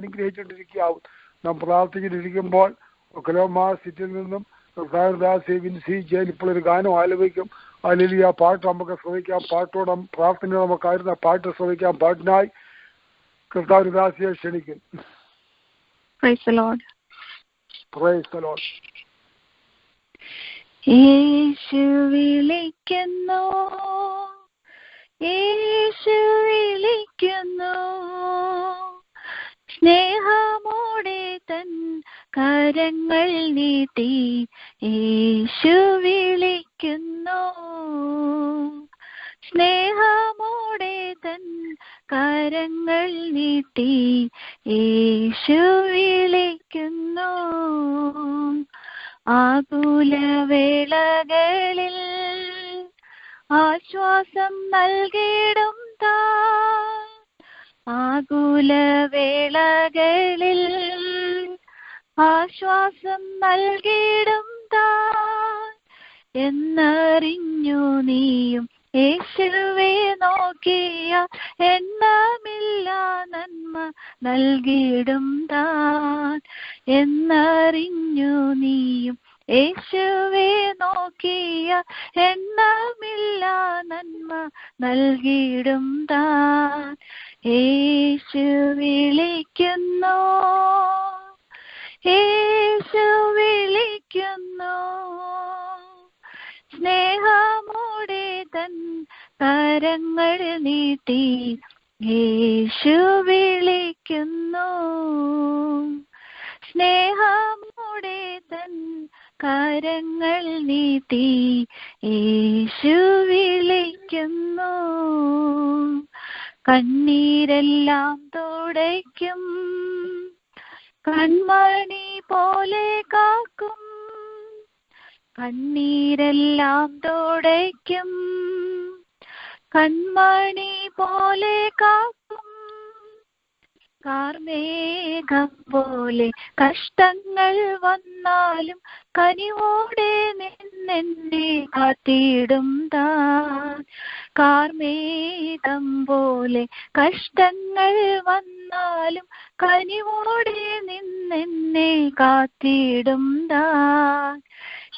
അനുഗ്രഹിച്ചുകൊണ്ടിരിക്കുകയാവും. നാം പ്രാർത്ഥിച്ചിട്ടിരിക്കുമ്പോൾ ഒക്കലോമാ സിറ്റിൽ നിന്നും കർത്താവിൻദാസ് വിൻസി ജയൻ ഇപ്പോൾ ഒരു ഗാനം ആലപിക്കും. അല്ലെങ്കിൽ ആ പാട്ട് നമുക്ക് ശ്രമിക്കാം. പാട്ടോടെ പ്രാർത്ഥന നമുക്കായിരുന്ന പാട്ട് ശ്രമിക്കാം. പാട്ടിനായി കർത്താവിൻദാസിയെ ക്ഷണിക്കും. Praise the Lord. Praise the Lord. യേശു വിളിക്കുന്നു, യേശു വിളിക്കുന്നു, സ്നേഹമോടെ തൻ കരങ്ങൾ നീട്ടി യേശു വിളിക്കുന്നു, സ്നേഹമോടെ തൻ കരങ്ങൾ നീട്ടി യേശു വിളിക്കുന്നു. ആകുലവേളകളിൽ ആശ്വാസം നൽകിടും താൻ, ആകുലവേളകളിൽ ആശ്വാസം നൽകിടും താൻ എന്നറിഞ്ഞു നീയും യേശുവേ നോക്കിയ എണ്ണമില്ല നന്മ നൽകിടും താൻ എന്നറിഞ്ഞു നീയും യേശുവേ നോക്കിയ എണ്ണമില്ല നന്മ നൽകിടും താൻ. യേശു വിളിക്കുന്നു, യേശു വിളിക്കുന്നു, സ്നേഹമോടെ തൻ കരങ്ങൾ നീട്ടി യേശു വിളിക്കുന്നു, സ്നേഹമോടെ തൻ കരങ്ങൾ നീട്ടി യേശു വിളിക്കുന്നു. കണ്ണീരെല്ലാം തുടയ്ക്കും, കൺമണി പോലെ കാക്കും, കണ്ണീരെല്ലാം തുടയ്ക്കും, കൺമണി പോലെ കാക്കും, കാർമേഘം പോലെ കഷ്ടങ്ങൾ വന്നാലും കനിവോടെ നിന്നെന്നെ കാത്തിടും താൻ, കാർമേഘം പോലെ കഷ്ടങ്ങൾ വന്നാലും കനിവോടെ നിന്നെന്നെ കാത്തിടും താൻ.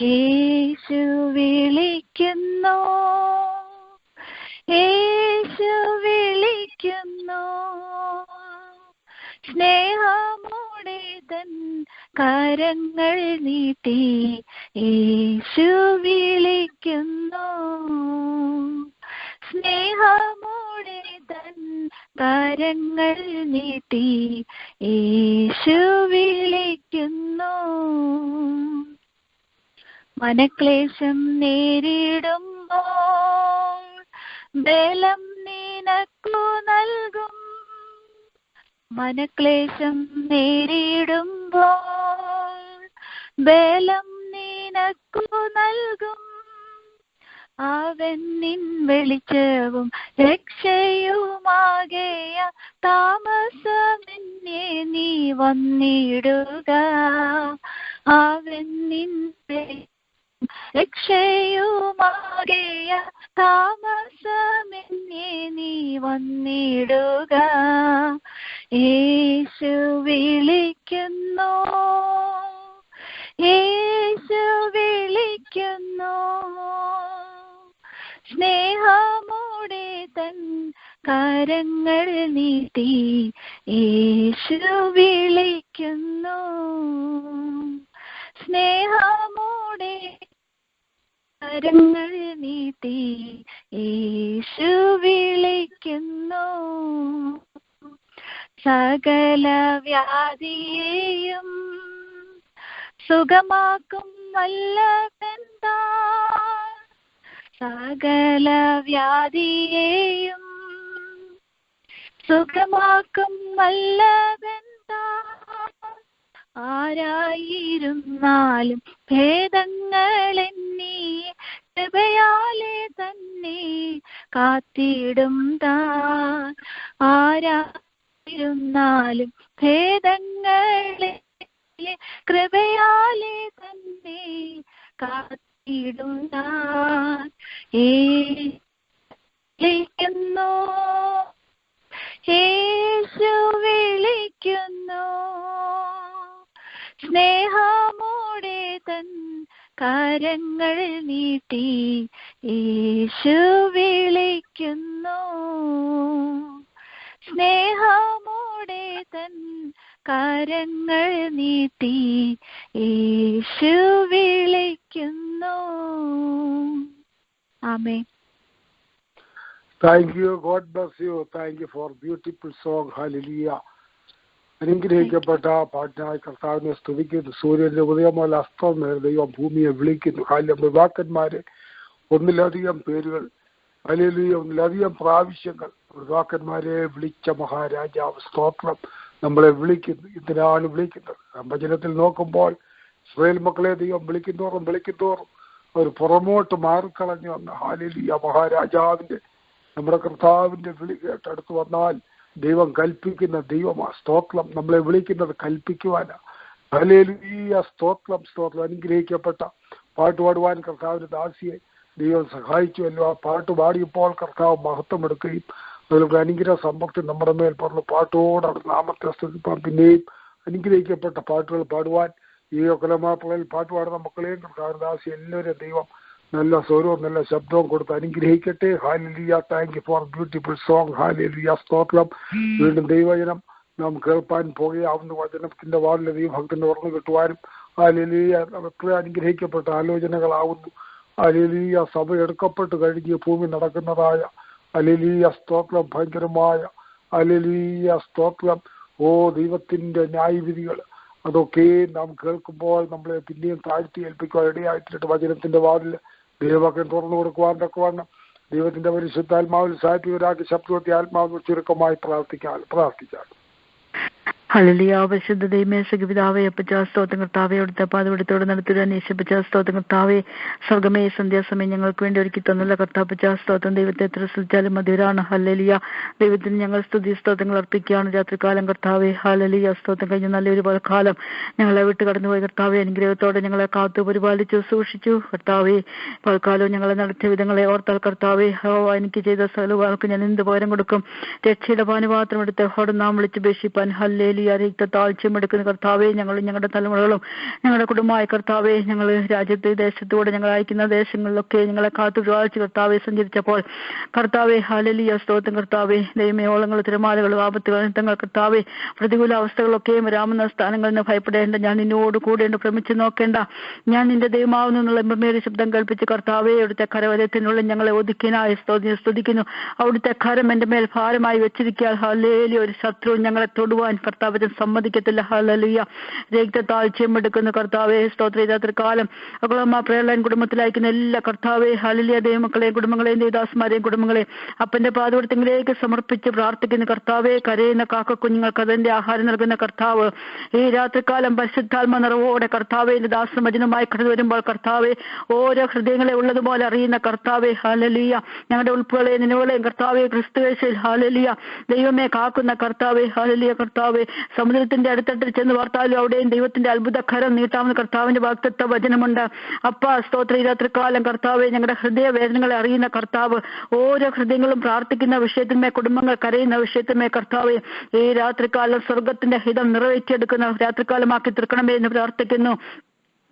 യേശു വിളിക്കുന്നു, യേശു വിളിക്കുന്നു, സ്നേഹമോടെ തൻ കരങ്ങൾ നീട്ടി യേശു വിളിക്കുന്നു, സ്നേഹമോടെ തൻ കരങ്ങൾ നീട്ടി യേശു വിളിക്കുന്നു. മനക്ലേശം നേരിടുമ്പോൾ ബലം നിനക്കു നൽകും, മനക്ലേശം നേരിടുമ്പോൾ ബലം നിനക്കു നൽകും, അവൻ നിൻ വെളിച്ചവും രക്ഷയുമാകെയ താമസമെന്നെ നീ വന്നിടുക, അവൻ നിൻ രക്ഷയുമാകെയ താമസമെന്നെ നീ വന്നിടുക. യേശു വിളിക്കുന്നു, യേശു വിളിക്കുന്നു, സ്നേഹമോടെ തൻ കരങ്ങൾ നീട്ടി യേശു വിളിക്കുന്നു, സ്നേഹമോടെ കരങ്ങൾ നീട്ടി യേശു വിളിക്കുന്നു. സകല വ്യാധിയെയും സുഖമാക്കും വല്ലഭൻ താൻ, സകല വ്യാധിയെയും സുഖമാക്കും വല്ലഭൻ താൻ. ആരായിരുന്നാലും ഭേദങ്ങളെന്നീ കൃപയാലെ തന്നെ കാത്തിടും താൻ, ആരായിരുന്നാലും ഭേദങ്ങളെ കൃപയാലെ തന്നെ കാത്തിടും താൻ. വിളിക്കുന്നു, യേശു വിളിക്കുന്നു, സ്നേഹമോടെ തൻ കരങ്ങൾ നീട്ടി യേശു വിളിക്കുന്നു. സ്നേഹമോടെ തൻ കരങ്ങൾ നീട്ടി യേശു വിളിക്കുന്നു. ആമേൻ. Thank you. God bless you. Thank you for beautiful song. Hallelujah. അനുഗ്രഹിക്കപ്പെട്ട പാട്ടിനായി കർത്താവിനെ സ്തുതിക്കുന്നു. സൂര്യന്റെ ഉദയം മുതൽ അസ്തം വരെ ദൈവം ഭൂമിയെ വിളിക്കുന്നു. യുവാക്കന്മാരെ ഒന്നിലധികം പേരുകൾ, ഹല്ലേലൂയ, ഒന്നിലധികം പ്രാവശ്യങ്ങൾ യുവാക്കന്മാരെ വിളിച്ച മഹാരാജാവ് സ്തോത്രം നമ്മളെ വിളിക്കുന്നു. ഇതിനാണ് വിളിക്കുന്നത്. വചനത്തിൽ നോക്കുമ്പോൾ ഇസ്രായേൽ മക്കളെ ദൈവം വിളിക്കുന്നോറും അവർ പുറമോട്ട് മാറിക്കളഞ്ഞു വന്ന ഹല്ലേലൂയ മഹാരാജാവിന്റെ നമ്മുടെ കർത്താവിന്റെ വിളി കേട്ടടുത്ത് വന്നാൽ ദൈവം കൽപ്പിക്കുന്ന ദൈവമാ. സ്തോത്രം നമ്മളെ വിളിക്കുന്നത് കൽപ്പിക്കുവാനാ. ഹല്ലേലൂയ, സ്തോത്രം സ്തോത്രം. അനുഗ്രഹിക്കപ്പെട്ട പാട്ട് പാടുവാൻ കർത്താവിന്റെ ദാസിയെ ദൈവം സഹായിച്ചുവല്ലോ. ആ പാട്ട് പാടിയപ്പോൾ കർത്താവ് മഹത്വം എടുക്കുകയും അതിലൊരു അനുഗ്രഹ സമ്പത്ത് നമ്മുടെ മേൽ പറഞ്ഞു. പാട്ടോട് അവിടെ നാമത്തെ സ്തുതിപ്പാൻ പിന്നെയും അനുഗ്രഹിക്കപ്പെട്ട പാട്ടുകൾ പാടുവാൻ ഈ ഒക്കലമാപ്പിളയിൽ പാട്ട് പാടുന്ന മക്കളെയും കർത്താവിന്റെ ദാസി എല്ലാവരും ദൈവം നല്ല സ്വരവും നല്ല ശബ്ദവും കൊടുത്ത് അനുഗ്രഹിക്കട്ടെ. Hallelujah. Thank you for beautiful song. Hallelujah, സ്തോത്രം. വീണ്ടും ദൈവവചനം നാം കേൾപ്പാൻ പോകുകയാവുന്ന വചനത്തിന്റെ വാളിലെ ദൈവഭക്തന്റെ ഉറന്നു കിട്ടുവാനും ഹല്ലേലൂയ എത്ര അനുഗ്രഹിക്കപ്പെട്ട ആലോചനകളാവുന്നു. ഹല്ലേലൂയ, സഭ എടുക്കപ്പെട്ട് കഴിഞ്ഞ് ഭൂമി നടക്കുന്നതായ ഹല്ലേലൂയ സ്തോത്രം ഭയങ്കരമായ ഹല്ലേലൂയ സ്തോത്രം. ഓ ദൈവത്തിന്റെ ന്യായവിധികൾ അതൊക്കെ നാം കേൾക്കുമ്പോൾ നമ്മളെ പിന്നെയും താഴ്ത്തി ഏൽപ്പിക്കുവാൻ ഇടയായിട്ടിട്ട് വചനത്തിന്റെ വാതിൽ ദൈവഭക്തൻ തുറന്നു കൊടുക്കുവാൻ തക്കവണ്ണം ദൈവത്തിന്റെ പരിശുദ്ധാത്മാവിൽ സാധിപ്പവരാക്കി ശബ്ദത്തെ ആത്മാവിൽ ചുരുക്കമായി പ്രാർത്ഥിച്ചാൽ. ഹല്ലേലൂയ. പരിശുദ്ധ ദൈവമേ, സകപിതാവേ, അപ്പച്ചാ സ്തോത്രം കർത്താവേ, അവിടുത്തെ പാതപെടുത്തോടെ നടത്തുവാൻ യേശുപ്പച്ചാ സ്തോത്രം കർത്താവേ. സ്വർഗമേ, സന്ധ്യാസമയം ഞങ്ങൾക്ക് വേണ്ടി ഒരുക്കി തന്നുള്ള കർത്താപ്പച്ചാ സ്തോത്രം. ദൈവത്തെ എത്ര സ്തുതിച്ചാലും മധുരാണ്. ഹല്ലേലൂയ. ദൈവത്തിന് ഞങ്ങൾ സ്തുതി സ്തോത്രങ്ങൾ അർപ്പിക്കുകയാണ് രാത്രികാലം കർത്താവേ. ഹല്ലേലൂയ, സ്തോത്രം. കഴിഞ്ഞ നല്ലൊരു കാലം ഞങ്ങളെ വിട്ട് കടന്നുപോയി കർത്താവേ. അനുഗ്രഹത്തോടെ ഞങ്ങളെ കാത്തു പരിപാലിച്ചു സൂക്ഷിച്ചു കർത്താവേ. പൽക്കാലവും ഞങ്ങളെ നടത്തിയ വിധങ്ങളെ ഓർത്താൽ കർത്താവേ, എനിക്ക് ചെയ്ത സകലവാൾക്ക് ഞാൻ എന്ത് പകരം കൊടുക്കും? രക്ഷയുടെ പാനപാത്രം എടുത്ത് ഹോട് നാം വിളിച്ചുപേക്ഷിപ്പാൻ ഹല്ലേലൂയ താഴ്ചയും എടുക്കുന്ന കർത്താവേ. ഞങ്ങളും ഞങ്ങളുടെ തലമുറകളും ഞങ്ങളുടെ കുടുംബമായ കർത്താവേ, ഞങ്ങൾ രാജ്യത്ത് ദേശത്തോടെ ഞങ്ങൾ അയക്കുന്ന ദേശങ്ങളിലൊക്കെ ഞങ്ങളെ കാത്തു വാഴ്ച കർത്താവെ സഞ്ചരിച്ചപ്പോൾ കർത്താവെ ഹല്ലേലൂയ സ്തോത്രം കർത്താവെ. ദൈവമേ, ഓളങ്ങളും തിരമാലകളും ആപത്തുകൾ അനർത്ഥങ്ങൾ കർത്താവെ, പ്രതികൂല അവസ്ഥകളൊക്കെയും വരാവുന്ന സ്ഥാനങ്ങളിൽ നിന്ന് ഭയപ്പെടേണ്ട. ഞാൻ നിന്നോട് കൂടെയുണ്ട്, ഭ്രമിച്ചു നോക്കേണ്ട. ഞാൻ നിന്റെ ദൈവമാവുന്നുള്ള എമ്പമേറിയ ശബ്ദം കൽപ്പിച്ച് കർത്താവെ, അവിടുത്തെ കരവലയത്തിനുള്ളിൽ ഞങ്ങളെ ഒതുക്കിനായി സ്തുതിക്കുന്നു. അവിടുത്തെ കരം എന്റെ മേൽ ഭാരമായി വെച്ചിരിക്കാൻ ഹല്ലേലൂയ. ഒരു ശത്രു ഞങ്ങളെ തൊടുവാൻ കർത്താവ് സമ്മതിക്കത്തില്ല. ഹല്ലേലൂയ. രക്തത്താഴ്ചയും എടുക്കുന്ന കർത്താവെ സ്തോത്ര. രാത്രികാലം അക്കളമ്മ പ്രേളൻ കുടുംബത്തിലായിരിക്കുന്ന എല്ലാ കർത്താവെ ഹല്ലേലൂയ ദൈവമക്കളെയും കുടുംബങ്ങളെയും ദേവദാസന്മാരെയും കുടുംബങ്ങളെ അപ്പന്റെ പാദപീഠത്തിലേക്ക് സമർപ്പിച്ച് പ്രാർത്ഥിക്കുന്ന കർത്താവെ. കരയുന്ന കാക്ക കുഞ്ഞുങ്ങൾക്ക് അതിന്റെ ആഹാരം നൽകുന്ന കർത്താവ്, ഈ രാത്രികാലം പരിശുദ്ധാത്മ നിറവോടെ കർത്താവെ ദാസവചനമായി കടന്നു വരുമ്പോൾ കർത്താവെ, ഓരോ ഹൃദയങ്ങളെ ഉള്ളതുപോലെ അറിയുന്ന കർത്താവെ ഹല്ലേലൂയ. ഞങ്ങളുടെ ഉൾപ്പുകളെയും നിലവുകളെയും കർത്താവെ ക്രിസ്തുവേശുവിൽ ഹല്ലേലൂയ ദൈവമേ കാക്കുന്ന കർത്താവെ ഹല്ലേലൂയ കർത്താവെ. സമുദ്രത്തിന്റെ അടുത്തട്ടിൽ ചെന്ന് വാർത്താലും അവിടെയും ദൈവത്തിന്റെ അത്ഭുത കരം നീട്ടാവുന്ന കർത്താവിന്റെ വാഗ്ദത്ത വചനമുണ്ട്. അപ്പ സ്തോത്ര. ഈ രാത്രികാലം കർത്താവെ, ഞങ്ങളുടെ ഹൃദയ വേദനകളെ അറിയുന്ന കർത്താവ്, ഓരോ ഹൃദയങ്ങളും പ്രാർത്ഥിക്കുന്ന വിഷയത്തിന്മേ, കുടുംബങ്ങൾ കരയുന്ന വിഷയത്തിന്മേ കർത്താവെ, ഈ രാത്രികാലം സ്വർഗത്തിന്റെ ഹിതം നിറവേറ്റിയെടുക്കുന്ന രാത്രികാലമാക്കി തീർക്കണമേ എന്ന് പ്രാർത്ഥിക്കുന്നു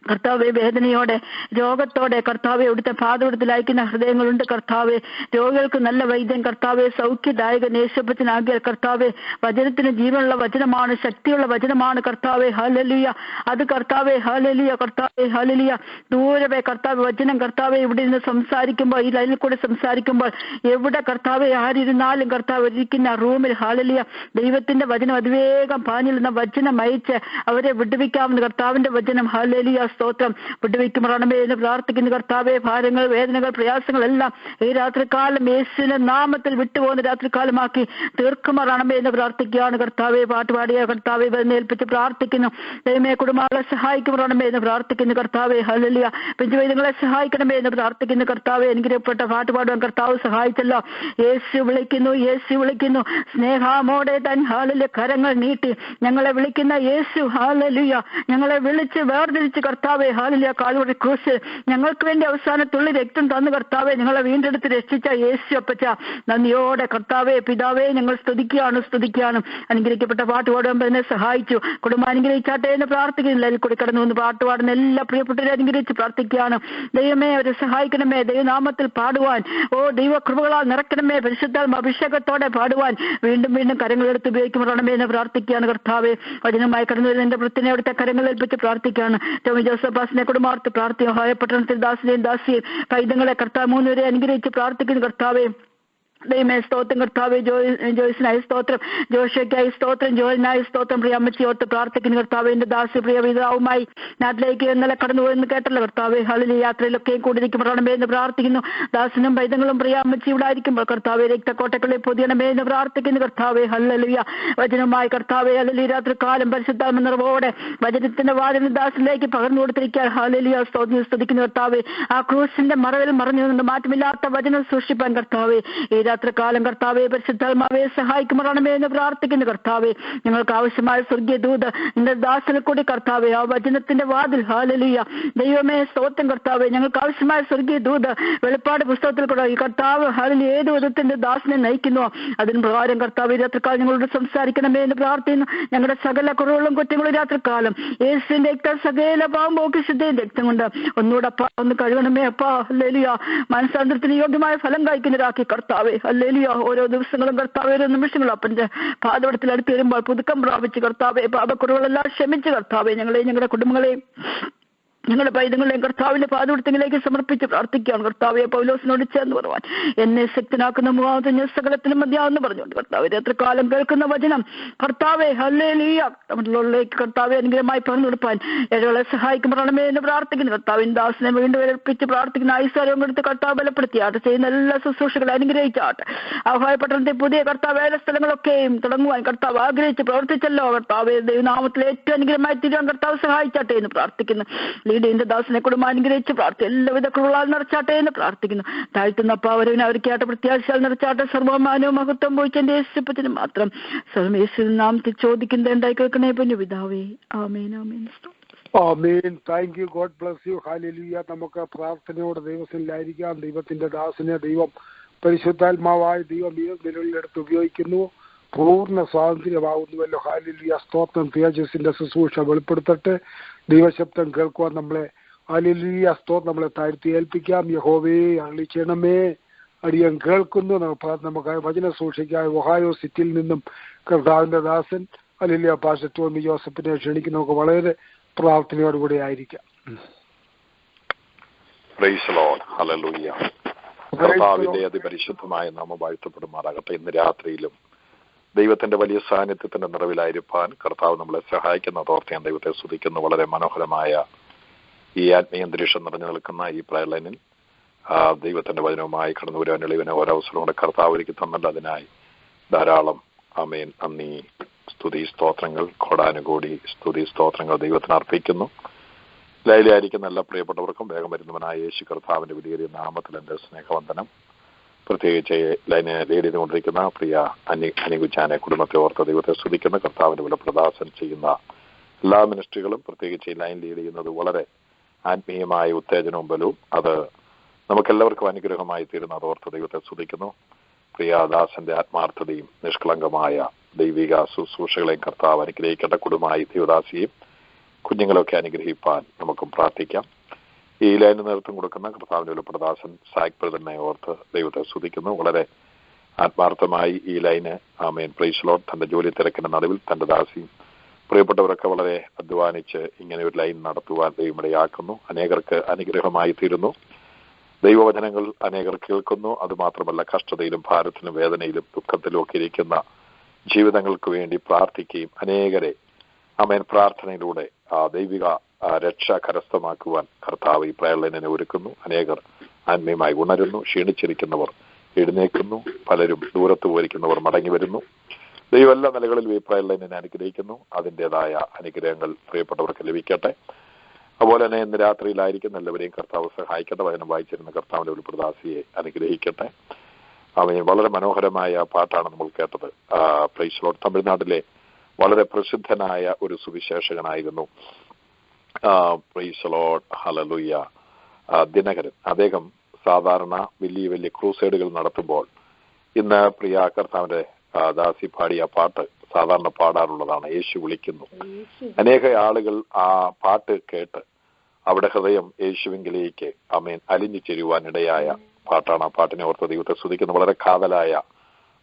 കർത്താവെ. വേദനയോടെ രോഗത്തോടെ കർത്താവെ അവിടുത്തെ പാദപീഠത്തിലയക്കുന്ന ഹൃദയങ്ങളുണ്ട് കർത്താവെ. രോഗികൾക്ക് നല്ല വൈദ്യൻ കർത്താവെ, സൗഖ്യദായകൻ യേശുപ്പച്ചനാകിയാൽ കർത്താവെ. വചനത്തിന് ജീവനുള്ള വചനമാണ്, ശക്തിയുള്ള വചനമാണ് കർത്താവെ ഹല്ലേലൂയ. അത് കർത്താവെ ഹല്ലേലൂയ കർത്താവെ ഹല്ലേലൂയ. ദൂരവേ കർത്താവ് വചനം കർത്താവെ ഇവിടെ നിന്ന് സംസാരിക്കുമ്പോൾ, ഈ ലൈനിൽ കൂടെ സംസാരിക്കുമ്പോൾ, എവിടെ കർത്താവെ ആരിരുന്നാലും കർത്താവ് ഇരിക്കുന്ന റൂമിൽ ഹല്ലേലൂയ ദൈവത്തിന്റെ വചനം അതിവേഗം പാഞ്ഞിരുന്ന വചനം അയച്ച് അവരെ വിടുവിക്കാവുന്ന കർത്താവിന്റെ വചനം ഹല്ലേലൂയ സ്തോത്രം. വിടുവിക്കുമറണമേ എന്ന് പ്രാർത്ഥിക്കുന്ന കർത്താവെ. ഭാരങ്ങൾ, വേദനകൾ, പ്രയാസങ്ങളെല്ലാം ഈ രാത്രികാലം യേശുവിന്റെ നാമത്തിൽ വിട്ടുപോകുന്ന രാത്രികാലമാക്കി തീർക്കുമറണമേ എന്ന് പ്രാർത്ഥിക്കുകയാണ് കർത്താവെ. പാട്ടുപാടിയ കർത്താവെ ഏൽപ്പിച്ച് പ്രാർത്ഥിക്കുന്നു. ദൈവമേ, കുടുംബങ്ങളെ സഹായിക്കുമറണമേ എന്ന് പ്രാർത്ഥിക്കുന്നു കർത്താവെ ഹല്ലേലൂയ. പിഞ്ചുവൈദ്യങ്ങളെ സഹായിക്കണമേ എന്ന് പ്രാർത്ഥിക്കുന്നു കർത്താവെ. അനുഗ്രഹപ്പെട്ട പാട്ടുപാടുവാൻ കർത്താവ് സഹായിച്ചല്ലോ. യേശു വിളിക്കുന്നു, യേശു വിളിക്കുന്നു. സ്നേഹമോടെ തൻ ഹല്ലേലൂയ കരങ്ങൾ നീട്ടി ഞങ്ങളെ വിളിക്കുന്ന യേശു ഹല്ലേലൂയ. ഞങ്ങളെ വിളിച്ച് വേർതിരിച്ച് കർത്താവെ ഹാലലിയ കാൽവരി ക്രൂശ് ഞങ്ങൾക്ക് വേണ്ടി അവസാനത്തുള്ളി രക്തം തന്നു കർത്താവെ ഞങ്ങളെ വീണ്ടെടുത്ത് രക്ഷിച്ച യേശു അപ്പച്ച നന്ദിയോടെ കർത്താവെ പിതാവേ ഞങ്ങൾ സ്തുതിക്കുകയാണ്. അനുഗ്രഹിക്കപ്പെട്ട പാട്ട് പാടുമ്പോൾ എന്നെ സഹായിച്ചു. കുടുംബം അനുഗ്രഹിച്ചാട്ടെ എന്ന് പ്രാർത്ഥിക്കുന്നില്ല. അതിൽ കൂടി കടന്നു വന്ന് പാട്ട് പാടുന്ന എല്ലാ പ്രിയപ്പെട്ടവരെ അനുഗ്രഹിച്ച് പ്രാർത്ഥിക്കുകയാണ്. ദൈവമേ അവരെ സഹായിക്കണമേ. ദൈവനാമത്തിൽ പാടുവാൻ ദൈവകൃപകളാൽ നിറയ്ക്കണമേ. പരിശുദ്ധാത്മ അഭിഷേകത്തോടെ പാടുവാൻ വീണ്ടും വീണ്ടും കരങ്ങളെടുത്ത് ഉപയോഗിക്കുമ്പോഴണമേ എന്ന് പ്രാർത്ഥിക്കുകയാണ് കർത്താവെ. വചനമായി കടന്നു വരുന്ന എന്റെ വൃത്തിനെ അവിടുത്തെ കരങ്ങൾ ഏൽപ്പിച്ച് പ്രാർത്ഥിക്കുകയാണ്. ടോമി ജോസഫ് പാസിനെ കുടുംബാർത്ത് പ്രാർത്ഥിക്കും. പട്ടണത്തിൽ ദാസിനെയും ദാസിയെയും പൈതങ്ങളെ കർത്താവ് 3 പേരെ അനുഗ്രഹിച്ച് പ്രാർത്ഥിക്കുന്നു കർത്താവെ. ദൈവമേ സ്തോത്രം കർത്താവെ. ജോയ്സിനായി സ്തോത്രം, ജോഷയ്ക്കായി സ്തോത്രം, ജോലിനായി സ്തോത്രം. പ്രിയ അമ്മച്ചി ഓർത്ത് പ്രാർത്ഥിക്കുന്നു കർത്താവെ. എന്റെ ദാസി പ്രിയ പിതാവുമായി നാട്ടിലേക്ക് ഇന്നലെ കടന്നു പോയെന്ന് കേട്ടല്ലോ കർത്താവെ. ഹല്ലേലൂയ. യാത്രയിലൊക്കെയും കൂടിയിരിക്കുമ്പോഴണമേ എന്ന് പ്രാർത്ഥിക്കുന്നു. ദാസനും പൈതങ്ങളും പ്രിയ അമ്മച്ചി ഇവിടെ ആയിരിക്കുമ്പോൾ കർത്താവെ രക്തക്കോട്ടകളിൽ പൊതിയണമേ എന്ന് പ്രാർത്ഥിക്കുന്നു കർത്താവെ. ഹല്ലേലൂയ. വചനമായി കർത്താവെ ഹല്ലേലൂയ രാത്രി കാലം പരിശുദ്ധാത്മ നിറവോടെ വചനത്തിന്റെ വാതിന് ദാസിലേക്ക് പകർന്നു കൊടുത്തിരിക്കാൻ ഹല്ലേലൂയ സ്തുതിക്കുന്നു കർത്താവെ. ആ ക്രൂസിന്റെ മറവിൽ മറഞ്ഞു നിന്ന് മാറ്റമില്ലാത്ത വചനം സൂക്ഷിപ്പാൻ കർത്താവെ രാത്രികാലം കർത്താവെ പരിശുദ്ധാത്മാവെ സഹായിക്കുമാറണമേ എന്ന് പ്രാർത്ഥിക്കുന്നു കർത്താവെ. ഞങ്ങൾക്ക് ആവശ്യമായ സ്വർഗീയ ദൂത് എന്റെ ദാസനെ കൂടി കർത്താവെ ആ വചനത്തിന്റെ വാതിൽ ഹല്ലേലൂയ ദൈവമേ സ്തോത്രം കർത്താവെ. ഞങ്ങൾക്ക് ആവശ്യമായ സ്വർഗീയ ദൂത് വെളിപ്പാട് പുസ്തകത്തിൽ കൂടെ ഈ കർത്താവ് ഹല്ലേലൂയ ഏത് വിധത്തിന്റെ ദാസനെ നയിക്കുന്നു അതിന് പ്രകാരം കർത്താവ് രാത്രികാലം ഞങ്ങളോട് സംസാരിക്കണമേ എന്ന് പ്രാർത്ഥിക്കുന്നു. ഞങ്ങളുടെ സകല കുറവുകളും കുറ്റങ്ങളും രാത്രികാലം യേശുവിന്റെ രക്തം സകല പാവം ശുദ്ധയും രക്തം കൊണ്ട് ഒന്നുകൂടെ ഒന്ന് കഴുകണമേ അപ്പാ. ഹല്ലേലൂയ. മനസ്സാന്തരത്തിന് യോഗ്യമായ ഫലം കഴിക്കുന്നവരാക്കി കർത്താവെ. ഹല്ലേലൂയ. ഓരോ ദിവസങ്ങളും കർത്താവെ ഓരോ നിമിഷങ്ങളും അപ്പന്റെ പാദപടത്തിൽ അടുത്ത് വരുമ്പോൾ പുതുക്കം പ്രാപിച്ച് കർത്താവെ പാപക്കുറവുകളെല്ലാം ക്ഷമിച്ച് കർത്താവെ ഞങ്ങളെയും ഞങ്ങളുടെ കുടുംബങ്ങളെയും ഞങ്ങളുടെ പൈതങ്ങളെയും കർത്താവിന്റെ പാദപടത്തിലേക്ക് സമർപ്പിച്ച് പ്രാർത്ഥിക്കുകയാണ് കർത്താവെ. പൗലോസിനോട് ചേർന്ന് പറയുവാൻ എന്നെ ശക്തനാക്കുന്ന മുഖാന്തരം സകലത്തിനും മതിയാവെന്ന് പറഞ്ഞുകൊണ്ട് കർത്താവ് രാത്രികാലം കേൾക്കുന്ന വചനം കർത്താവെ ഹല്ലേലൂയ നമ്മളിലേക്ക് കർത്താവെ അനുഗ്രഹമായി പറഞ്ഞു കൊടുപ്പാൻ ഏഴകളെ സഹായിക്കുമ്പോഴണമേ എന്ന് പ്രാർത്ഥിക്കുന്നു കർത്താവിൻ ദാസനെ വീണ്ടും ഏൽപ്പിച്ച് പ്രാർത്ഥിക്കുന്ന ഐശ്വര്യം കൊടുത്ത് കർത്താവ് ബലപ്പെടുത്തിയാട്ടെ. ചെയ്യുന്ന എല്ലാ ശുശ്രൂഷകളെ അനുഗ്രഹിച്ചാട്ടെ. ആഹ്വാനപട്ടണത്തെ പുതിയ കർത്താവ് ഏഴ് സ്ഥലങ്ങളൊക്കെയും തുടങ്ങുവാൻ കർത്താവ് ആഗ്രഹിച്ച് പ്രവർത്തിച്ചല്ലോ കർത്താവ്. ദൈവനാമത്തിൽ ഏറ്റവും അനുഗ്രഹമായി തീരുവാൻ കർത്താവ് സഹായിച്ചാട്ടെ എന്ന് പ്രാർത്ഥിക്കുന്നു. ലീഡിന്റെ ദാസനെ കുടുംബം അനുഗ്രഹിച്ച് എല്ലാവിധ കൃപകളാൽ നിറച്ചാട്ടെ എന്ന് പ്രാർത്ഥിക്കുന്നു. താഴ്ത്തുന്ന പാവരവിനെ അവർക്കാട്ടെ പ്രത്യാശാൽ നിറച്ചാട്ടെ. സർവമാനവും മഹത്വം പോയിച്ചെന്റെ യേശുപ്പത്തിന് മാത്രം സർവേശ്വരൻ നാമത്തിൽ ചോദിക്കുന്നത് ഉണ്ടായി കേൾക്കണേ പൊന്നു പിതാവേ. Amen amen amen. Thank you. God bless you. Hallelujah. നമുക്ക് പ്രാർത്ഥനയോടെ ദൈവത്തിലായിരിക്കാം. ദൈവത്തിന്റെ ദാസനെ ദൈവം പരിശുദ്ധാത്മാവായ ദൈവം ഈ നിലവിലെടുത്ത് ഉപയോഗിക്കുന്നു. പൂർണ്ണ സ്വാതന്ത്ര്യമാകുന്നുവല്ലോ. ഹല്ലേലൂയ. സ്തോത്രം. തേജസ്സിന്റെ ശുശ്രൂഷ വെളിപ്പെടുത്തട്ടെ. ദൈവശബ്ദം കേൾക്കുവാൻ നമ്മളെ ഹല്ലേലൂയ സ്തോത്രം നമ്മളെ താഴ്ത്തി ഏൽപ്പിക്കാം. യഹോവേ അരുളി ചെയ്യണമേ അടിയൻ കേൾക്കുന്നു. നമുക്ക് വചന സൂക്ഷിക്കായ ഒഹായോ സിറ്റിയിൽ നിന്നും കർത്താവിന്റെ ദാസൻ ഹല്ലേലൂയ പാസ്റ്റർ ടോമി ജോസഫിനെ ക്ഷണിക്കുന്ന നമുക്ക് വളരെ പ്രാർത്ഥനയോടുകൂടി ആയിരിക്കാം. Praise Lord. ഹല്ലേലൂയ. കർത്താവിന്റെ അതിപരിശുദ്ധമായ നാമം വാഴ്ത്തപ്പെടുമാറാകട്ടെ. ഇന്ന് രാത്രിയിലും ദൈവത്തിന്റെ വലിയ സാന്നിധ്യത്തിന്റെ നിറവിലായിരിക്കാൻ കർത്താവ് നമ്മളെ സഹായിക്കുന്ന ഓർത്ത് ഞാൻ ദൈവത്തെ സ്തുതിക്കുന്നു. വളരെ മനോഹരമായ ഈ ആത്മീയ അന്തരീക്ഷം നിറഞ്ഞു നിൽക്കുന്ന ഈ പ്രയർ ലൈനിൽ ദൈവത്തിന്റെ വചനവുമായി കടന്നു വരുവാൻ എളിവനെ ഓരോ അവസരവും കൂടെ കർത്താവ് ഒരുക്കി തന്നല്ല. അതിനായി ധാരാളം ആമേൻ നന്ദി സ്തുതി സ്തോത്രങ്ങൾ കോടാനുകൂടി സ്തുതി സ്തോത്രങ്ങൾ ദൈവത്തിന് അർപ്പിക്കുന്നു. ലൈലായിരിക്കുന്ന എല്ലാ പ്രിയപ്പെട്ടവർക്കും വേഗം വരുന്നവനായ യേശു കർത്താവിന്റെ വലിയ നാമത്തിൽ എന്റെ സ്നേഹവന്ദനം. പ്രത്യേകിച്ച് ലൈനെ ലീഡ് ചെയ്തുകൊണ്ടിരിക്കുന്ന പ്രിയ അനികുച്ചാനെ കുടുംബത്തെ ഓർത്ത് ദൈവത്തെ സ്തുതിക്കുന്ന കർത്താവിന്റെ വില പ്രദാസനം ചെയ്യുന്ന എല്ലാ മിനിസ്ട്രികളും പ്രത്യേകിച്ച് ഈ ലൈൻ ലീഡ് ചെയ്യുന്നത് വളരെ ആത്മീയമായ ഉത്തേജനവും ബലവും അത് നമുക്കെല്ലാവർക്കും അനുഗ്രഹമായി തീരുന്ന അതോർത്ത് ദൈവത്തെ സ്തുതിക്കുന്നു. പ്രിയദാസന്റെ ആത്മാർത്ഥതയും നിഷ്കളങ്കമായ ദൈവിക ശുശ്രൂഷകളെയും കർത്താവ് അനുഗ്രഹിക്കേണ്ട കുടുംബമായി ദൈവദാസിയെയും കുഞ്ഞുങ്ങളൊക്കെ അനുഗ്രഹിപ്പാൻ നമുക്കും പ്രാർത്ഥിക്കാം. ഈ ലൈന് നേതൃത്വം കൊടുക്കുന്ന കർത്താവിന്റെ വിലപ്രദാസൻ സായ്പൃതനെ ഓർത്ത് ദൈവത്തെ സ്തുതിക്കുന്നു. വളരെ ആത്മാർത്ഥമായി ഈ ലൈന് ആമേൻ പ്രൈസ് ലോർഡ് തന്റെ ജോലി തിരക്കിന്റെ നടുവിൽ തന്റെ ദാസിയും പ്രിയപ്പെട്ടവരൊക്കെ വളരെ അധ്വാനിച്ച് ഇങ്ങനെ ഒരു ലൈൻ നടത്തുവാൻ ദൈവമിടയാക്കുന്നു. അനേകർക്ക് അനുഗ്രഹമായി തീരുന്നു. ദൈവവചനങ്ങൾ അനേകർ കേൾക്കുന്നു. അതുമാത്രമല്ല കഷ്ടതയിലും ഭാരത്തിലും വേദനയിലും ദുഃഖത്തിലും ഒക്കെ ഇരിക്കുന്ന ജീവിതങ്ങൾക്ക് വേണ്ടി പ്രാർത്ഥിക്കുകയും അനേകരെ ആമേൻ പ്രാർത്ഥനയിലൂടെ ദൈവിക രക്ഷ കരസ്ഥമാക്കുവാൻ കർത്താവ് ഈ പ്രയർ ലൈനിനെ ഒരുക്കുന്നു. അനേകർ ആത്മീയമായി ഉണരുന്നു. ക്ഷീണിച്ചിരിക്കുന്നവർ എഴുന്നേൽക്കുന്നു. പലരും ദൂരത്ത് പോയിരിക്കുന്നവർ മടങ്ങി വരുന്നു. ദൈവം എല്ലാ നിലകളിലും ഈ പ്രയർ ലൈനിനെ അനുഗ്രഹിക്കുന്നു. അതിൻ്റെതായ അനുഗ്രഹങ്ങൾ പ്രിയപ്പെട്ടവർക്ക് ലഭിക്കട്ടെ. അതുപോലെ തന്നെ ഇന്ന് രാത്രിയിലായിരിക്കുന്ന എല്ലാവരെയും കർത്താവ് സഹായിക്കട്ടെ. വചനം വായിച്ചിരുന്ന കർത്താവിന്റെ ഒരു പ്രദാസിയെ അനുഗ്രഹിക്കട്ടെ. അവന് വളരെ മനോഹരമായ പാട്ടാണ് നമ്മൾ കേട്ടത്. Praise Lord. തമിഴ്നാട്ടിലെ വളരെ പ്രസിദ്ധനായ ഒരു സുവിശേഷകനായിരുന്നു praise the Lord, hallelujah. Dinakaran അദ്ദേഹം സാധാരണ വലിയ വലിയ ക്രൂസൈഡുകൾ നടത്തുമ്പോൾ ഇന്ന് പ്രിയ കർത്താവിന്റെ ദാസി പാടിയ പാട്ട് സാധാരണ പാടാറുള്ളതാണ്, യേശു വിളിക്കുന്നു. അനേക ആളുകൾ ആ പാട്ട് കേട്ട് അവിടെ ഹൃദയം യേശുവിങ്കിലേക്ക് ആമേൻ അലിഞ്ഞു ചേരുവാനിടയായ പാട്ടാണ്. ആ പാട്ടിനെ ഓർത്ത് ദൈവത്തെ സ്തുതിക്കുന്നു. വളരെ കാതലായ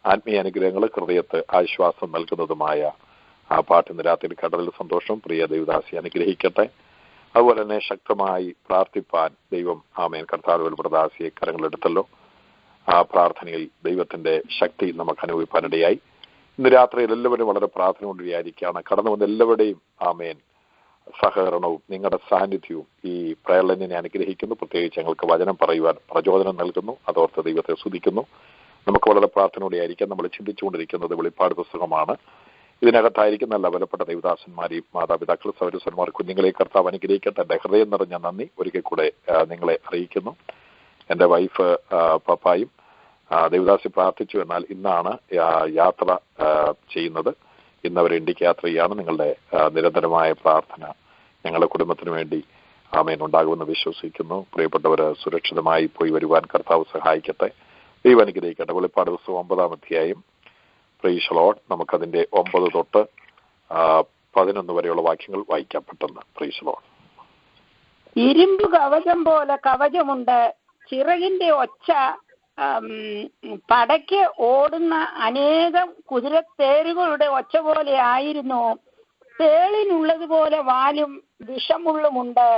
ആത്മീയ അനുഗ്രഹങ്ങൾ ഹൃദയത്തെ ആശ്വാസം നൽകുന്നതുമായ ആ പാട്ടിന് രാത്രി കേട്ടതിൽ സന്തോഷം. പ്രിയ ദൈവദാസി അനുഗ്രഹിക്കട്ടെ. അതുപോലെ തന്നെ ശക്തമായി പ്രാർത്ഥിപ്പാൻ ദൈവം ആമേൻ കർത്താവ് പ്രദാസിയെ കരങ്ങളെടുത്തല്ലോ. ആ പ്രാർത്ഥനയിൽ ദൈവത്തിന്റെ ശക്തി നമുക്ക് അനുഭവിപ്പാനിടയായി. ഇന്ന് രാത്രിയിൽ എല്ലാവരും വളരെ പ്രാർത്ഥന കൊണ്ടിരിക്കുകയാണ്. കടന്നു വന്ന എല്ലാവരുടെയും ആമേൻ സഹകരണവും നിങ്ങളുടെ സാന്നിധ്യവും ഈ പ്രയർലൈനിനെ അനുഗ്രഹിക്കുന്നു. പ്രത്യേകിച്ച് ഞങ്ങൾക്ക് വചനം പറയുവാൻ പ്രചോദനം നൽകുന്നു. അതോർത്ത് ദൈവത്തെ സ്തുതിക്കുന്നു. നമുക്ക് വളരെ പ്രാർത്ഥനയോടെയായിരിക്കാം. നമ്മൾ ചിന്തിച്ചുകൊണ്ടിരിക്കുന്നത് വെളിപ്പാട് പുസ്തകമാണ്. ഇതിനകത്തായിരിക്കും നല്ല വിലപ്പെട്ട ദൈവദാസന്മാരെയും മാതാപിതാക്കൾ, സൗരസ്വന്മാർ, കുഞ്ഞുങ്ങളെ കർത്താവ് അനുഗ്രഹിക്കട്ടെ. എൻ്റെ ഹൃദയം നിറഞ്ഞ നന്ദി ഒരിക്കൽ കൂടെ നിങ്ങളെ അറിയിക്കുന്നു. എൻ്റെ വൈഫ് പപ്പായും ദൈവദാസി പ്രാർത്ഥിച്ചു. എന്നാൽ ഇന്നാണ് യാത്ര ചെയ്യുന്നത്. ഇന്ന് അവർ ഇന്ത്യക്ക് യാത്ര ചെയ്യാണ്. നിങ്ങളുടെ നിരന്തരമായ പ്രാർത്ഥന ഞങ്ങളുടെ കുടുംബത്തിന് വേണ്ടി ആമേൻ ഉണ്ടാകുമെന്ന് വിശ്വസിക്കുന്നു. പ്രിയപ്പെട്ടവർ സുരക്ഷിതമായി പോയി വരുവാൻ കർത്താവ് സഹായിക്കട്ടെ. ദൈവം അനുഗ്രഹിക്കട്ടെ. വെളിപ്പാട് പുസ്തകം 9-ാം അധ്യായം. Price the Lord. നമുക്കതിന്റെ 9 തൊട്ട് 11 വരെയുള്ള വാക്യങ്ങൾ വായിക്കാം പെട്ടെന്ന്. Price the Lord. ഇരുമ്പ് കവചം പോലെ കവചമുണ്ട്, ചിറകിന്റെ ഒച്ച പടയ്ക്ക് ഓടുന്ന അനേകം കുതിരത്തേരുകളുടെ ഒച്ച പോലെ ആയിരുന്നു. തേളിനുള്ളതുപോലെ വാലും വിഷമുള്ളുമുണ്ട്.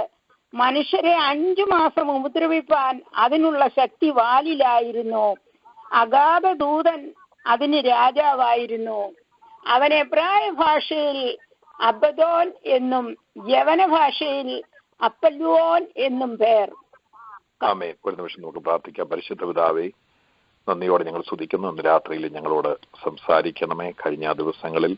മനുഷ്യരെ 5 മാസം ഉപദ്രവിപ്പാൻ അതിനുള്ള ശക്തി വാലിലായിരുന്നു. അഗാധ ദൂതൻ അതിന് രാജാവായിരുന്നു. അവൻ എബ്രായ ഭാഷയിൽ അബദോൻ എന്നും യവന ഭാഷയിൽ അപ്പല്യോൻ എന്നും പേർ. ആമേൻ. ഒരു നിമിഷം നമുക്ക് പ്രാർത്ഥിക്കാം. പരിശുദ്ധ പിതാവേ, നന്ദിയോടെ ഞങ്ങൾ സ്തുതിക്കുന്നു. ഇന്ന് രാത്രിയിൽ ഞങ്ങളോട് സംസാരിക്കണമേ. കഴിഞ്ഞ ദിവസങ്ങളിൽ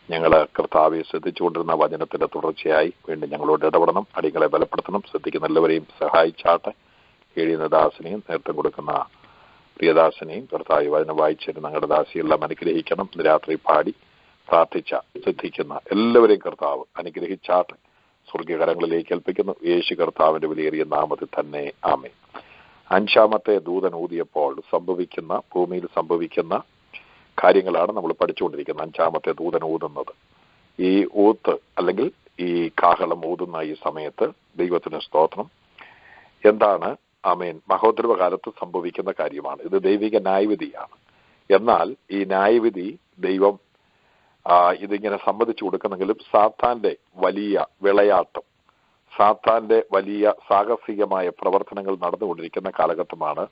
ഞങ്ങൾ കർത്താവെ ശ്രദ്ധിച്ചുകൊണ്ടിരുന്ന വചനത്തിന്റെ തുടർച്ചയായി വീണ്ടും ഞങ്ങളോട് ഇടപെടണം. അടികളെ ബലപ്പെടുത്തണം. ശ്രദ്ധിക്കുന്ന എല്ലാവരെയും സഹായിച്ചാട്ടെ. എഴുതുന്ന ദാസനെയും നേതൃത്വം കൊടുക്കുന്ന പ്രിയദാസനെയും കർത്താവ് വചനം വായിച്ചിരുന്ന ഞങ്ങളുടെ ദാസിയെല്ലാം അനുഗ്രഹിക്കണം. ഇന്ന് രാത്രി പാടി പ്രാർത്ഥിച്ച ശ്രദ്ധിക്കുന്ന എല്ലാവരെയും കർത്താവ് അനുഗ്രഹിച്ചാട്ടെ. സ്വർഗീയകരങ്ങളിലേക്ക് ഏൽപ്പിക്കുന്നു. യേശു കർത്താവിന്റെ വിലയേറിയ നാമത്തിൽ തന്നെ ആമേൻ. 5-ാമത്തെ ദൂതൻ ഊതിയപ്പോൾ ഭൂമിയിൽ സംഭവിക്കുന്ന കാര്യങ്ങളാണ് നമ്മൾ പഠിച്ചുകൊണ്ടിരിക്കുന്നത്. 5-ാമത്തെ ദൂതൻ ഊതുന്നത്, ഈ ഊത്ത് അല്ലെങ്കിൽ ഈ കാഹളം ഊതുന്ന ഈ സമയത്ത് ദൈവത്തിന് സ്തോത്രം. എന്താണ്? ആമേൻ. മഹോദ്രവ കാലത്ത് സംഭവിക്കുന്ന കാര്യമാണ്. ഇത് ദൈവിക ന്യായവിധിയാണ്. എന്നാൽ ഈ ന്യായവിധി ദൈവം ഇതിങ്ങനെ സമ്മതിച്ചു കൊടുക്കുന്നെങ്കിലും സാത്താന്റെ വലിയ വിളയാട്ടം, സാത്താന്റെ വലിയ സാഹസികമായ പ്രവർത്തനങ്ങൾ നടന്നുകൊണ്ടിരിക്കുന്ന കാലഘട്ടമാണ്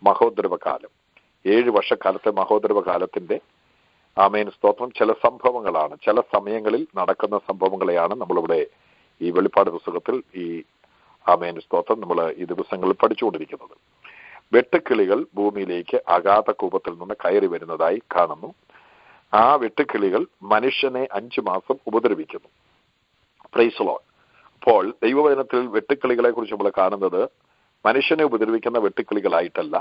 മഹോദ്രവകാലം. 7 വർഷക്കാലത്തെ മഹോദ്രവകാലത്തിന്റെ ആമേൻ സ്തോത്രം ചില സംഭവങ്ങളാണ്, ചില സമയങ്ങളിൽ നടക്കുന്ന സംഭവങ്ങളെയാണ് നമ്മളിവിടെ ഈ വെളിപ്പാട് പുസ്തകത്തിൽ ഈ ആമേൻ സ്തോത്രം നമ്മൾ ഈ ദിവസങ്ങളിൽ പഠിച്ചുകൊണ്ടിരിക്കുന്നത്. വെട്ടുക്കിളികൾ ഭൂമിയിലേക്ക് അഗാധ കൂപത്തിൽ നിന്ന് കയറി വരുന്നതായി കാണുന്നു. ആ വെട്ടുക്കിളികൾ മനുഷ്യനെ 5 മാസം ഉപദ്രവിക്കുന്നു. Price the Lord. അപ്പോൾ ദൈവവചനത്തിൽ വെട്ടുക്കിളികളെ കുറിച്ച് നമ്മൾ കാണുന്നത് മനുഷ്യനെ ഉപദ്രവിക്കുന്ന വെട്ടുക്കിളികളായിട്ടല്ല,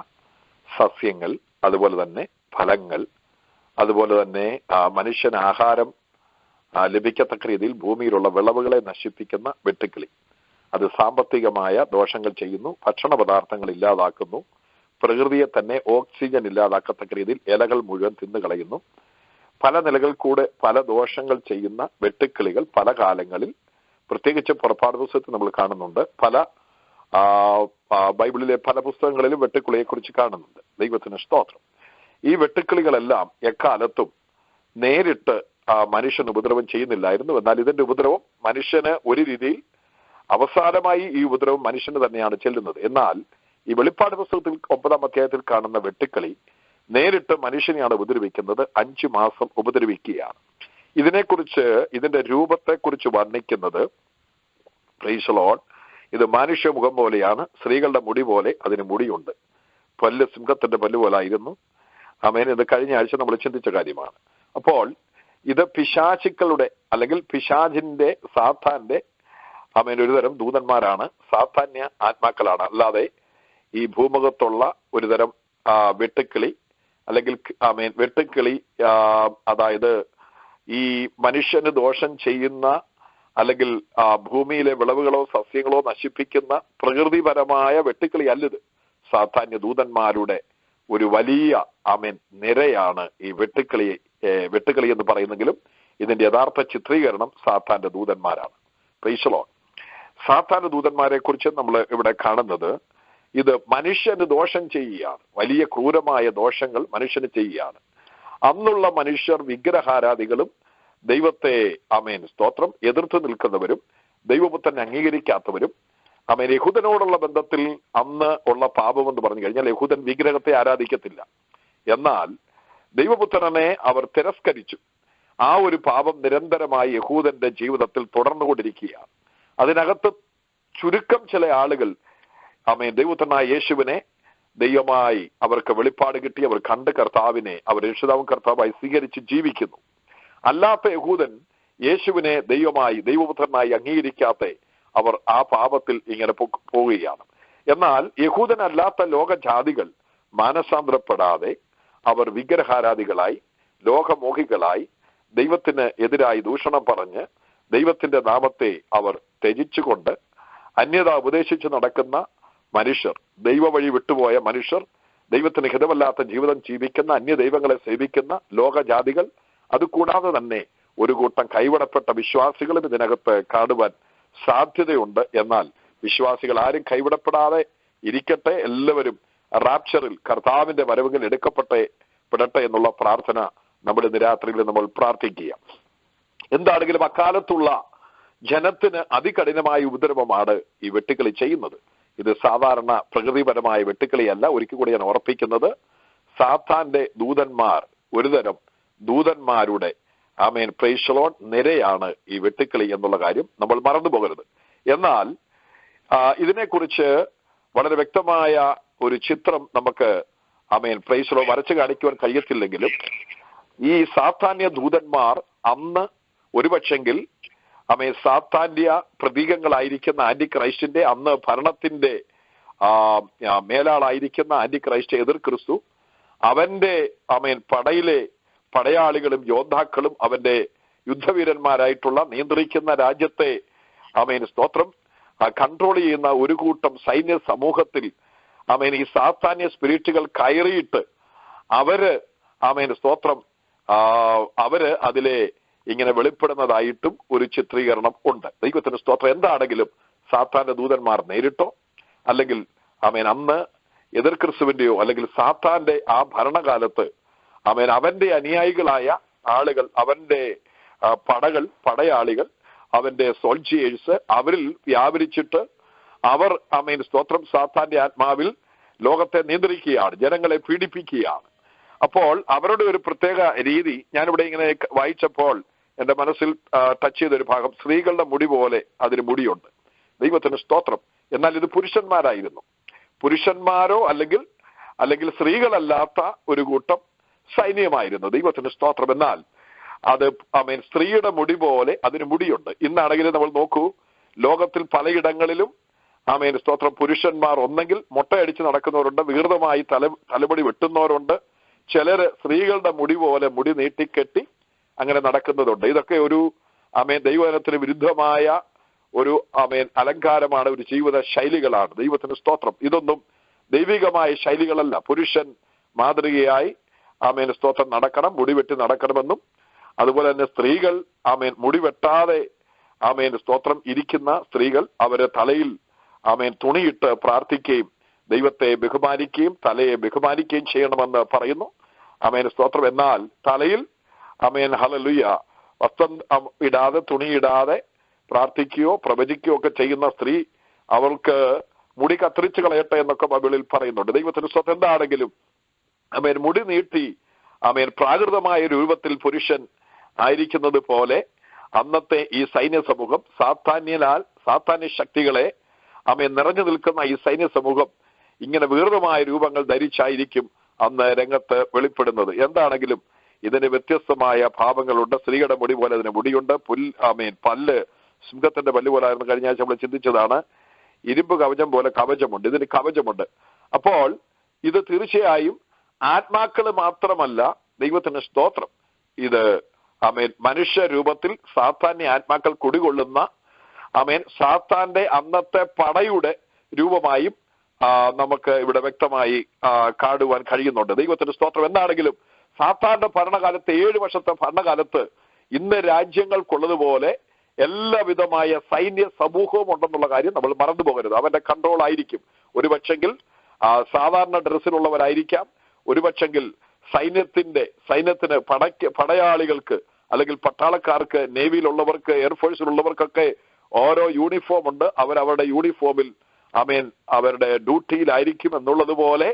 സസ്യങ്ങൾ, അതുപോലെ തന്നെ ഫലങ്ങൾ, അതുപോലെ തന്നെ മനുഷ്യന് ആഹാരം ലഭിക്കത്തക്ക രീതിയിൽ ഭൂമിയിലുള്ള വിളവുകളെ നശിപ്പിക്കുന്ന വെട്ടുക്കിളി. അത് സാമ്പത്തികമായ ദോഷങ്ങൾ ചെയ്യുന്നു, ഭക്ഷണ പദാർത്ഥങ്ങൾ ഇല്ലാതാക്കുന്നു, പ്രകൃതിയെ തന്നെ ഓക്സിജൻ ഇല്ലാതാക്കത്തക്ക രീതിയിൽ ഇലകൾ മുഴുവൻ തിന്നുകളയുന്നു. പല നിലകൾ കൂടെ പല ദോഷങ്ങൾ ചെയ്യുന്ന വെട്ടുക്കിളികൾ പല കാലങ്ങളിൽ, പ്രത്യേകിച്ച് പുറപ്പാട് പുസ്തകത്തിൽ നമ്മൾ കാണുന്നുണ്ട്. പല ബൈബിളിലെ പല പുസ്തകങ്ങളിലും വെട്ടുക്കിളിയെ കുറിച്ച് കാണുന്നുണ്ട്. ദൈവത്തിന് സ്തോത്രം. ഈ വെട്ടുക്കിളികളെല്ലാം എക്കാലത്തും നേരിട്ട് മനുഷ്യൻ ഉപദ്രവം ചെയ്യുന്നില്ലായിരുന്നു. എന്നാൽ ഇതിന്റെ ഉപദ്രവം മനുഷ്യന് ഒരു രീതിയിൽ അവസാനമായി ഈ ഉപദ്രവം മനുഷ്യന് തന്നെയാണ് ചെല്ലുന്നത്. എന്നാൽ ഈ വെളിപ്പാട് പുസ്തകത്തിൽ 9-ാം അധ്യായത്തിൽ കാണുന്ന വെട്ടുക്കിളി നേരിട്ട് മനുഷ്യനെയാണ് ഉപദ്രവിക്കുന്നത്. 5 മാസം ഉപദ്രവിക്കുകയാണ്. ഇതിനെക്കുറിച്ച്, ഇതിന്റെ രൂപത്തെക്കുറിച്ച് വർണ്ണിക്കുന്നത് പ്രൈസ് ദി ലോർഡ്, ഇത് മനുഷ്യ മുഖം പോലെയാണ്, സ്ത്രീകളുടെ മുടി പോലെ അതിന് മുടിയുണ്ട്, പല്ല് സിംഹത്തിന്റെ പല്ല് പോലായിരുന്നു. ആമേൻ. ഇത് കഴിഞ്ഞ ആഴ്ച നമ്മൾ ചിന്തിച്ച കാര്യമാണ്. അപ്പോൾ ഇത് പിശാചുക്കളുടെ അല്ലെങ്കിൽ പിശാചിന്റെ സാത്താന്റെ ആമേൻ ഒരുതരം ദൂതന്മാരാണ്, സാത്താന്യ ആത്മാക്കളാണ്. അല്ലാതെ ഈ ഭൂമുഖത്തുള്ള ഒരുതരം വെട്ടുക്കിളി അല്ലെങ്കിൽ ആമേൻ വെട്ടുക്കിളി, അതായത് ഈ മനുഷ്യന് ദോഷം ചെയ്യുന്ന അല്ലെങ്കിൽ ഭൂമിയിലെ വിളവുകളോ സസ്യങ്ങളോ നശിപ്പിക്കുന്ന പ്രകൃതിപരമായ വെട്ടുക്കിളി അല്ലിത്. സാധാന്യ ദൂതന്മാരുടെ ഒരു വലിയ നിരയാണ് ഈ വെട്ടുക്കിളി എന്ന് പറയുന്നെങ്കിലും ഇതിന്റെ യഥാർത്ഥ ചിത്രീകരണം സാത്താന്റെ ദൂതന്മാരാണ്. Price the Lord. സാത്താന്റെ ദൂതന്മാരെ കുറിച്ച് നമ്മൾ ഇവിടെ കാണുന്നത് ഇത് മനുഷ്യന് ദോഷം ചെയ്യുകയാണ്. വലിയ ക്രൂരമായ ദോഷങ്ങൾ മനുഷ്യന് ചെയ്യുകയാണ്. അന്നുള്ള മനുഷ്യർ വിഗ്രഹാരാധികളും ദൈവത്തെ സ്തോത്രം എതിർത്ത് നിൽക്കുന്നവരും ദൈവപുത്രനെ അംഗീകരിക്കാത്തവരും യഹൂദനോടുള്ള ബന്ധത്തിൽ അന്ന് ഉള്ള പാപം എന്ന് പറഞ്ഞു കഴിഞ്ഞാൽ യഹൂദൻ വിഗ്രഹത്തെ ആരാധിക്കത്തില്ല. എന്നാൽ ദൈവപുത്രനെ അവർ തിരസ്കരിച്ചു. ആ ഒരു പാപം നിരന്തരമായി യഹൂദന്റെ ജീവിതത്തിൽ തുടർന്നുകൊണ്ടിരിക്കുകയാണ്. അതിനകത്ത് ചുരുക്കം ചില ആളുകൾ ദൈവപുത്രനായ യേശുവിനെ ദൈവമായി അവർക്ക് വെളിപ്പാട് കിട്ടി. അവർ കണ്ട് കർത്താവിനെ അവർ രക്ഷിതാവും കർത്താവായി സ്വീകരിച്ച് ജീവിക്കുന്നു. അല്ലാത്ത യഹൂദൻ യേശുവിനെ ദൈവമായി ദൈവപുത്രനായി അംഗീകരിക്കാത്ത അവർ ആ പാപത്തിൽ ഇങ്ങനെ പോവുകയാണ്. എന്നാൽ യഹൂദനല്ലാത്ത ലോകജാതികൾ മാനസാന്തരപ്പെടാതെ അവർ വിഗ്രഹാരാധികളായി ലോകമോഹികളായി ദൈവത്തിന് എതിരായി ദൂഷണം പറഞ്ഞ് ദൈവത്തിന്റെ നാമത്തെ അവർ ത്യജിച്ചുകൊണ്ട് അന്യത ഉപദേശിച്ച് നടക്കുന്ന മനുഷ്യർ, ദൈവ വഴി വിട്ടുപോയ മനുഷ്യർ, ദൈവത്തിന് ഹിതമല്ലാത്ത ജീവിതം ജീവിക്കുന്ന അന്യദൈവങ്ങളെ സേവിക്കുന്ന ലോകജാതികൾ, അതുകൂടാതെ തന്നെ ഒരു കൂട്ടം കൈവിടപ്പെട്ട വിശ്വാസികളും ഇതിനകത്ത് കാണുവാൻ സാധ്യതയുണ്ട്. എന്നാൽ വിശ്വാസികൾ ആരും കൈവിടപ്പെടാതെ ഇരിക്കട്ടെ, എല്ലാവരും റാപ്ചറിൽ കർത്താവിന്റെ വരവുകൾ എടുക്കപ്പെടട്ടെ എന്നുള്ള പ്രാർത്ഥന നമ്മുടെ ഇന്ന് രാത്രിയിൽ നമ്മൾ പ്രാർത്ഥിക്കുക. എന്താണെങ്കിലും അക്കാലത്തുള്ള ജനത്തിന് അതികഠിനമായ ഉപദ്രവമാണ് ഈ വെട്ടുക്കിളി ചെയ്യുന്നത്. ഇത് സാധാരണ പ്രകൃതിപരമായ വെട്ടുക്കിളിയല്ല. ഒരിക്കൽ കൂടി ഞാൻ ഉറപ്പിക്കുന്നത്, സാത്താന്റെ ദൂതന്മാർ ഒരുതരം ദൂതന്മാരുടെ പ്രൈസ് ദി ലോർഡ് നിരയാണ് ഈ വെട്ടുക്കിളി എന്നുള്ള കാര്യം നമ്മൾ മറന്നു പോകരുത്. എന്നാൽ ഇതിനെക്കുറിച്ച് വളരെ വ്യക്തമായ ഒരു ചിത്രം നമുക്ക് പ്രൈസ് ദി ലോർഡ് വരച്ചു കാണിക്കുവാൻ കഴിയത്തില്ലെങ്കിലും ഈ സാത്താന്യ ദൂതന്മാർ അന്ന് ഒരുപക്ഷെങ്കിൽ സാത്താന്യ പ്രതീകങ്ങളായിരിക്കുന്ന ആന്റി ക്രൈസ്റ്റിന്റെ അന്ന് ഭരണത്തിന്റെ മേലാളായിരിക്കുന്ന ആന്റി ക്രൈസ്റ്റ് എതിർ ക്രിസ്തു അവന്റെ പടയിലെ പടയാളികളും യോദ്ധാക്കളും അവന്റെ യുദ്ധവീരന്മാരായിട്ടുള്ള നിയന്ത്രിക്കുന്ന രാജ്യത്തെ സ്തോത്രം കൺട്രോൾ ചെയ്യുന്ന ഒരു കൂട്ടം സൈന്യ സമൂഹത്തിൽ ഈ സാത്താന്യ സ്പിരിറ്റുകൾ കയറിയിട്ട് അവര് സ്തോത്രം അവര് അതിലെ ഇങ്ങനെ വെളിപ്പെടുന്നതായിട്ടും ഒരു ചിത്രീകരണം ഉണ്ട്. ദൈവത്തിന് സ്തോത്രം. എന്താണെങ്കിലും സാത്താന്റെ ദൂതന്മാർ നേരിട്ടോ അല്ലെങ്കിൽ അന്ന് എതിർ ക്രിസ്തുവിന്റെയോ അല്ലെങ്കിൽ സാത്താന്റെ ആ ഭരണകാലത്ത് അവന്റെ അനുയായികളായ ആളുകൾ, അവന്റെ പടയാളികൾ, അവന്റെ സോൾജിയേഴ്സ് അവരിൽ വ്യാപരിച്ചിട്ട് അവർ സ്തോത്രം സാത്താന്റെ ആത്മാവിൽ ലോകത്തെ നിയന്ത്രിക്കുകയാണ്, ജനങ്ങളെ പീഡിപ്പിക്കുകയാണ്. അപ്പോൾ അവരുടെ ഒരു പ്രത്യേക രീതി ഞാനിവിടെ ഇങ്ങനെ വായിച്ചപ്പോൾ എന്റെ മനസ്സിൽ ടച്ച് ചെയ്തൊരു ഭാഗം, സ്ത്രീകളുടെ മുടി പോലെ അതിന് മുടിയുണ്ട്. ദൈവത്തിന് സ്തോത്രം. എന്നാൽ ഇത് പുരുഷന്മാരായിരുന്നു. പുരുഷന്മാരോ അല്ലെങ്കിൽ സ്ത്രീകളല്ലാത്ത ഒരു കൂട്ടം സൈന്യമായിരുന്നു. ദൈവത്തിന് സ്തോത്രം. എന്നാൽ അത് സ്ത്രീയുടെ മുടി പോലെ അതിന് മുടിയുണ്ട്. ഇന്നാണെങ്കിലും നമ്മൾ നോക്കൂ, ലോകത്തിൽ പലയിടങ്ങളിലും സ്തോത്രം പുരുഷന്മാർ ഒന്നെങ്കിൽ മുട്ടയടിച്ച് നടക്കുന്നവരുണ്ട്, വികൃതമായി തലമുടി വെട്ടുന്നവരുണ്ട്, ചിലര് സ്ത്രീകളുടെ മുടി പോലെ മുടി നീട്ടിക്കെട്ടി അങ്ങനെ നടക്കുന്നതുണ്ട്. ഇതൊക്കെ ഒരു ദൈവജനത്തിന് വിരുദ്ധമായ ഒരു അലങ്കാരമാണ്, ഒരു ജീവിത ശൈലികളാണ്. ദൈവത്തിന് സ്തോത്രം. ഇതൊന്നും ദൈവികമായ ശൈലികളല്ല. പുരുഷൻ മാതൃകയായി സ്തോത്രം നടക്കണം, മുടി വെട്ടി നടക്കണമെന്നും അതുപോലെ തന്നെ സ്ത്രീകൾ മുടി വെട്ടാതെ സ്തോത്രം ഇരിക്കുന്ന സ്ത്രീകൾ അവരെ തലയിൽ തുണിയിട്ട് പ്രാർത്ഥിക്കുകയും ദൈവത്തെ ബഹുമാനിക്കുകയും തലയെ ബഹുമാനിക്കുകയും ചെയ്യണമെന്ന് പറയുന്നു. സ്തോത്രം. എന്നാൽ തലയിൽ ഹല്ലേലൂയ വസ്ത്രം ഇടാതെ തുണിയിടാതെ പ്രാർത്ഥിക്കുകയോ പ്രവചിക്കുകയോ ഒക്കെ ചെയ്യുന്ന സ്ത്രീ അവൾക്ക് മുടി കത്തിരിച്ച് കളയട്ടെ എന്നൊക്കെ ബൈബിളിൽ പറയുന്നുണ്ട്. ദൈവത്തിന് സ്തോത്രം. എന്താണെങ്കിലും മുടി നീട്ടി പ്രാകൃതമായ രൂപത്തിൽ പുരുഷൻ ആയിരിക്കുന്നത് പോലെ അന്നത്തെ ഈ സൈന്യ സമൂഹം സാത്താന്യ ശക്തികളെ നിറഞ്ഞു നിൽക്കുന്ന ഈ സൈന്യ സമൂഹം ഇങ്ങനെ വികൃതമായ രൂപങ്ങൾ ധരിച്ചായിരിക്കും അന്ന് രംഗത്ത് വെളിപ്പെടുന്നത്. എന്താണെങ്കിലും ഇതിന് വ്യത്യസ്തമായ ഭാവങ്ങളുണ്ട്. സ്ത്രീയുടെ മുടി പോലെ അതിന് മുടിയുണ്ട്. പല്ല് സിംഹത്തിന്റെ പല്ല് പോലെ ആയിരുന്നു. കഴിഞ്ഞ ആഴ്ച നമ്മൾ ചിന്തിച്ചതാണ്. ഇരുമ്പ് കവചം പോലെ കവചമുണ്ട്, ഇതിന് കവചമുണ്ട്. അപ്പോൾ ഇത് തീർച്ചയായും ആത്മാക്കള് മാത്രമല്ല, ദൈവത്തിന് സ്തോത്രം, ഇത് ആമേൻ മനുഷ്യ രൂപത്തിൽ സാത്താന്യ ആത്മാക്കൾ കുടികൊള്ളുന്ന ആമേൻ സാത്താന്റെ അന്നത്തെ പടയുടെ രൂപമായും നമുക്ക് ഇവിടെ വ്യക്തമായി കാണുവാൻ കഴിയുന്നുണ്ട്. ദൈവത്തിന്റെ സ്തോത്രം. എന്താണെങ്കിലും സാത്താന്റെ ഭരണകാലത്ത് 7 വർഷത്തെ ഭരണകാലത്ത് ഇന്ന് രാജ്യങ്ങൾക്കുള്ളതുപോലെ എല്ലാവിധമായ സൈന്യ സമൂഹവും ഉണ്ടെന്നുള്ള കാര്യം നമ്മൾ മറന്നു പോകരുത്. അവന്റെ കൺട്രോൾ ആയിരിക്കും. ഒരുപക്ഷെങ്കിൽ സാധാരണ ഡ്രസ്സിലുള്ളവരായിരിക്കാം, ഒരുപക്ഷെങ്കിൽ സൈന്യത്തിന് പടയാളികൾക്ക് അല്ലെങ്കിൽ പട്ടാളക്കാർക്ക്, നേവിയിലുള്ളവർക്ക്, എയർഫോഴ്സിലുള്ളവർക്കൊക്കെ ഓരോ യൂണിഫോം ഉണ്ട്. അവരവരുടെ യൂണിഫോമിൽ ആമേൻ അവരുടെ ഡ്യൂട്ടിയിലായിരിക്കും എന്നുള്ളതുപോലെ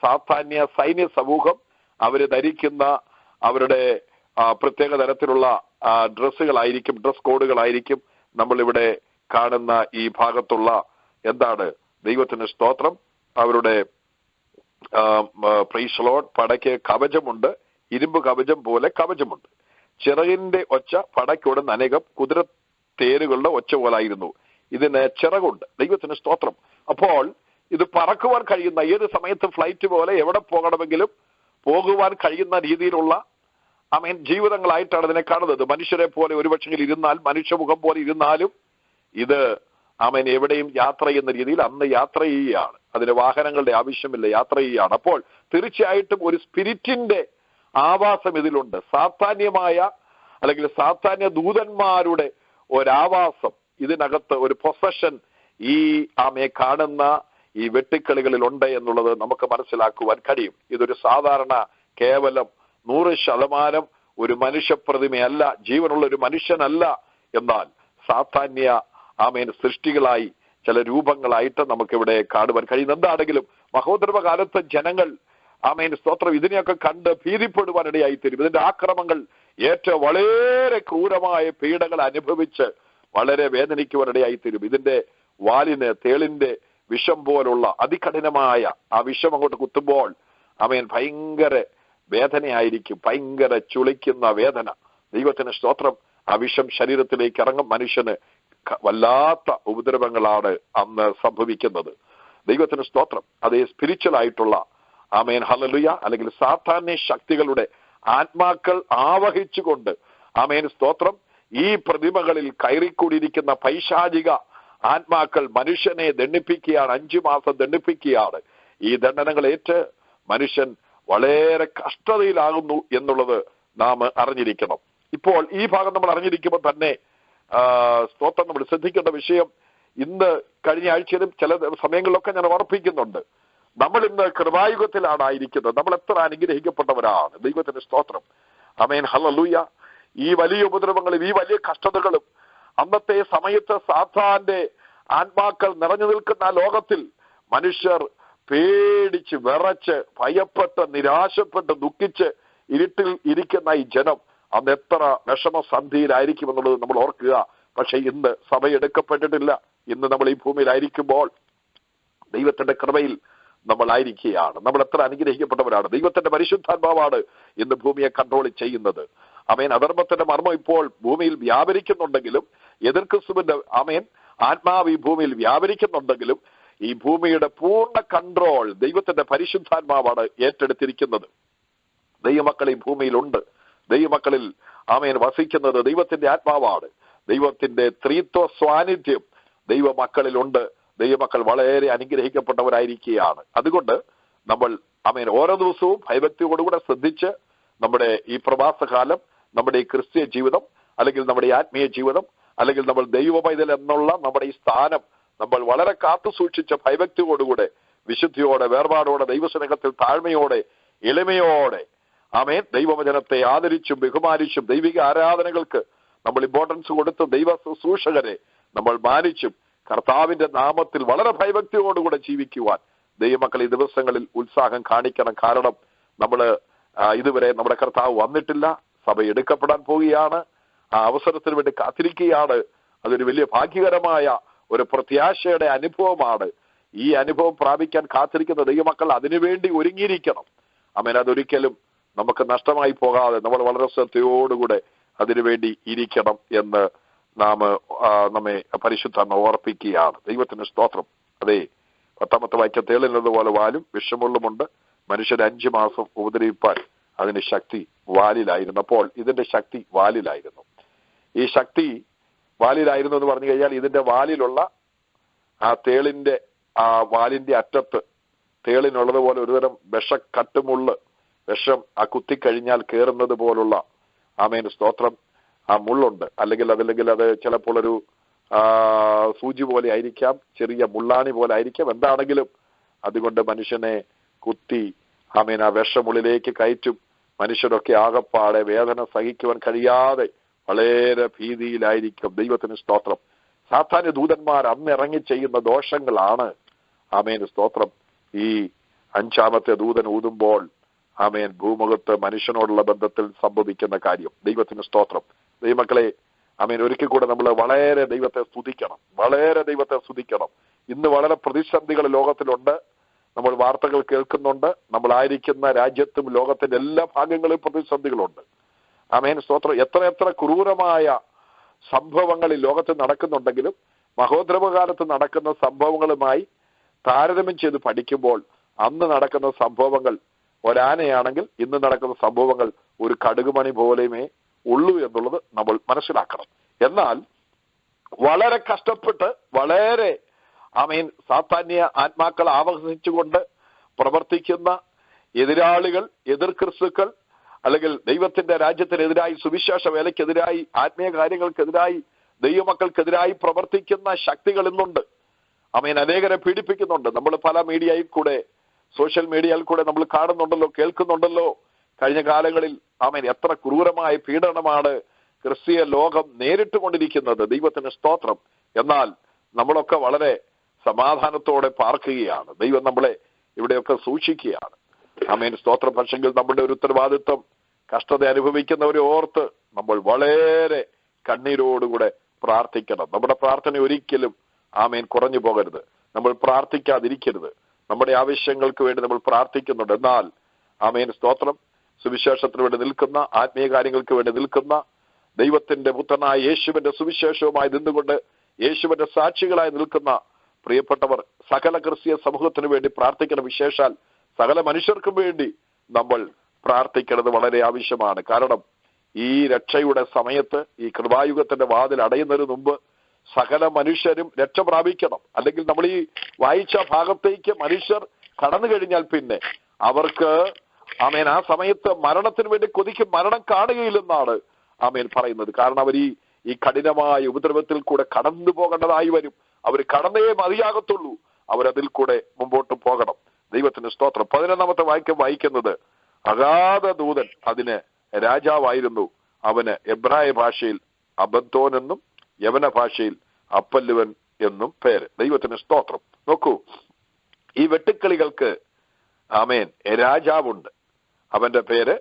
സാധാന്യ സൈന്യ സമൂഹം അവര് ധരിക്കുന്ന അവരുടെ പ്രത്യേക തരത്തിലുള്ള ഡ്രസ്സുകളായിരിക്കും, ഡ്രസ് കോഡുകളായിരിക്കും നമ്മളിവിടെ കാണുന്ന ഈ ഭാഗത്തുള്ള എന്താണ് ദൈവത്തിന് സ്തോത്രം. അവരുടെ പ്രൈസ് ലോർഡ് പടയ്ക്ക് കവചമുണ്ട്, ഇരുമ്പ് കവചം പോലെ കവചമുണ്ട്. ചിറകിന്റെ ഒച്ച പടയ്ക്കോടുന്ന അനേകം കുതിരത്തേരുകളുടെ ഒച്ച പോലായിരുന്നു. ഇതിന് ചിറകുണ്ട്. ദൈവത്തിന് സ്തോത്രം. അപ്പോൾ ഇത് പറക്കുവാൻ കഴിയുന്ന, ഏത് സമയത്ത് ഫ്ലൈറ്റ് പോലെ എവിടെ പോകണമെങ്കിലും പോകുവാൻ കഴിയുന്ന രീതിയിലുള്ള ആമേൻ ജീവിതങ്ങളായിട്ടാണ് ഇതിനെ കാണുന്നത്. മനുഷ്യരെ പോലെ ഒരുപക്ഷെങ്കിൽ ഇരുന്നാൽ, മനുഷ്യമുഖം പോലെ ഇരുന്നാലും ഇത് ആമേൻ എവിടെയും യാത്ര ചെയ്യുന്ന രീതിയിൽ അന്ന് യാത്ര ചെയ്യുകയാണ്. അതിന് വാഹനങ്ങളുടെ ആവശ്യമില്ല, യാത്ര ചെയ്യുകയാണ്. അപ്പോൾ തീർച്ചയായിട്ടും ഒരു സ്പിരിറ്റിന്റെ ആവാസം ഇതിലുണ്ട്. സാധാന്യമായ അല്ലെങ്കിൽ സാധാന്യ ദൂതന്മാരുടെ ഒരാവാസം ഇതിനകത്ത്, ഒരു പൊസഷൻ ഈ കാണുന്ന ഈ വെട്ടിക്കളികളിൽ ഉണ്ട് എന്നുള്ളത് നമുക്ക് മനസ്സിലാക്കുവാൻ കഴിയും. ഇതൊരു സാധാരണ കേവലം 100% ഒരു മനുഷ്യപ്രതിമയല്ല, ജീവനുള്ള ഒരു മനുഷ്യനല്ല. എന്നാൽ സാധാന്യ സൃഷ്ടികളായി ചില രൂപങ്ങളായിട്ട് നമുക്കിവിടെ കാണുവാൻ കഴിയുന്ന. എന്താണെങ്കിലും മഹോദരവകാലത്ത് ജനങ്ങൾ സ്തോത്രം ഇതിനെയൊക്കെ കണ്ട് ഭീതിപ്പെടുവാനിടയായിത്തീരും. ഇതിന്റെ ആക്രമങ്ങൾ ഏറ്റവും വളരെ ക്രൂരമായ പീഡകൾ അനുഭവിച്ച് വളരെ വേദനിക്കുവാനിടയായിത്തീരും. ഇതിന്റെ വാലിന് തേളിന്റെ വിഷം പോലുള്ള അതികഠിനമായ ആ വിഷം അങ്ങോട്ട് കുത്തുമ്പോൾ ഭയങ്കര വേദനയായിരിക്കും, ഭയങ്കര ചുളിക്കുന്ന വേദന. ദൈവത്തിന് സ്തോത്രം. ആ വിഷം ശരീരത്തിലേക്ക് ഇറങ്ങും. മനുഷ്യന് വല്ലാത്ത ഉപദ്രവങ്ങളാണ് അന്ന് സംഭവിക്കുന്നത്. ദൈവത്തിന് സ്തോത്രം. അതേ സ്പിരിച്വൽ ആയിട്ടുള്ള ഹല്ലേലൂയ അല്ലെങ്കിൽ സാധാന്യ ശക്തികളുടെ ആത്മാക്കൾ ആവഹിച്ചുകൊണ്ട് സ്തോത്രം ഈ പ്രതിമകളിൽ കയറിക്കൂടിയിരിക്കുന്ന പൈശാചിക ആത്മാക്കൾ മനുഷ്യനെ ദണ്ഡിപ്പിക്കുകയാണ്. 5 മാസം ദണ്ഡിപ്പിക്കുകയാണ്. ഈ ദണ്ഡനങ്ങളേറ്റ് മനുഷ്യൻ വളരെ കഷ്ടതയിലാകുന്നു എന്നുള്ളത് നാം അറിഞ്ഞിരിക്കണം. ഇപ്പോൾ ഈ ഭാഗം നമ്മൾ അറിഞ്ഞിരിക്കുമ്പോൾ തന്നെ സ്തോത്രം നമ്മൾ ശ്രദ്ധിക്കേണ്ട വിഷയം, ഇന്ന് കഴിഞ്ഞ ആഴ്ചയിലും ചില സമയങ്ങളിലൊക്കെ ഞാൻ ഓർപ്പിക്കുന്നുണ്ട്, നമ്മൾ ഇന്ന് കൃപായുഗത്തിലാണ് ആയിരിക്കുന്നത്. നമ്മൾ എത്ര അനുഗ്രഹിക്കപ്പെട്ടവരാണ്. ദൈവത്തിന്റെ സ്തോത്രം. Amen hallelujah. ഈ വലിയ ഉപദ്രവങ്ങളും ഈ വലിയ കഷ്ടതകളും അന്നത്തെ സമയത്ത് സാത്താന്റെ ആത്മാക്കൾ നിറഞ്ഞു നിൽക്കുന്ന ആ ലോകത്തിൽ മനുഷ്യർ പേടിച്ച് വിറച്ച് ഭയപ്പെട്ട് നിരാശപ്പെട്ട് ദുഃഖിച്ച് ഇരുട്ടിൽ ഇരിക്കുന്ന ഈ ജനം അന്ന് എത്ര വിഷമസന്ധിയിലായിരിക്കും എന്നുള്ളത് നമ്മൾ ഓർക്കുക. പക്ഷെ ഇന്ന് സഭയെടുക്കപ്പെട്ടിട്ടില്ല. ഇന്ന് നമ്മൾ ഈ ഭൂമിയിലായിരിക്കുമ്പോൾ ദൈവത്തിന്റെ കൃപയിൽ നമ്മളായിരിക്കുകയാണ്. നമ്മൾ എത്ര അനുഗ്രഹിക്കപ്പെട്ടവരാണ്. ദൈവത്തിന്റെ പരിശുദ്ധാത്മാവാണ് ഇന്ന് ഭൂമിയെ കൺട്രോൾ ചെയ്യുന്നത്. അധർമ്മത്തിന്റെ മർമ്മം ഇപ്പോൾ ഭൂമിയിൽ വ്യാപരിക്കുന്നുണ്ടെങ്കിലും, എതിർ ക്രിസ്തുവിന്റെ ആത്മാവ് ഈ ഭൂമിയിൽ വ്യാപരിക്കുന്നുണ്ടെങ്കിലും, ഈ ഭൂമിയുടെ പൂർണ്ണ കൺട്രോൾ ദൈവത്തിന്റെ പരിശുദ്ധാത്മാവാണ് ഏറ്റെടുത്തിരിക്കുന്നത്. ദൈവമക്കൾ ഈ ഭൂമിയിലുണ്ട്. ദൈവമക്കളിൽ വസിക്കുന്നത് ദൈവത്തിന്റെ ആത്മാവാണ്. ദൈവത്തിന്റെ ത്രിത്വ സ്വാന്നിധ്യം ദൈവമക്കളിലുണ്ട്. ദൈവമക്കൾ വളരെ അനുഗ്രഹിക്കപ്പെട്ടവരായിരിക്കുകയാണ്. അതുകൊണ്ട് നമ്മൾ ഓരോ ദിവസവും ഭയഭക്തിയോടുകൂടെ ശ്രദ്ധിച്ച് നമ്മുടെ ഈ പ്രവാസകാലം, നമ്മുടെ ഈ ക്രിസ്തീയ ജീവിതം അല്ലെങ്കിൽ നമ്മുടെ ഈ ആത്മീയ ജീവിതം അല്ലെങ്കിൽ നമ്മൾ ദൈവ പൈതൽ എന്നുള്ള നമ്മുടെ ഈ സ്ഥാനം നമ്മൾ വളരെ കാത്തു സൂക്ഷിച്ച ഭയഭക്തിയോടുകൂടെ, വിശുദ്ധിയോടെ, വേർപാടോടെ, ദൈവസ്നേഹത്തിൽ താഴ്മയോടെ, എളിമയോടെ ദൈവവചനത്തെ ആദരിച്ചും ബഹുമാനിച്ചും ദൈവിക ആരാധനകൾക്ക് നമ്മൾ ഇമ്പോർട്ടൻസ് കൊടുത്ത് ദൈവ ശുശ്രൂഷകരെ നമ്മൾ മാനിച്ചും കർത്താവിന്റെ നാമത്തിൽ വളരെ ഭയഭക്തിയോടുകൂടെ ജീവിക്കുവാൻ ദൈവമക്കൾ ഈ ദിവസങ്ങളിൽ ഉത്സാഹം കാണിക്കണം. കാരണം നമ്മൾ ഇതുവരെ നമ്മുടെ കർത്താവ് വന്നിട്ടില്ല. സഭ എടുക്കപ്പെടാൻ പോവുകയാണ്. ആ അവസരത്തിന് വേണ്ടി കാത്തിരിക്കുകയാണ്. അതൊരു വലിയ ഭാഗ്യകരമായ ഒരു പ്രത്യാശയുടെ അനുഭവമാണ്. ഈ അനുഭവം പ്രാപിക്കാൻ കാത്തിരിക്കുന്ന ദൈവമക്കൾ അതിനുവേണ്ടി ഒരുങ്ങിയിരിക്കണം. അതൊരിക്കലും നമുക്ക് നഷ്ടമായി പോകാതെ നമ്മൾ വളരെ ശ്രദ്ധയോടുകൂടെ അതിനുവേണ്ടി ഇരിക്കണം എന്ന് നമ്മെ പരിശുദ്ധാത്മ ഓർപ്പിക്കുകയാണ്. ദൈവത്തിന്റെ സ്തോത്രം. അതെ, 10ാമത്തെ വാക്യം തേളുന്നത് പോലെ വാലും വിഷമുള്ളുമുണ്ട്. മനുഷ്യരെ 5 മാസം ഉപദ്രവിപ്പാൻ അതിന്റെ ശക്തി വാലിലായിരുന്നു. അപ്പോൾ ഇതിന്റെ ശക്തി വാലിലായിരുന്നു. ഈ ശക്തി വാലിലായിരുന്നു എന്ന് പറഞ്ഞു കഴിഞ്ഞാൽ ഇതിന്റെ വാലിലുള്ള ആ തേളിന്റെ ആ വാലിന്റെ അറ്റത്ത് തേളിനുള്ളതുപോലെ ഒരുതരം വിഷക്കട്ടുമുള്ള്, വിഷം ആ കുത്തിക്കഴിഞ്ഞാൽ കയറുന്നത് പോലുള്ള ആമേൻ സ്തോത്രം ആ മുള്ളുണ്ട്. അല്ലെങ്കിൽ അത് ചിലപ്പോൾ ഒരു സൂചി പോലെ ആയിരിക്കാം, ചെറിയ മുള്ളാണി പോലെ ആയിരിക്കാം. എന്താണെങ്കിലും അതുകൊണ്ട് മനുഷ്യനെ കുത്തി ആമേൻ ആ വിഷമുള്ളിലേക്ക് കയറ്റും. മനുഷ്യരൊക്കെ ആകപ്പാടെ വേദന സഹിക്കുവാൻ കഴിയാതെ വളരെ ഭീതിയിലായിരിക്കും. ദൈവത്തിന് സ്തോത്രം. സാത്താന്യ ദൂതന്മാർ അന്ന് ഇറങ്ങി ചെയ്യുന്ന ദോഷങ്ങളാണ് ആമേൻ സ്തോത്രം ഈ 5ാമത്തെ ദൂതൻ ഊതുമ്പോൾ ആമേൻ ഭൂമുഖത്ത് മനുഷ്യനോടുള്ള ബന്ധത്തിൽ സംഭവിക്കുന്ന കാര്യം. ദൈവത്തിന് സ്തോത്രം. ദൈവമക്കളെ, ആമേൻ ഒരിക്കൽ കൂടെ നമ്മൾ വളരെ ദൈവത്തെ സ്തുതിക്കണം. ഇന്ന് വളരെ പ്രതിസന്ധികൾ ലോകത്തിലുണ്ട്. നമ്മൾ വാർത്തകൾ കേൾക്കുന്നുണ്ട്. നമ്മളായിരിക്കുന്ന രാജ്യത്തും ലോകത്തിന്റെ എല്ലാ ഭാഗങ്ങളിലും പ്രതിസന്ധികളുണ്ട്. ആമേൻ സ്തോത്രം. എത്ര ക്രൂരമായ സംഭവങ്ങൾ ഈ ലോകത്ത് നടക്കുന്നുണ്ടെങ്കിലും മഹോദ്രവകാലത്ത് നടക്കുന്ന സംഭവങ്ങളുമായി താരതമ്യം ചെയ്ത് പഠിക്കുമ്പോൾ അന്ന് നടക്കുന്ന സംഭവങ്ങൾ ഒരാനയാണെങ്കിൽ ഇന്ന് നടക്കുന്ന സംഭവങ്ങൾ ഒരു കടുകുമണി പോലെയുമേ ഉള്ളൂ എന്നുള്ളത് നമ്മൾ മനസ്സിലാക്കണം. എന്നാൽ വളരെ കഷ്ടപ്പെട്ട് വളരെ ആമേൻ സാത്താന്യ ആത്മാക്കൾ ആവഹിച്ചുകൊണ്ട് പ്രവർത്തിക്കുന്ന എതിരാളികൾ, എതിർ ക്രിസ്തുക്കൾ, അല്ലെങ്കിൽ ദൈവത്തിന്റെ രാജ്യത്തിനെതിരായി, സുവിശേഷ വേലയ്ക്കെതിരായി, ആത്മീയ കാര്യങ്ങൾക്കെതിരായി, ദൈവമക്കൾക്കെതിരായി പ്രവർത്തിക്കുന്ന ശക്തികൾ ഇന്നുണ്ട്. ആമേൻ അനേകരെ പീഡിപ്പിക്കുന്നുണ്ട്. നമ്മൾ പല മീഡിയയിൽ കൂടെ, സോഷ്യൽ മീഡിയയിൽ കൂടെ നമ്മൾ കാണുന്നുണ്ടല്ലോ, കേൾക്കുന്നുണ്ടല്ലോ. കഴിഞ്ഞ കാലങ്ങളിൽ ആമേൻ എത്ര ക്രൂരമായ പീഡനമാണ് ക്രിസ്തീയ ലോകം നേരിട്ട് കൊണ്ടിരിക്കുന്നത്. ദൈവത്തിന് സ്തോത്രം. എന്നാൽ നമ്മളൊക്കെ വളരെ സമാധാനത്തോടെ പാർക്കുകയാണ്. ദൈവം നമ്മളെ ഇവിടെയൊക്കെ സൂക്ഷിക്കുകയാണ്. ആമേൻ സ്തോത്രം. പക്ഷെങ്കിൽ നമ്മുടെ ഒരു ഉത്തരവാദിത്വം കഷ്ടത അനുഭവിക്കുന്നവരെ ഓർത്ത് നമ്മൾ വളരെ കണ്ണീരോടുകൂടെ പ്രാർത്ഥിക്കണം. നമ്മുടെ പ്രാർത്ഥന ഒരിക്കലും ആമേൻ കുറഞ്ഞു പോകരുത്. നമ്മൾ പ്രാർത്ഥിക്കാതിരിക്കരുത്. നമ്മുടെ ആവശ്യങ്ങൾക്ക് വേണ്ടി നമ്മൾ പ്രാർത്ഥിക്കുന്നുണ്ട്. എന്നാൽ ആമേൻ സ്തോത്രം സുവിശേഷത്തിന് വേണ്ടി നിൽക്കുന്ന, ആത്മീയ കാര്യങ്ങൾക്ക് വേണ്ടി നിൽക്കുന്ന, ദൈവത്തിന്റെ പുത്രനായ യേശുവിന്റെ സുവിശേഷവുമായി നിന്നുകൊണ്ട് യേശുവിന്റെ സാക്ഷികളായി നിൽക്കുന്ന പ്രിയപ്പെട്ടവർ സകല ക്രിസ്തീയ സമൂഹത്തിന് വേണ്ടി പ്രാർത്ഥിക്കണം. വിശേഷാൽ സകല മനുഷ്യർക്കും വേണ്ടി നമ്മൾ പ്രാർത്ഥിക്കുന്നത് വളരെ ആവശ്യമാണ്. കാരണം ഈ രക്ഷയുടെ സമയത്ത്, ഈ കൃപായുഗത്തിന്റെ വാതിൽ അടയുന്നതിന് മുമ്പ് സകല മനുഷ്യരും രക്ഷ പ്രാപിക്കണം. അല്ലെങ്കിൽ നമ്മൾ ഈ വായിച്ച ഭാഗത്തേക്ക് മനുഷ്യർ കടന്നു കഴിഞ്ഞാൽ പിന്നെ അവർക്ക് ആമേൻ ആ സമയത്ത് മരണത്തിന് വേണ്ടി കൊതിക്കും, മരണം കാണുകയില്ലെന്നാണ് ആമേൻ പറയുന്നത്. കാരണം അവർ ഈ കഠിനമായ ഉപദ്രവത്തിൽ കൂടെ കടന്നു പോകേണ്ടതായി വരും. അവർ കടന്നേ മതിയാകത്തുള്ളൂ. അവരതിൽ കൂടെ മുമ്പോട്ട് പോകണം. ദൈവത്തിന് സ്തോത്രം. 11ാമത്തെ വാക്യം വായിക്കുന്നത്, അഗാധ ദൂതൻ അതിന് രാജാവായിരുന്നു. അവന് എബ്രായ ഭാഷയിൽ അബദ്ദോൻ എന്നും യവന ഭാഷയിൽ അപ്പല്ലുവൻ എന്നും പേര്. ദൈവത്തിന് സ്തോത്രം. നോക്കൂ, ഈ വെട്ടുക്കിളികൾക്ക് ആമേൻ രാജാവുണ്ട്. അവന്റെ പേര്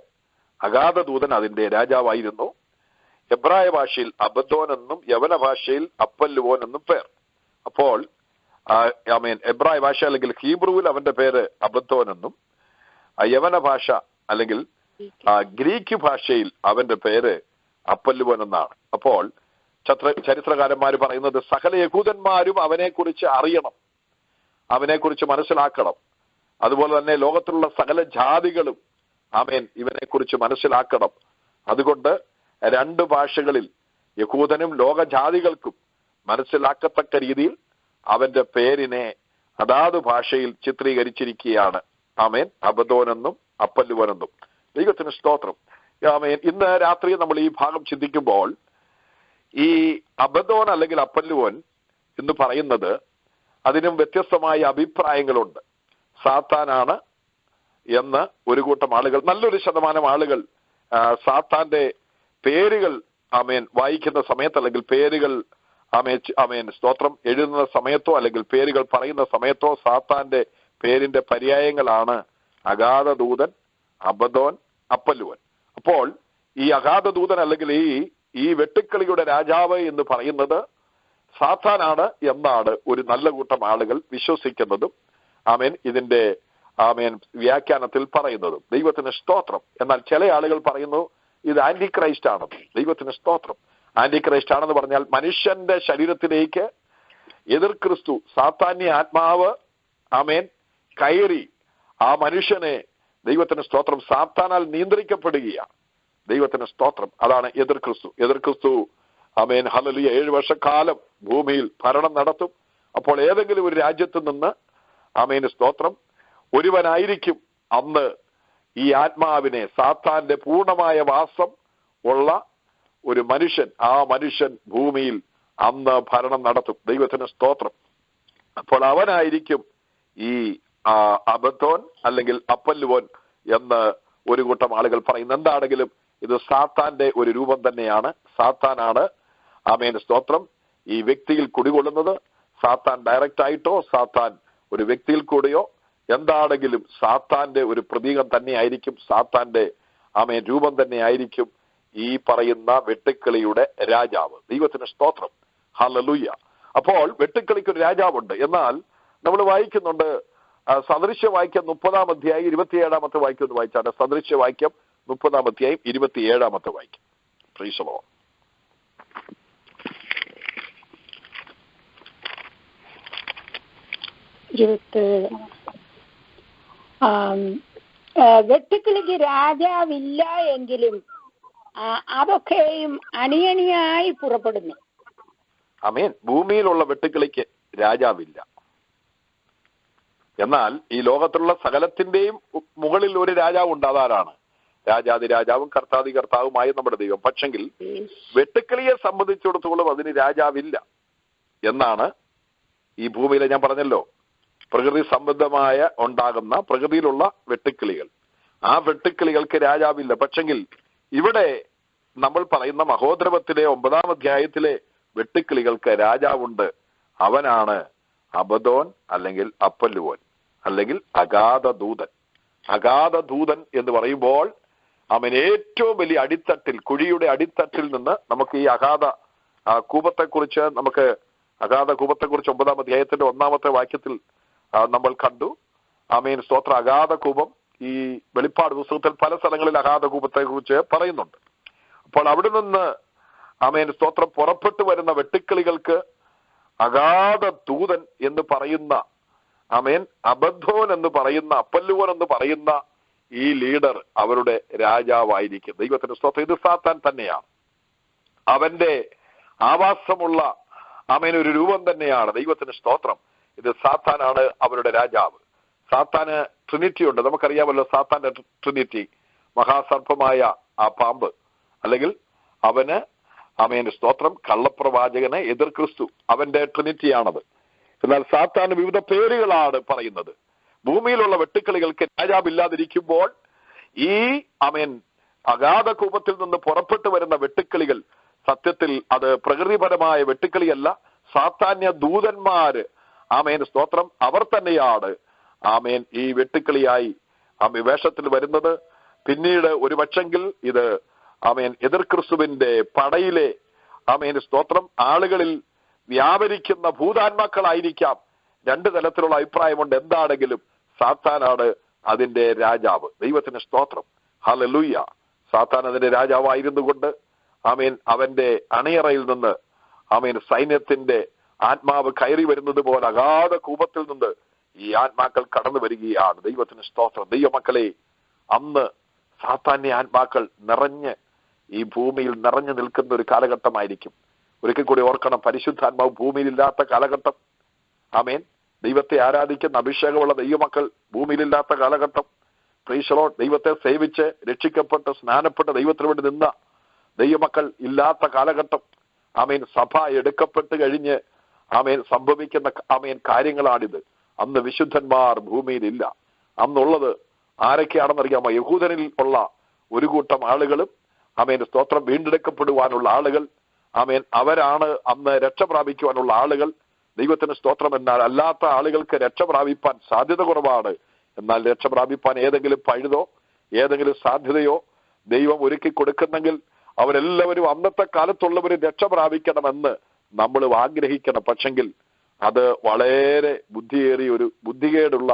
അഗാധ ദൂതൻ അതിന്റെ രാജാവായിരുന്നു. എബ്രായ ഭാഷയിൽ അബദ്ദോൻ എന്നും യവന ഭാഷയിൽ അപ്പല്ലുവോൻ എന്നും പേർ. അപ്പോൾ ആമേൻ എബ്രായ ഭാഷ അല്ലെങ്കിൽ ഹീബ്രുവിൽ അവന്റെ പേര് അബദ്ദോൻ എന്നും, യവന ഭാഷ അല്ലെങ്കിൽ ഗ്രീക്ക് ഭാഷയിൽ അവന്റെ പേര് അപ്പല്ലുവൻ എന്നാണ്. അപ്പോൾ ചരിത്രകാരന്മാർ പറയുന്നത് സകല യഹൂദന്മാരും അവനെക്കുറിച്ച് അറിയണം, അവനെക്കുറിച്ച് മനസ്സിലാക്കണം. അതുപോലെ തന്നെ ലോകത്തിലുള്ള സകല ജാതികളും ആമേൻ ഇവനെക്കുറിച്ച് മനസ്സിലാക്കണം. അതുകൊണ്ട് 2 ഭാഷകളിൽ യഹൂദനും ലോകജാതികൾക്കും മനസ്സിലാക്കത്തക്ക രീതിയിൽ അവന്റെ പേരിനെ അതാത് ഭാഷയിൽ ചിത്രീകരിച്ചിരിക്കുകയാണ്. ആമേൻ അബദ്ദോനെന്നും അപ്പല്ലുവനെന്നും. ദൈവത്തിന് സ്തോത്രം. ആമേൻ ഇന്ന് രാത്രി നമ്മൾ ഈ ഭാഗം ചിന്തിക്കുമ്പോൾ ഈ അബദ്ദോൻ അല്ലെങ്കിൽ അപ്പല്ലുവൻ എന്ന് പറയുന്നത് അതിനും വ്യത്യസ്തമായ അഭിപ്രായങ്ങളുണ്ട്. സാത്താനാണ് എന്ന് ഒരു കൂട്ടം ആളുകൾ, നല്ലൊരു ശതമാനം ആളുകൾ സാത്താന്റെ പേരുകൾ ആമേൻ വായിക്കുന്ന സമയത്ത്, അല്ലെങ്കിൽ പേരുകൾ ആമേൻ സ്തോത്രം എഴുതുന്ന സമയത്തോ അല്ലെങ്കിൽ പേരുകൾ പറയുന്ന സമയത്തോ സാത്താന്റെ പേരിന്റെ പര്യായങ്ങളാണ് അഗാധ ദൂതൻ, അബദ്ദോൻ, അപ്പല്ലുവൻ. അപ്പോൾ ഈ അഗാധ ദൂതൻ അല്ലെങ്കിൽ ഈ വെട്ടുക്കിളിയുടെ രാജാവ് എന്ന് പറയുന്നത് സാത്താനാണ് എന്നാണ് ഒരു നല്ല കൂട്ടം ആളുകൾ വിശ്വസിക്കുന്നതും ആമേൻ ഇതിന്റെ ആമേൻ വ്യാഖ്യാനത്തിൽ പറയുന്നതും. ദൈവത്തിന് സ്തോത്രം. എന്നാൽ ചില ആളുകൾ പറയുന്നു ഇത് ആന്റി ക്രൈസ്റ്റ് ആണെന്ന്. ദൈവത്തിന് സ്തോത്രം. ആന്റി ക്രൈസ്റ്റ് ആണെന്ന് പറഞ്ഞാൽ മനുഷ്യന്റെ ശരീരത്തിലേക്ക് എതിർ ക്രിസ്തു സാത്താന്യ ആത്മാവ് ആമേൻ കയറി ആ മനുഷ്യനെ ദൈവത്തിന് സ്തോത്രം സാത്താനാൽ നിയന്ത്രിക്കപ്പെടുകയാണ്. ദൈവത്തിന് സ്തോത്രം. അതാണ് എതിർ ക്രിസ്തു ആമേൻ ഹല്ലേലൂയ 7 വർഷക്കാലം ഭൂമിയിൽ ഭരണം നടത്തും. അപ്പോൾ ഏതെങ്കിലും ഒരു രാജ്യത്ത് നിന്ന് ആമേൻ സ്തോത്രം ഒരുവനായിരിക്കും അന്ന് ഈ ആത്മാവിനെ സാത്താന്റെ പൂർണ്ണമായ വാസം ഉള്ള ഒരു മനുഷ്യൻ, ആ മനുഷ്യൻ ഭൂമിയിൽ അന്ന് ഭരണം നടത്തും. ദൈവത്തിന് സ്തോത്രം. അപ്പോൾ അവനായിരിക്കും ഈ അബദ്ധോൻ അല്ലെങ്കിൽ അപ്പല്ലുവോൻ എന്ന് ഒരു കൂട്ടം ആളുകൾ പറയുന്നു. എന്താണെങ്കിലും ഇത് സാത്താന്റെ ഒരു രൂപം തന്നെയാണ്. സാത്താനാണ് ആമേൻ സ്തോത്രം ഈ വ്യക്തിയിൽ കുടികൊള്ളുന്നത്. സാത്താൻ ഡയറക്റ്റ് ആയിട്ടോ സാത്താൻ ഒരു വ്യക്തിയിൽ കൂടെയോ എന്താണെങ്കിലും സാത്താന്റെ ഒരു പ്രതീകം തന്നെയായിരിക്കും, സാത്താന്റെ ആമേൻ രൂപം തന്നെയായിരിക്കും ഈ പറയുന്ന വെട്ടുക്കിളിയുടെ രാജാവ്. ദൈവത്തിന് സ്തോത്രം. ഹല്ലേലൂയ. അപ്പോൾ വെട്ടുക്കിളിക്ക് ഒരു രാജാവുണ്ട്. എന്നാൽ നമ്മൾ വായിക്കുന്നുണ്ട് സദൃശ്യവാക്യം 30-ാം അധ്യായം 27-ാമത്തെ വാക്യം ഒന്ന് വായിച്ചാണ്. സദൃശ്യവാക്യം 30-ാം അധ്യായം 27-ാമത്തെ വാക്യം. Praise the Lord. വെട്ടുക്കിളിക്ക് രാജാവില്ല എങ്കിലും അതൊക്കെയും അണിയണിയായി പുറപ്പെടുന്നു. ആമേൻ. ഭൂമിയിലുള്ള വെട്ടുക്കിളിക്ക് രാജാവില്ല. എന്നാൽ ഈ ലോകത്തിലുള്ള സകലത്തിന്റെയും മുകളിൽ ഒരു രാജാവുണ്ട്. അതാരാണ്? രാജാതി രാജാവും കർത്താതി കർത്താവുമായ നമ്മുടെ ദൈവം. പക്ഷെങ്കിൽ വെട്ടുക്കിളിയെ സംബന്ധിച്ചിടത്തോളം അതിന് രാജാവില്ല എന്നാണ് ഈ ഭൂമിയിലെ, ഞാൻ പറഞ്ഞല്ലോ, പ്രകൃതി സംബന്ധമായ ഉണ്ടാകുന്ന പ്രകൃതിയിലുള്ള വെട്ടുക്കിളികൾ, ആ വെട്ടുക്കിളികൾക്ക് രാജാവില്ല. പക്ഷെങ്കിൽ ഇവിടെ നമ്മൾ പറയുന്ന മഹോദ്രവത്തിലെ 9-ാം അധ്യായത്തിലെ വെട്ടുക്കിളികൾക്ക് രാജാവുണ്ട്. അവനാണ് അബദോൻ അല്ലെങ്കിൽ അപ്പല്ലുവോൻ അല്ലെങ്കിൽ അഗാധദൂതൻ. അഗാധദൂതൻ എന്ന് പറയുമ്പോൾ അവൻ ഏറ്റവും വലിയ അടിത്തട്ടിൽ, കുഴിയുടെ അടിത്തട്ടിൽ നിന്ന് നമുക്ക് ഈ അഗാധ കൂപത്തെക്കുറിച്ച് അഗാധ കൂപത്തെക്കുറിച്ച് 9-ാം അധ്യായത്തിന്റെ 1-ാമത്തെ വാക്യത്തിൽ നമ്മൾ കണ്ടു. ആമേൻ സ്തോത്ര. അഗാധ കൂപം ഈ വെളിപ്പാട് പുസ്തകത്തിൽ പല സ്ഥലങ്ങളിൽ അഗാധ കൂപത്തെ കുറിച്ച് പറയുന്നുണ്ട്. അപ്പോൾ അവിടെ നിന്ന് ആമേൻ സ്തോത്രം പുറപ്പെട്ടു വരുന്ന വെട്ടുക്കിളികൾക്ക് അഗാധ ദൂതൻ എന്ന് പറയുന്ന ആമേൻ അബദ്ധോൻ എന്ന് പറയുന്ന അപ്പല്ലുവോൻ എന്ന് പറയുന്ന ഈ ലീഡർ അവരുടെ രാജാവായിരിക്കും. ദൈവത്തിന്റെ സ്തോത്രം. ഇത് സാത്താൻ തന്നെയാണ്. അവന്റെ ആവാസമുള്ള ആമേൻ ഒരു രൂപം തന്നെയാണ്. ദൈവത്തിന്റെ സ്തോത്രം. ഇത് സാത്താനാണ് അവരുടെ രാജാവ്. സാത്താന് ട്രിനിറ്റി ഉണ്ട്. നമുക്കറിയാമല്ലോ സാത്താന്റെ ട്രിനിറ്റി. മഹാസർപ്പമായ ആ പാമ്പ്, അല്ലെങ്കിൽ അവന് ആമേൻ സ്തോത്രം കള്ളപ്രവാചകനെ എതിർ ക്രിസ്തു, അവന്റെ ട്രിനിറ്റിയാണത്. എന്നാൽ സാത്താന് വിവിധ പേരുകളാണ് പറയുന്നത്. ഭൂമിയിലുള്ള വെട്ടുക്കിളികൾക്ക് രാജാവില്ലാതിരിക്കുമ്പോൾ ഈ ആമേൻ അഗാധ കൂപത്തിൽ നിന്ന് പുറപ്പെട്ടു വരുന്ന വെട്ടുക്കിളികൾ സത്യത്തിൽ അത് പ്രകൃതിപരമായ വെട്ടുക്കിളിയല്ല, സാത്താന്യ ദൂതന്മാര് ആമേൻ സ്തോത്രം അവർ തന്നെയാണ് ആമേൻ ഈ വെട്ടുക്കിളിയായി വേഷത്തിൽ വരുന്നത്. പിന്നീട് ഒരു പക്ഷെങ്കിൽ ഇത് ആമേൻ എതിർ ക്രിസ്തുവിന്റെ പടയിലെ ആമേൻ സ്തോത്രം ആളുകളിൽ വ്യാപരിക്കുന്ന ഭൂതാത്മാക്കളായിരിക്കാം. 2 തലത്തിലുള്ള അഭിപ്രായമുണ്ട്. എന്താണെങ്കിലും സാത്താനാണ് അതിന്റെ രാജാവ്. ദൈവത്തിന് സ്തോത്രം. ഹല്ലേലൂയ. സാത്താൻ അതിന്റെ രാജാവായിരുന്നു കൊണ്ട് ആമേൻ അവന്റെ അണിയറയിൽ നിന്ന് ആമേൻ സൈന്യത്തിന്റെ ആത്മാവ് കയറി വരുന്നത് പോലെ അഗാധ കൂപത്തിൽ നിന്ന് ഈ ആത്മാക്കൾ കടന്നു വരികയാണ്. ദൈവത്തിന് സ്തോത്രം. ദൈവമക്കളെ, അന്ന് സാത്താന്യ ആത്മാക്കൾ നിറഞ്ഞ് ഈ ഭൂമിയിൽ നിറഞ്ഞു നിൽക്കുന്ന ഒരു കാലഘട്ടമായിരിക്കും. ഒരിക്കൽ കൂടി ഓർക്കണം, പരിശുദ്ധാത്മാവ് ഭൂമിയിലില്ലാത്ത കാലഘട്ടം. ആമേൻ. ദൈവത്തെ ആരാധിക്കുന്ന അഭിഷേകമുള്ള ദൈവമക്കൾ ഭൂമിയിലില്ലാത്ത കാലഘട്ടം. Price the Lord. ദൈവത്തെ സേവിച്ച് രക്ഷിക്കപ്പെട്ട് സ്നാനപ്പെട്ട് ദൈവത്തിന് വേണ്ടി നിന്ന ദൈവമക്കൾ ഇല്ലാത്ത കാലഘട്ടം. ആമേൻ. സഭ എടുക്കപ്പെട്ട് കഴിഞ്ഞ് ആമേൻ സംഭവിക്കുന്ന ആമേൻ കാര്യങ്ങളാണിത്. അന്ന് വിശുദ്ധന്മാർ ഭൂമിയിലില്ല. അന്നുള്ളത് ആരൊക്കെയാണെന്നറിയാമോ? യഹൂദനിൽ ഉള്ള ഒരു കൂട്ടം ആളുകളും ആമേൻ സ്തോത്രം വീണ്ടെടുക്കപ്പെടുവാനുള്ള ആളുകൾ. ആമേൻ. അവരാണ് അന്ന് രക്ഷ പ്രാപിക്കുവാനുള്ള ആളുകൾ. ദൈവത്തിന് സ്തോത്രം. എന്നാൽ അല്ലാത്ത ആളുകൾക്ക് രക്ഷ പ്രാപിപ്പാൻ സാധ്യത കുറവാണ്. എന്നാൽ രക്ഷ പ്രാപിപ്പാൻ ഏതെങ്കിലും പഴുതോ ഏതെങ്കിലും സാധ്യതയോ ദൈവം ഒരുക്കി കൊടുക്കുന്നെങ്കിൽ അവരെല്ലാവരും അന്നത്തെ കാലത്തുള്ളവർ രക്ഷ പ്രാപിക്കണമെന്ന് നമ്മൾ ആഗ്രഹിക്കണം. പക്ഷെങ്കിൽ അത് വളരെ ഒരു ബുദ്ധികേടുള്ള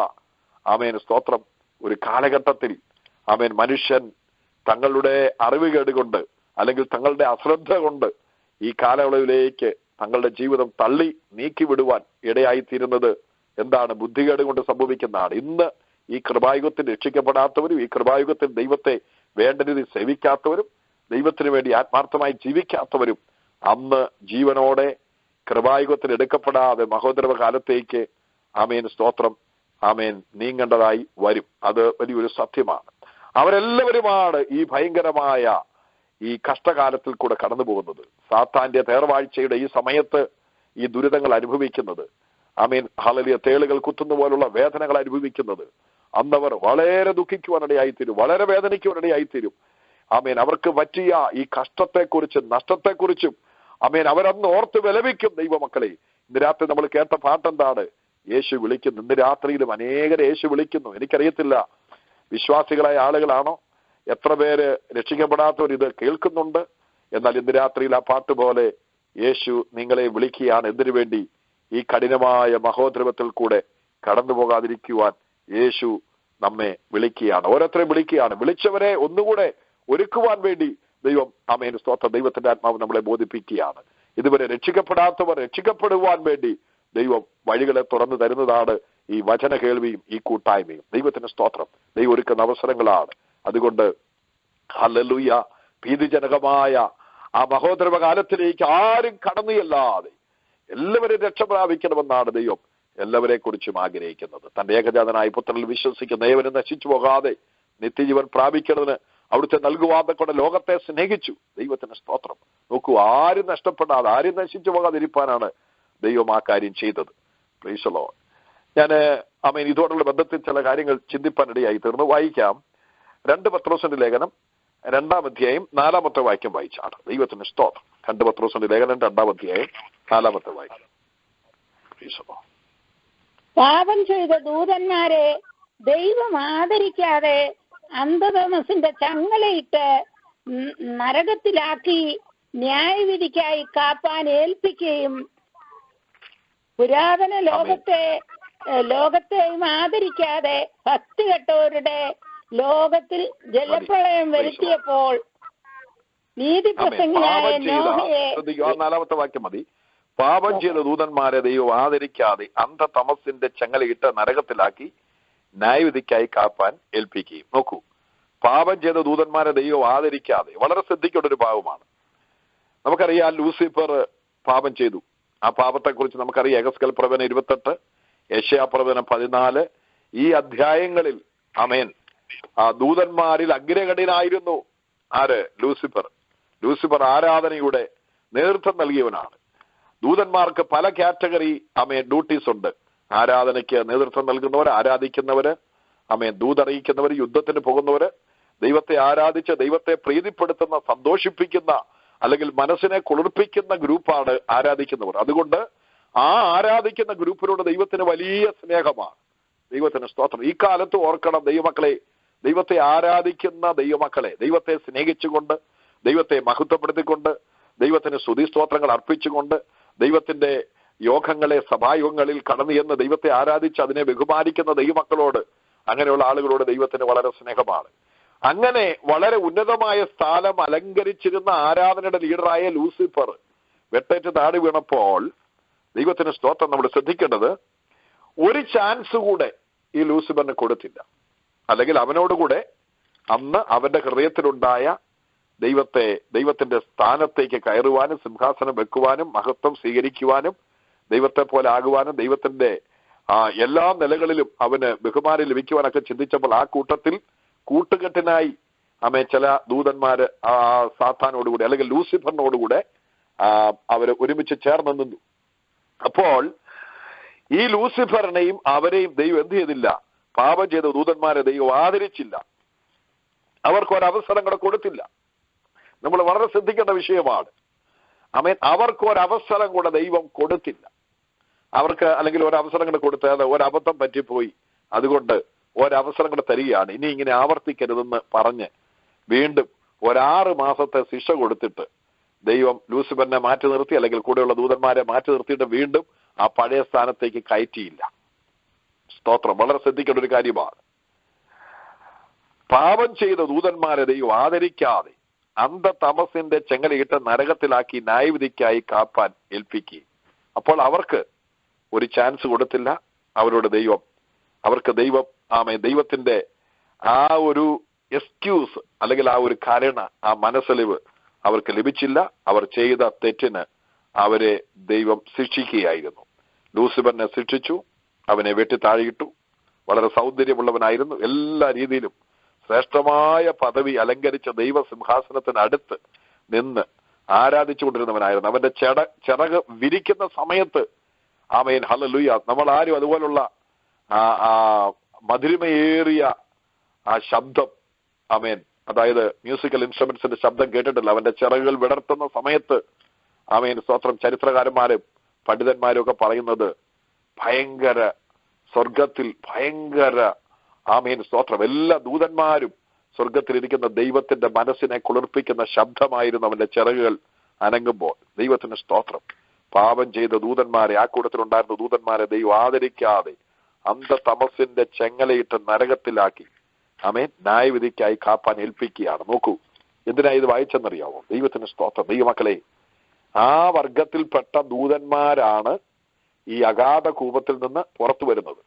ആമേൻ സ്തോത്രം ഒരു കാലഘട്ടത്തിൽ ആമേൻ മനുഷ്യൻ തങ്ങളുടെ അറിവുകേട് കൊണ്ട് അല്ലെങ്കിൽ തങ്ങളുടെ അശ്രദ്ധ കൊണ്ട് ഈ കാലയളവിലേക്ക് തങ്ങളുടെ ജീവിതം തള്ളി നീക്കിവിടുവാൻ ഇടയായിത്തീരുന്നത് എന്താണ്? ബുദ്ധികേട് കൊണ്ട് സംഭവിക്കുന്നതാണ്. ഇന്ന് ഈ കൃപായുഗത്തിൽ രക്ഷിക്കപ്പെടാത്തവരും ഈ കൃപായുഗത്തിൽ ദൈവത്തെ വേണ്ട രീതിയിൽ സേവിക്കാത്തവരും ദൈവത്തിന് വേണ്ടി ആത്മാർത്ഥമായി ജീവിക്കാത്തവരും അന്ന് ജീവനോടെ കൃപായുഗത്തിൽ എടുക്കപ്പെടാതെ മഹോദരവ കാലത്തേക്ക് ആമേൻ സ്തോത്രം ആമേൻ നീങ്ങേണ്ടതായി വരും. അത് വലിയൊരു സത്യമാണ്. അവരെല്ലാവരുമാണ് ഈ ഭയങ്കരമായ ഈ കഷ്ടകാലത്തിൽ കൂടെ കടന്നു പോകുന്നത്. സാത്താന്റെ തേർവാഴ്ചയുടെ ഈ സമയത്ത് ഈ ദുരിതങ്ങൾ അനുഭവിക്കുന്നത്, ആമേൻ ഹല്ലേലൂയ, തേളുകൾ കുത്തുന്ന പോലുള്ള വേദനകൾ അനുഭവിക്കുന്നത്. അന്നവർ വളരെ ദുഃഖിക്കുവാനിടയായിത്തീരും, വളരെ വേദനിക്കുവാനിടയായിത്തീരും. ആമേൻ അവർക്ക് പറ്റിയ ഈ കഷ്ടത്തെക്കുറിച്ചും നഷ്ടത്തെക്കുറിച്ചും ആമേൻ അവരന്ന് ഓർത്ത് വിലപിക്കും. ദൈവമക്കളെ, ഇന്ന് രാത്രി നമ്മൾ കേട്ട പാട്ടെന്താണ്? യേശു വിളിക്കുന്നു. ഇന്ന് രാത്രിയിലും അനേകരെ യേശു വിളിക്കുന്നു. എനിക്കറിയത്തില്ല വിശ്വാസികളായ ആളുകളാണോ, എത്ര പേര് രക്ഷിക്കപ്പെടാത്തവർ ഇത് കേൾക്കുന്നുണ്ട്. എന്നാൽ ഇന്ന് രാത്രിയിൽ ആ പാട്ട് പോലെ യേശു നിങ്ങളെ വിളിക്കുകയാണ്. എന്തിനു വേണ്ടി? ഈ കഠിനമായ മഹോദ്രവത്തിൽ കൂടെ കടന്നു പോകാതിരിക്കുവാൻ യേശു നമ്മെ വിളിക്കുകയാണ്. ഓരോരുത്തരെയും വിളിക്കുകയാണ്. വിളിച്ചവരെ ഒന്നുകൂടെ ഒരുക്കുവാൻ വേണ്ടി ദൈവം ആമേൻ സ്തോത്രം ദൈവത്തിന്റെ ആത്മാവ് നമ്മളെ ബോധിപ്പിക്കുകയാണ്. ഇതുവരെ രക്ഷിക്കപ്പെടാത്തവർ രക്ഷിക്കപ്പെടുവാൻ വേണ്ടി ദൈവം വഴികളെ തുറന്നു തരുന്നതാണ് ഈ വചന കേൾവിയും ഈ കൂട്ടായ്മയും. ദൈവത്തിന്റെ സ്തോത്രം ദൈവം ഒരുക്കുന്ന അവസരങ്ങളാണ്. അതുകൊണ്ട് ഹല്ലേലൂയ, ഭീതിജനകമായ ആ മഹോദരവ കാലത്തിലേക്ക് ആരും കടന്നുചെല്ലാതെ എല്ലാവരും രക്ഷ പ്രാപിക്കണമെന്നാണ് ദൈവം എല്ലാവരെ കുറിച്ചും ആഗ്രഹിക്കുന്നത്. തന്റെ ഏകജാതനായ പുത്രനിൽ വിശ്വസിക്കുന്ന ഏവരും നശിച്ചു പോകാതെ നിത്യജീവൻ പ്രാപിക്കുന്നതിന് അവിടുത്തെ നൽകുവാതെ കൊണ്ട് ലോകത്തെ സ്നേഹിച്ചു. ദൈവത്തിന്റെ സ്തോത്രം. നോക്കൂ, ആരും നഷ്ടപ്പെടാതെ ആരും നശിച്ചു പോകാതിരിക്കാനാണ് ദൈവം ആ കാര്യം ചെയ്തത്. Price the Lord. ഞാൻ ആമേൻ ഇതോടുള്ള ബന്ധത്തിൽ ചില കാര്യങ്ങൾ ചിന്തിപ്പാനിടയായി തീർന്നു. വായിക്കാം. 2 പത്രോസിന്റെ ലേഖനം 2-ാം അധ്യായം 4-ാമത്തെ വാക്യം വായിച്ചാണ്. ദൈവത്തിന്റെ സ്തോത്രം. 2 പത്രോസിന്റെ ലേഖനം 2-ാം അധ്യായം 4-ാമത്തെ വാക്യം. Praise the Lord. പാപം ചെയ്ത ദൂതന്മാരെ ദൈവം ആദരിക്കാതെ അന്ധതമസിന്റെ ചങ്ങലയിട്ട് നരകത്തിലാക്കി ന്യായവിധിക്കായി കാപ്പാൻ ഏൽപ്പിക്കുകയും പുരാതന ലോകത്തെയും ആദരിക്കാതെ ഭക്തി കെട്ടവരുടെ ലോകത്തിൽ ജലപ്രളയം വരുത്തിയപ്പോൾ നീതിപ്രസംഗിയായ നോഹയെ 4-ാമത്തെ വാക്യം മതി. പാപം ചെയ്ത ദൂതന്മാരെ ദൈവം ആദരിക്കാതെ അന്ധതമസിന്റെ ചങ്ങലയിട്ട് നരകത്തിലാക്കി ന്യായവിധിക്കായി കാപ്പാൻ ഏൽപ്പിക്കുകയും. നോക്കൂ, പാപം ചെയ്ത ദൂതന്മാരെ ദൈവം ആദരിക്കാതെ, വളരെ ശ്രദ്ധിക്കേണ്ട ഒരു ഭാഗമാണ്. നമുക്കറിയാം ലൂസിഫർ പാപം ചെയ്തു. ആ പാപത്തെക്കുറിച്ച് നമുക്കറിയാം. എഹെസ്കേൽ പ്രവചനം 28, യെശയ്യാ പ്രവചനം 14 ഈ അധ്യായങ്ങളിൽ ആമേൻ ആ ദൂതന്മാരിൽ അഗ്രഗണ്യനായിരുന്നു ആര്? ലൂസിഫർ. ലൂസിഫർ ആരാധനയുടെ നേതൃത്വം നൽകിയവനാണ്. ദൂതന്മാർക്ക് പല കാറ്റഗറി ആമേൻ ഡ്യൂട്ടീസ് ഉണ്ട്. ആരാധനയ്ക്ക് നേതൃത്വം നൽകുന്നവർ, ആരാധിക്കുന്നവര്, ആമേൻ ദൂതറിയിക്കുന്നവർ, യുദ്ധത്തിന് പോകുന്നവര്, ദൈവത്തെ ആരാധിച്ച് ദൈവത്തെ പ്രീതിപ്പെടുത്തുന്ന, സന്തോഷിപ്പിക്കുന്ന അല്ലെങ്കിൽ മനസ്സിനെ കുളിർപ്പിക്കുന്ന ഗ്രൂപ്പാണ് ആരാധിക്കുന്നവർ. അതുകൊണ്ട് ആ ആരാധിക്കുന്ന ഗ്രൂപ്പിനോട് ദൈവത്തിന് വലിയ സ്നേഹമാണ്. ദൈവത്തിന് സ്തോത്രം. ഈ കാലത്ത് ഓർക്കണം ദൈവമക്കളെ, ദൈവത്തെ ആരാധിക്കുന്ന ദൈവമക്കളെ, ദൈവത്തെ സ്നേഹിച്ചുകൊണ്ട്, ദൈവത്തെ മഹത്വപ്പെടുത്തിക്കൊണ്ട്, ദൈവത്തിന് സ്തുതി സ്തോത്രങ്ങൾ അർപ്പിച്ചുകൊണ്ട്, ദൈവത്തിന്റെ യോഗങ്ങളെ സഭായോഗങ്ങളിൽ കടന്നു ചെന്ന് ദൈവത്തെ ആരാധിച്ച് അതിനെ ബഹുമാനിക്കുന്ന ദൈവമക്കളോട്, അങ്ങനെയുള്ള ആളുകളോട് ദൈവത്തിന് വളരെ സ്നേഹമാണ്. അങ്ങനെ വളരെ ഉന്നതമായ സ്ഥാനം അലങ്കരിച്ചിരുന്ന ആരാധനയുടെ ലീഡറായ ലൂസിഫർ വെട്ടേറ്റ് താടി വീണപ്പോൾ ദൈവത്തിന് സ്തോത്രം നമ്മൾ ശ്രദ്ധിക്കേണ്ടത്, ഒരു ചാൻസ് കൂടെ ഈ ലൂസിഫറിന് കൊടുത്തില്ല. അല്ലെങ്കിൽ അവനോടുകൂടെ അന്ന് അവന്റെ ഹൃദയത്തിലുണ്ടായ ദൈവത്തിന്റെ സ്ഥാനത്തേക്ക് കയറുവാനും സിംഹാസനം വെക്കുവാനും മഹത്വം സ്വീകരിക്കുവാനും ദൈവത്തെ പോലെ ആകുവാനും ദൈവത്തിന്റെ എല്ലാ നിലകളിലും അവന് ബഹുമാനം ലഭിക്കുവാനൊക്കെ ചിന്തിച്ചപ്പോൾ ആ കൂട്ടത്തിൽ കൂട്ടുകെട്ടിനായി ചില ദൂതന്മാര് സാത്താനോടുകൂടി അല്ലെങ്കിൽ ലൂസിഫറിനോടുകൂടെ അവര് ഒരുമിച്ച് ചേർന്ന് നിന്നു. അപ്പോൾ ഈ ലൂസിഫറിനെയും അവരെയും ദൈവം എന്ത് ചെയ്തില്ല? പാപം ചെയ്ത ദൂതന്മാരെ ദൈവം ആദരിച്ചില്ല. അവർക്കൊരവസരം കൂടെ കൊടുത്തില്ല. നമ്മൾ വളരെ ശ്രദ്ധിക്കേണ്ട വിഷയമാണ്. അവർക്കൊരവസരം കൂടെ ദൈവം കൊടുത്തില്ല. അവർക്ക് അല്ലെങ്കിൽ ഒരവസരം കൂടെ കൊടുത്താൽ ഒരബദ്ധം പറ്റിപ്പോയി, അതുകൊണ്ട് ഒരവസരം കൂടെ തരികയാണ്, ഇനി ഇങ്ങനെ ആവർത്തിക്കരുതെന്ന് പറഞ്ഞ് വീണ്ടും 6 മാസത്തെ ശിക്ഷ കൊടുത്തിട്ട് ദൈവം ലൂസിഫറിനെ മാറ്റി നിർത്തി, അല്ലെങ്കിൽ കൂടെയുള്ള ദൂതന്മാരെ മാറ്റി നിർത്തിയിട്ട് വീണ്ടും ആ പഴയ സ്ഥാനത്തേക്ക് കയറ്റിയില്ല. സ്തോത്രം. വളരെ ശ്രദ്ധിക്കേണ്ട ഒരു കാര്യമാണ്. പാപം ചെയ്ത ദൂതന്മാരെ ദൈവം ആദരിക്കാതെ അന്ധതമസിന്റെ ചെങ്ങലയിട്ട് നരകത്തിലാക്കി ന്യായവിധിക്കായി കാപ്പാൻ ഏൽപ്പിക്കുകയും. അപ്പോൾ അവർക്ക് ഒരു ചാൻസ് കൊടുത്തില്ല. അവർക്ക് ദൈവം ദൈവത്തിന്റെ ആ ഒരു എക്സ്ക്യൂസ് അല്ലെങ്കിൽ ആ ഒരു കരുണ, ആ മനസ്സലിവ് അവർക്ക് ലഭിച്ചില്ല. അവർ ചെയ്ത തെറ്റിന് അവരെ ദൈവം ശിക്ഷിക്കുകയായിരുന്നു. ലൂസിഫറിനെ ശിക്ഷിച്ചു, അവനെ വെട്ടിത്താഴെയിട്ടു. വളരെ സൗന്ദര്യമുള്ളവനായിരുന്നു, എല്ലാ രീതിയിലും ശ്രേഷ്ഠമായ പദവി അലങ്കരിച്ച ദൈവസിംഹാസനത്തിനടുത്ത് നിന്ന് ആരാധിച്ചുകൊണ്ടിരുന്നവനായിരുന്നു. അവന്റെ ചിറക് വിരിക്കുന്ന സമയത്ത് ആമേൻ ഹല്ലേലൂയ, നമ്മൾ ആരും അതുപോലുള്ള മധുരിമയേറിയ ആ ശബ്ദം, ആമേൻ, അതായത് മ്യൂസിക്കൽ ഇൻസ്ട്രുമെന്റ്സിന്റെ ശബ്ദം കേട്ടിട്ടില്ല. അവന്റെ ചിറകുകൾ വിടർത്തുന്ന സമയത്ത് ആമേൻ സ്തോത്രം. ചരിത്രകാരന്മാരും പണ്ഡിതന്മാരും ഒക്കെ പറയുന്നത് ഭയങ്കര സ്വർഗത്തിൽ ഭയങ്കര ആമേൻ സ്തോത്രം, എല്ലാ ദൂതന്മാരും സ്വർഗത്തിലിരിക്കുന്ന ദൈവത്തിന്റെ മനസ്സിനെ കുളിർപ്പിക്കുന്ന ശബ്ദമായിരുന്നു അവന്റെ ചിറകുകൾ അനങ്ങുമ്പോൾ. ദൈവത്തിന് സ്തോത്രം. പാപം ചെയ്ത ദൂതന്മാരെ, ആ കൂട്ടത്തിലുണ്ടായിരുന്ന ദൂതന്മാരെ ദൈവം ആദരിക്കാതെ അന്ധതമസിന്റെ ചെങ്ങലയിട്ട് നരകത്തിലാക്കി ആമേൻ ന്യായവിധിക്കായി കാപ്പാൻ ഏൽപ്പിക്കുകയാണ്. നോക്കൂ, എന്തിനാ ഇത് വായിച്ചെന്നറിയാവോ? ദൈവത്തിന് സ്തോത്രം. ദൈവമക്കളെ, ആ വർഗത്തിൽപ്പെട്ട ദൂതന്മാരാണ് ഈ അഗാധ കൂപത്തിൽ നിന്ന് പുറത്തു വരുന്നത്.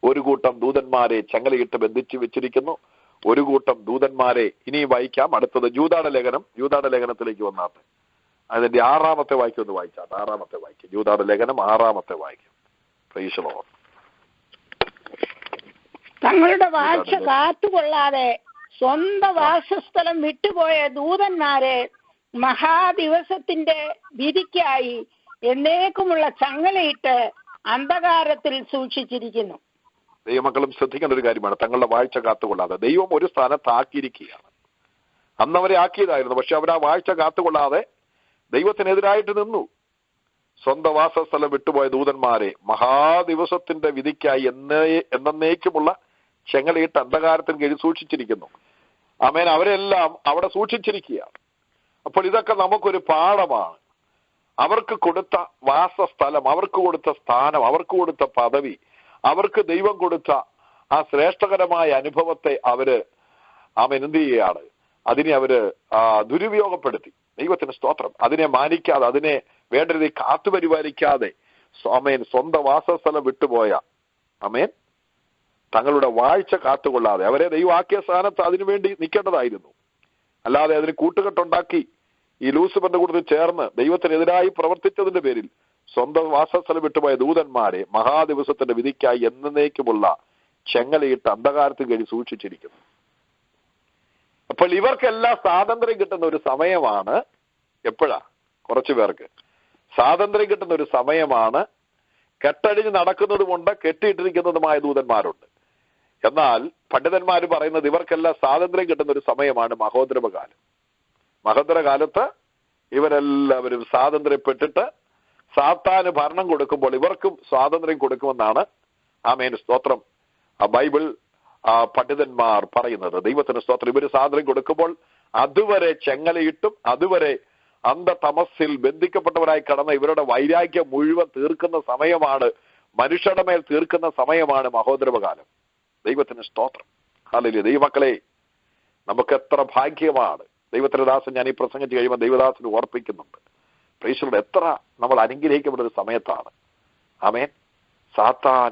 ഒരു കൂട്ടം ദൂതന്മാരെ ചങ്ങലയിട്ട് ബന്ധിച്ചു വെച്ചിരിക്കുന്നു, ഒരു കൂട്ടം ദൂതന്മാരെ ഇനി വായിക്കാം. അടുത്തത് യൂദായുടെ ലേഖനം. യൂദായുടെ ലേഖനത്തിലേക്ക് വന്നാട്ടെ. അതിന്റെ 6-ാമത്തെ വാക്യം ഒന്ന് വായിച്ചാട്ടെ. 6-ാമത്തെ വാക്യം, യൂദായുടെ ലേഖനം 6-ാമത്തെ വാക്യം. Praise the Lord. തങ്ങളുടെ വാഴ്ച കാത്തുകൊള്ളാതെ സ്വന്തം വാസസ്ഥലം വിട്ടുപോയ ദൂതന്മാരെ മഹാദിവസത്തിന്റെ വിധിക്കായി എന്നേക്കുമുള്ള ചങ്ങലയിട്ട് അന്ധകാരത്തിൽ സൂക്ഷിച്ചിരിക്കുന്നു. ദൈവമക്കളും ശ്രദ്ധിക്കേണ്ട ഒരു കാര്യമാണ്, തങ്ങളുടെ വാഴ്ച കാത്തുകൊള്ളാതെ. ദൈവം ഒരു സ്ഥാനത്ത് ആക്കിയിരിക്കുകയാണ്. അന്നവരെ ആക്കിയതായിരുന്നു, പക്ഷെ അവർ ആ വാഴ്ച കാത്തുകൊള്ളാതെ ദൈവത്തിനെതിരായിട്ട് നിന്നു. സ്വന്തം വാസസ്ഥലം വിട്ടുപോയ ദൂതന്മാരെ മഹാദിവസത്തിന്റെ വിധിക്കായി എന്നേക്കുമുള്ള ചെങ്ങലയിട്ട് അന്ധകാരത്തിൽ കീഴിൽ സൂക്ഷിച്ചിരിക്കുന്നു. ആമേൻ. അവരെല്ലാം അവിടെ സൂക്ഷിച്ചിരിക്കുകയാണ്. അപ്പോൾ ഇതൊക്കെ നമുക്കൊരു പാഠമാണ്. അവർക്ക് കൊടുത്ത വാസസ്ഥലം, അവർക്ക് കൊടുത്ത സ്ഥാനം, അവർക്ക് കൊടുത്ത പദവി, അവർക്ക് ദൈവം കൊടുത്ത ആ ശ്രേഷ്ഠകരമായ അനുഭവത്തെ അവര് ആമേൻ എന്ത് ചെയ്യുകയാണ്? അതിനെ അവര് ദുരുപയോഗപ്പെടുത്തി. ദൈവത്തിന് സ്തോത്രം. അതിനെ മാനിക്കാതെ, അതിനെ വേണ്ട രീതി കാത്തുപരിപാലിക്കാതെ ആമേൻ സ്വന്തം വാസസ്ഥലം വിട്ടുപോയ ആമേൻ തങ്ങളുടെ വാഴ്ച കാത്തുകൊള്ളാതെ അവരെ ദൈവമാക്കിയ സ്ഥാനത്ത് അതിനുവേണ്ടി നിൽക്കേണ്ടതായിരുന്നു. അല്ലാതെ അതിന് കൂട്ടുകെട്ടുണ്ടാക്കി ഈ ലൂസിഫറിന്റെ കൂട്ടത്തിൽ ചേർന്ന് ദൈവത്തിനെതിരായി പ്രവർത്തിച്ചതിന്റെ പേരിൽ സ്വന്തം വാസസ്ഥലം വിട്ടുപോയ ദൂതന്മാരെ മഹാദിവസത്തിന്റെ വിധിക്കായി എന്നേക്കുമുള്ള ചെങ്ങലയിട്ട് അന്ധകാരത്തിൽ കഴി സൂക്ഷിച്ചിരിക്കുന്നു. അപ്പോൾ ഇവർക്കെല്ലാം സ്വാതന്ത്ര്യം കിട്ടുന്ന ഒരു സമയമാണ്. എപ്പോഴാ? കുറച്ചു പേർക്ക് സ്വാതന്ത്ര്യം കിട്ടുന്ന ഒരു സമയമാണ്. കെട്ടഴിഞ്ഞ് നടക്കുന്നതുമുണ്ട്, കെട്ടിയിട്ടിരിക്കുന്നതുമായ ദൂതന്മാരുണ്ട്. എന്നാൽ പണ്ഡിതന്മാർ പറയുന്നത് ഇവർക്കെല്ലാം സ്വാതന്ത്ര്യം കിട്ടുന്ന ഒരു സമയമാണ് മഹോദ്രവകാലം. മഹോദ്രകാലത്ത് ഇവരെല്ലാവരും സ്വാതന്ത്ര്യപ്പെട്ടിട്ട് സാത്താന് ഭരണം കൊടുക്കുമ്പോൾ ഇവർക്കും സ്വാതന്ത്ര്യം കൊടുക്കുമെന്നാണ് ആമേൻ സ്തോത്രം ബൈബിൾ പണ്ഡിതന്മാർ പറയുന്നത്. ദൈവത്തിന് സ്തോത്രം. ഇവര് സ്വാതന്ത്ര്യം കൊടുക്കുമ്പോൾ അതുവരെ ചെങ്ങലയിട്ടും അതുവരെ അന്ധതമസ്സിൽ ബന്ധിക്കപ്പെട്ടവരായി കടന്ന ഇവരുടെ വൈരാഗ്യം മുഴുവൻ തീർക്കുന്ന സമയമാണ്, മനുഷ്യരുടെ മേൽ തീർക്കുന്ന സമയമാണ് മഹോദ്രവകാലം. ദൈവത്തിന് സ്തോത്രം. ഹല്ലേലൂയ. ദൈവമക്കളെ, നമുക്ക് എത്ര ഭാഗ്യമാണ്. ദൈവത്തിന്റെ ദാസൻ ഞാൻ ഈ പ്രസംഗിച്ച് കഴിയുമ്പോൾ ദൈവദാസന് ഓർപ്പിക്കുന്നുണ്ട്. പ്രൈസ് എത്ര നമ്മൾ അനുഗ്രഹിക്കപ്പെട്ട ഒരു സമയത്താണ്. ആമേൻ. സാത്താൻ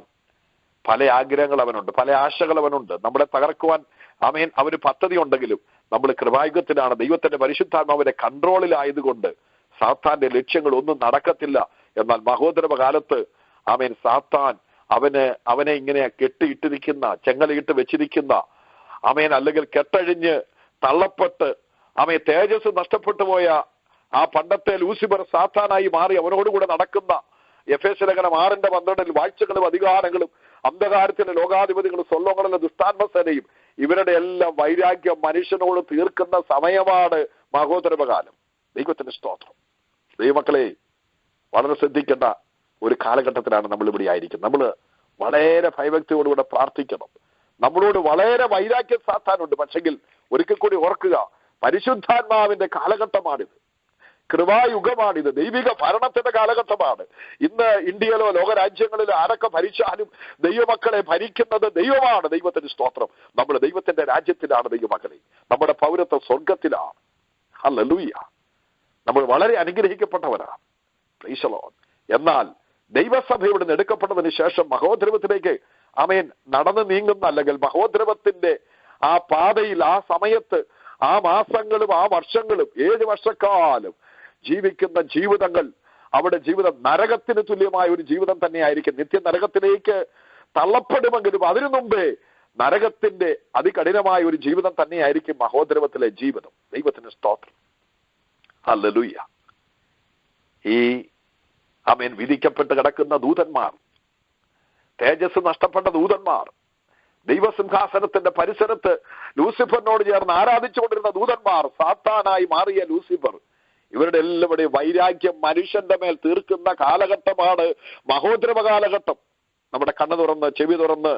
പല ആഗ്രഹങ്ങൾ അവനുണ്ട്, പല ആശകൾ അവനുണ്ട്. നമ്മളെ തകർക്കുവാൻ ആമേൻ അവന് പദ്ധതി ഉണ്ടെങ്കിലും നമ്മൾ കൃപായുഗത്തിലാണ്. ദൈവത്തിന്റെ പരിശുദ്ധാത്മാവിന്റെ കൺട്രോളിലായതുകൊണ്ട് സാത്താന്റെ ലക്ഷ്യങ്ങൾ ഒന്നും നടക്കത്തില്ല. എന്നാൽ മഹോദരവ കാലത്ത് ആമേൻ സാത്താൻ അവനെ ഇങ്ങനെ കെട്ടിയിട്ടിരിക്കുന്ന, ചെങ്ങലയിട്ട് വെച്ചിരിക്കുന്ന ആമേൻ അല്ലെങ്കിൽ കെട്ടഴിഞ്ഞ് തള്ളപ്പെട്ട് ആമേൻ തേജസ് നഷ്ടപ്പെട്ടു പോയ ആ പണ്ടത്തെ ലൂസിഫർ സാത്താനായി മാറി അവനോടുകൂടെ നടക്കുന്ന എഫേസ്യ ലേഖനം 6:12 വാഴ്ചകളും അധികാരങ്ങളും അന്ധകാരത്തിന്റെ ലോകാധിപതികളും സ്വല്ലോങ്ങളിലെ ദുഷ്ടാത്മസേനയും ഇവരുടെ എല്ലാം വൈരാഗ്യം മനുഷ്യനോട് തീർക്കുന്ന സമയമാണ് മഹോദരവകാലം. ദൈവത്തിന്റെ സ്തോത്രം. ദൈവമക്കളെ, വളരെ ശ്രദ്ധിക്കേണ്ട ഒരു കാലഘട്ടത്തിലാണ് നമ്മൾ ഇവിടെ ആയിരിക്കുന്നത്. നമ്മൾ വളരെ ഭയഭക്തിയോടുകൂടെ പ്രാർത്ഥിക്കണം. നമ്മളോട് വളരെ വൈരാഗ്യം സാത്താനുണ്ട്. പക്ഷെങ്കിൽ ഒരിക്കൽ കൂടി ഓർക്കുക, പരിശുദ്ധാത്മാവിന്റെ കാലഘട്ടമാണിത്, കൃപായുഗമാണിത്, ദൈവിക ഭരണത്തിന്റെ കാലഘട്ടമാണ്. ഇന്ന് ഇന്ത്യയിലോ ലോകരാജ്യങ്ങളിലോ ആരൊക്കെ ഭരിച്ചാലും ദൈവമക്കളെ ഭരിക്കുന്നത് ദൈവമാണ്. ദൈവത്തിന്റെ സ്തോത്രം. നമ്മൾ ദൈവത്തിന്റെ രാജ്യത്തിലാണ് ദൈവമക്കളെ. നമ്മുടെ പൗരത്വ സ്വർഗത്തിലാണ്. ഹല്ലേലൂയ. നമ്മൾ വളരെ അനുഗ്രഹിക്കപ്പെട്ടവരാണ്. Price the Lord. എന്നാൽ ദൈവസഭ ഇവിടുന്ന് എടുക്കപ്പെട്ടതിന് ശേഷം മഹോദരവത്തിലേക്ക് ആമേൻ നടന്നു നീങ്ങുന്ന, അല്ലെങ്കിൽ മഹോദ്രവത്തിന്റെ ആ പാതയിൽ ആ സമയത്ത് ആ മാസങ്ങളും ആ വർഷങ്ങളും 7 വർഷക്കാലം ജീവിക്കുന്ന ജീവിതങ്ങൾ, അവിടെ ജീവിതം നരകത്തിന് തുല്യമായ ഒരു ജീവിതം തന്നെയായിരിക്കും. നിത്യ നരകത്തിലേക്ക് തള്ളപ്പെടുമെങ്കിലും അതിനു മുമ്പേ നരകത്തിന്റെ അതികഠിനമായ ഒരു ജീവിതം തന്നെയായിരിക്കും മഹോദ്രവത്തിലെ ജീവിതം. ദൈവത്തിന് സ്തോത്രം. ഹല്ലേലൂയ. ഈ ആമേൻ വിധിക്കപ്പെട്ട് കിടക്കുന്ന ദൂതന്മാർ, തേജസ് നഷ്ടപ്പെട്ട ദൂതന്മാർ, ദൈവസിംഹാസനത്തിന്റെ പരിസരത്ത് ലൂസിഫറിനോട് ചേർന്ന് ആരാധിച്ചുകൊണ്ടിരുന്ന ദൂതന്മാർ, സാത്താനായി മാറിയ ലൂസിഫർ, ഇവരുടെ എല്ലാവരുടെയും വൈരാഗ്യം മനുഷ്യന്റെ മേൽ തീർക്കുന്ന കാലഘട്ടമാണ് മഹോദ്രവ കാലഘട്ടം. നമ്മുടെ കണ്ണ് തുറന്ന് ചെവി തുറന്ന്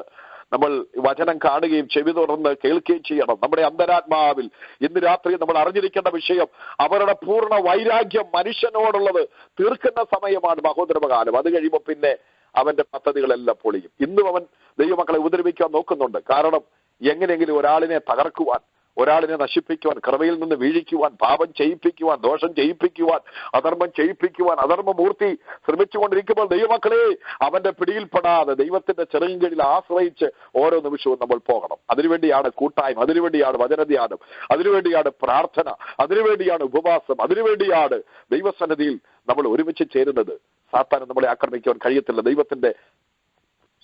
നമ്മൾ വചനം കാണുകയും ചെവി തുറന്ന് കേൾക്കുകയും ചെയ്യണം. നമ്മുടെ അന്തരാത്മാവിൽ ഇന്ന് രാത്രി നമ്മൾ അറിഞ്ഞിരിക്കേണ്ട വിഷയം, അവരുടെ പൂർണ്ണ വൈരാഗ്യം മനുഷ്യനോടുള്ളത് തീർക്കുന്ന സമയമാണ് മഹോദ്രവകാലം. അത് കഴിയുമ്പോൾ പിന്നെ അവന്റെ പദ്ധതികളെല്ലാം പൊളിയും. ഇന്നും അവൻ ദൈവമക്കളെ ഉപദ്രവിക്കാൻ നോക്കുന്നുണ്ട്. കാരണം എങ്ങനെയെങ്കിലും ഒരാളിനെ തകർക്കുവാൻ, ഒരാളിനെ നശിപ്പിക്കുവാൻ, കൃപയിൽ നിന്ന് വീഴിക്കുവാൻ, പാപം ചെയ്യിപ്പിക്കുവാൻ, ദോഷം ചെയ്യിപ്പിക്കുവാൻ, അധർമ്മം ചെയ്യിപ്പിക്കുവാൻ, അധർമ്മമൂർത്തി ശ്രമിച്ചുകൊണ്ടിരിക്കുമ്പോൾ ദൈവമക്കളെ അവന്റെ പിടിയിൽപ്പെടാതെ ദൈവത്തിന്റെ ചെറുകിൽ ആശ്രയിച്ച് ഓരോ നിമിഷവും നമ്മൾ പോകണം. അതിനുവേണ്ടിയാണ് കൂട്ടായ്മ, അതിനുവേണ്ടിയാണ് വചനധ്യാനം, അതിനുവേണ്ടിയാണ് പ്രാർത്ഥന, അതിനുവേണ്ടിയാണ് ഉപവാസം, അതിനുവേണ്ടിയാണ് ദൈവസന്നിധിയിൽ നമ്മൾ ഒരുമിച്ച് ചേരുന്നത്. സാത്താൻ നമ്മളെ ആക്രമിക്കുവാൻ കഴിയത്തില്ല. ദൈവത്തിന്റെ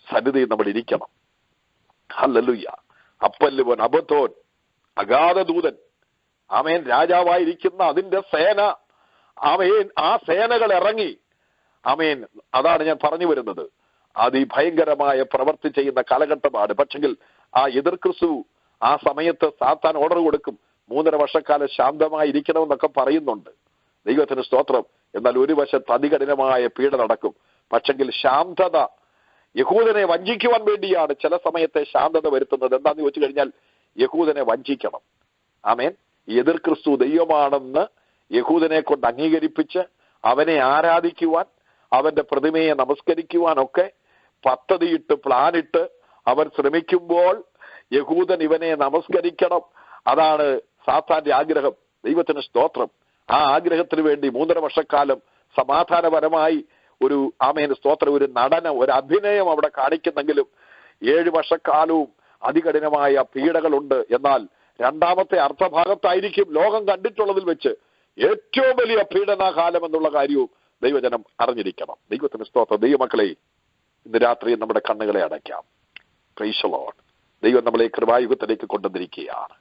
സന്നിധിയിൽ നമ്മൾ ഇരിക്കണം. ഹല്ലേലൂയ. അപ്പല്ലുവൻ അബദ്ധോൻ അഗാധ ദൂതൻ, ആമേൻ, രാജാവായിരിക്കുന്ന അതിന്റെ സേന, ആമേൻ, ആ സേനകൾ ഇറങ്ങി, ആമേൻ, അതാണ് ഞാൻ പറഞ്ഞു വരുന്നത്. അതിഭയങ്കരമായ പ്രവൃത്തി ചെയ്യുന്ന കാലഘട്ടമാണ്. പക്ഷെങ്കിൽ ആ എതിർ ക്രിസ്തു ആ സമയത്ത് സാത്താൻ ഓർഡർ കൊടുക്കും, 3.5 വർഷക്കാലം ശാന്തമായി ഇരിക്കണമെന്നൊക്കെ പറയുന്നുണ്ട്. ദൈവത്തിന് സ്തോത്രം. എന്നാൽ ഒരു വശത്ത് അതികഠിനമായ പീഡ നടക്കും. പക്ഷെങ്കിൽ ശാന്തത, യഹൂദനെ വഞ്ചിക്കുവാൻ വേണ്ടിയാണ് ചില സമയത്തെ ശാന്തത വരുത്തുന്നത്. എന്താന്ന് ചോദിച്ചു കഴിഞ്ഞാൽ യഹൂദനെ വഞ്ചിക്കണം. ആമേൻ. എതിർ ക്രിസ്തു ദൈവമാണെന്ന് യഹൂദനെ കൊണ്ട് അംഗീകരിപ്പിച്ച് അവനെ ആരാധിക്കുവാൻ, അവന്റെ പ്രതിമയെ നമസ്കരിക്കുവാനൊക്കെ പദ്ധതിയിട്ട് പ്ലാനിട്ട് അവൻ ശ്രമിക്കുമ്പോൾ യഹൂദൻ ഇവനെ നമസ്കരിക്കണം. അതാണ് സാത്താന്റെ ആഗ്രഹം. ദൈവത്തിന് സ്തോത്രം. ആ ആഗ്രഹത്തിന് വേണ്ടി 3.5 വർഷക്കാലം സമാധാനപരമായി ഒരു ആമേൻ സ്തോത്രം, ഒരു നടനം, ഒരു അഭിനയം അവിടെ കാണിക്കുന്നെങ്കിലും 7 വർഷക്കാലവും അതികഠിനമായ പീഡകളുണ്ട്. എന്നാൽ രണ്ടാമത്തെ അർത്ഥഭാഗത്തായിരിക്കും ലോകം കണ്ടിട്ടുള്ളതിൽ വെച്ച് ഏറ്റവും വലിയ പീഡനാകാലം എന്നുള്ള കാര്യവും ദൈവജനം അറിഞ്ഞിരിക്കണം. ദൈവത്തിന് സ്തോത്രം. ദൈവമക്കളെ, ഇന്ന് രാത്രി നമ്മുടെ കണ്ണുകളെ അടയ്ക്കാം. Price the Lord. ദൈവം നമ്മളെ കൃപായുഗത്തിലേക്ക് കൊണ്ടുവന്നിരിക്കുകയാണ്.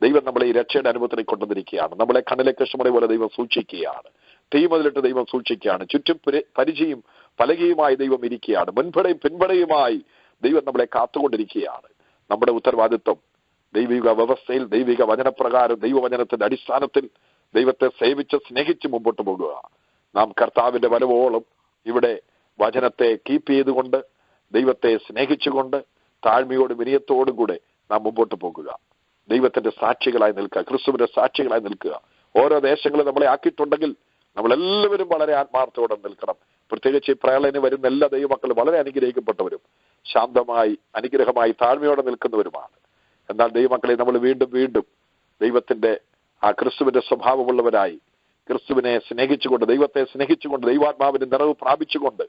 ദൈവം നമ്മളെ ഈ രക്ഷയുടെ അനുഭവത്തിലേക്ക് കൊണ്ടുവന്നിരിക്കുകയാണ്. നമ്മളെ കണ്ണിലെ കൃഷ്ണമണി പോലെ ദൈവം സൂക്ഷിക്കുകയാണ്. തീമതിലിട്ട് ദൈവം സൂക്ഷിക്കുകയാണ്. ചുറ്റും പരിചയും പലകയുമായി ദൈവം ഇരിക്കുകയാണ്. മുൻപടയും പിൻപടയുമായി ദൈവം നമ്മളെ കാത്തുകൊണ്ടിരിക്കുകയാണ്. നമ്മുടെ ഉത്തരവാദിത്വം ദൈവിക വ്യവസ്ഥയിൽ, ദൈവിക വചനപ്രകാരം, ദൈവവചനത്തിന്റെ അടിസ്ഥാനത്തിൽ ദൈവത്തെ സേവിച്ച് സ്നേഹിച്ച് മുമ്പോട്ട് പോകുക. നാം കർത്താവിന്റെ വരവോളം ഇവിടെ വചനത്തെ കീപ്പ് ചെയ്തുകൊണ്ട്, ദൈവത്തെ സ്നേഹിച്ചുകൊണ്ട്, താഴ്മയോടും വിനയത്തോടും കൂടെ നാം മുമ്പോട്ട് പോകുക. ദൈവത്തിന്റെ സാക്ഷികളായി നിൽക്കുക, ക്രിസ്തുവിന്റെ സാക്ഷികളായി നിൽക്കുക. ഓരോ ദേശങ്ങളും നമ്മളെ ആക്കിയിട്ടുണ്ടെങ്കിൽ നമ്മളെല്ലാവരും വളരെ ആത്മാർത്ഥത്തോടെ നിൽക്കണം. പ്രത്യേകിച്ച് ഈ പ്രളയന് വരുന്ന എല്ലാ ദൈവമക്കളും വളരെ അനുഗ്രഹിക്കപ്പെട്ടവരും ശാന്തമായി, അനുഗ്രഹമായി, താഴ്മയോടെ നിൽക്കുന്നവരുമാണ്. എന്നാൽ ദൈവമക്കളെ നമ്മൾ വീണ്ടും വീണ്ടും ദൈവത്തിന്റെ ആ ക്രിസ്തുവിന്റെ സ്വഭാവമുള്ളവരായി, ക്രിസ്തുവിനെ സ്നേഹിച്ചുകൊണ്ട്, ദൈവത്തെ സ്നേഹിച്ചുകൊണ്ട്, ദൈവാത്മാവിന്റെ നിറവ് പ്രാപിച്ചുകൊണ്ട്,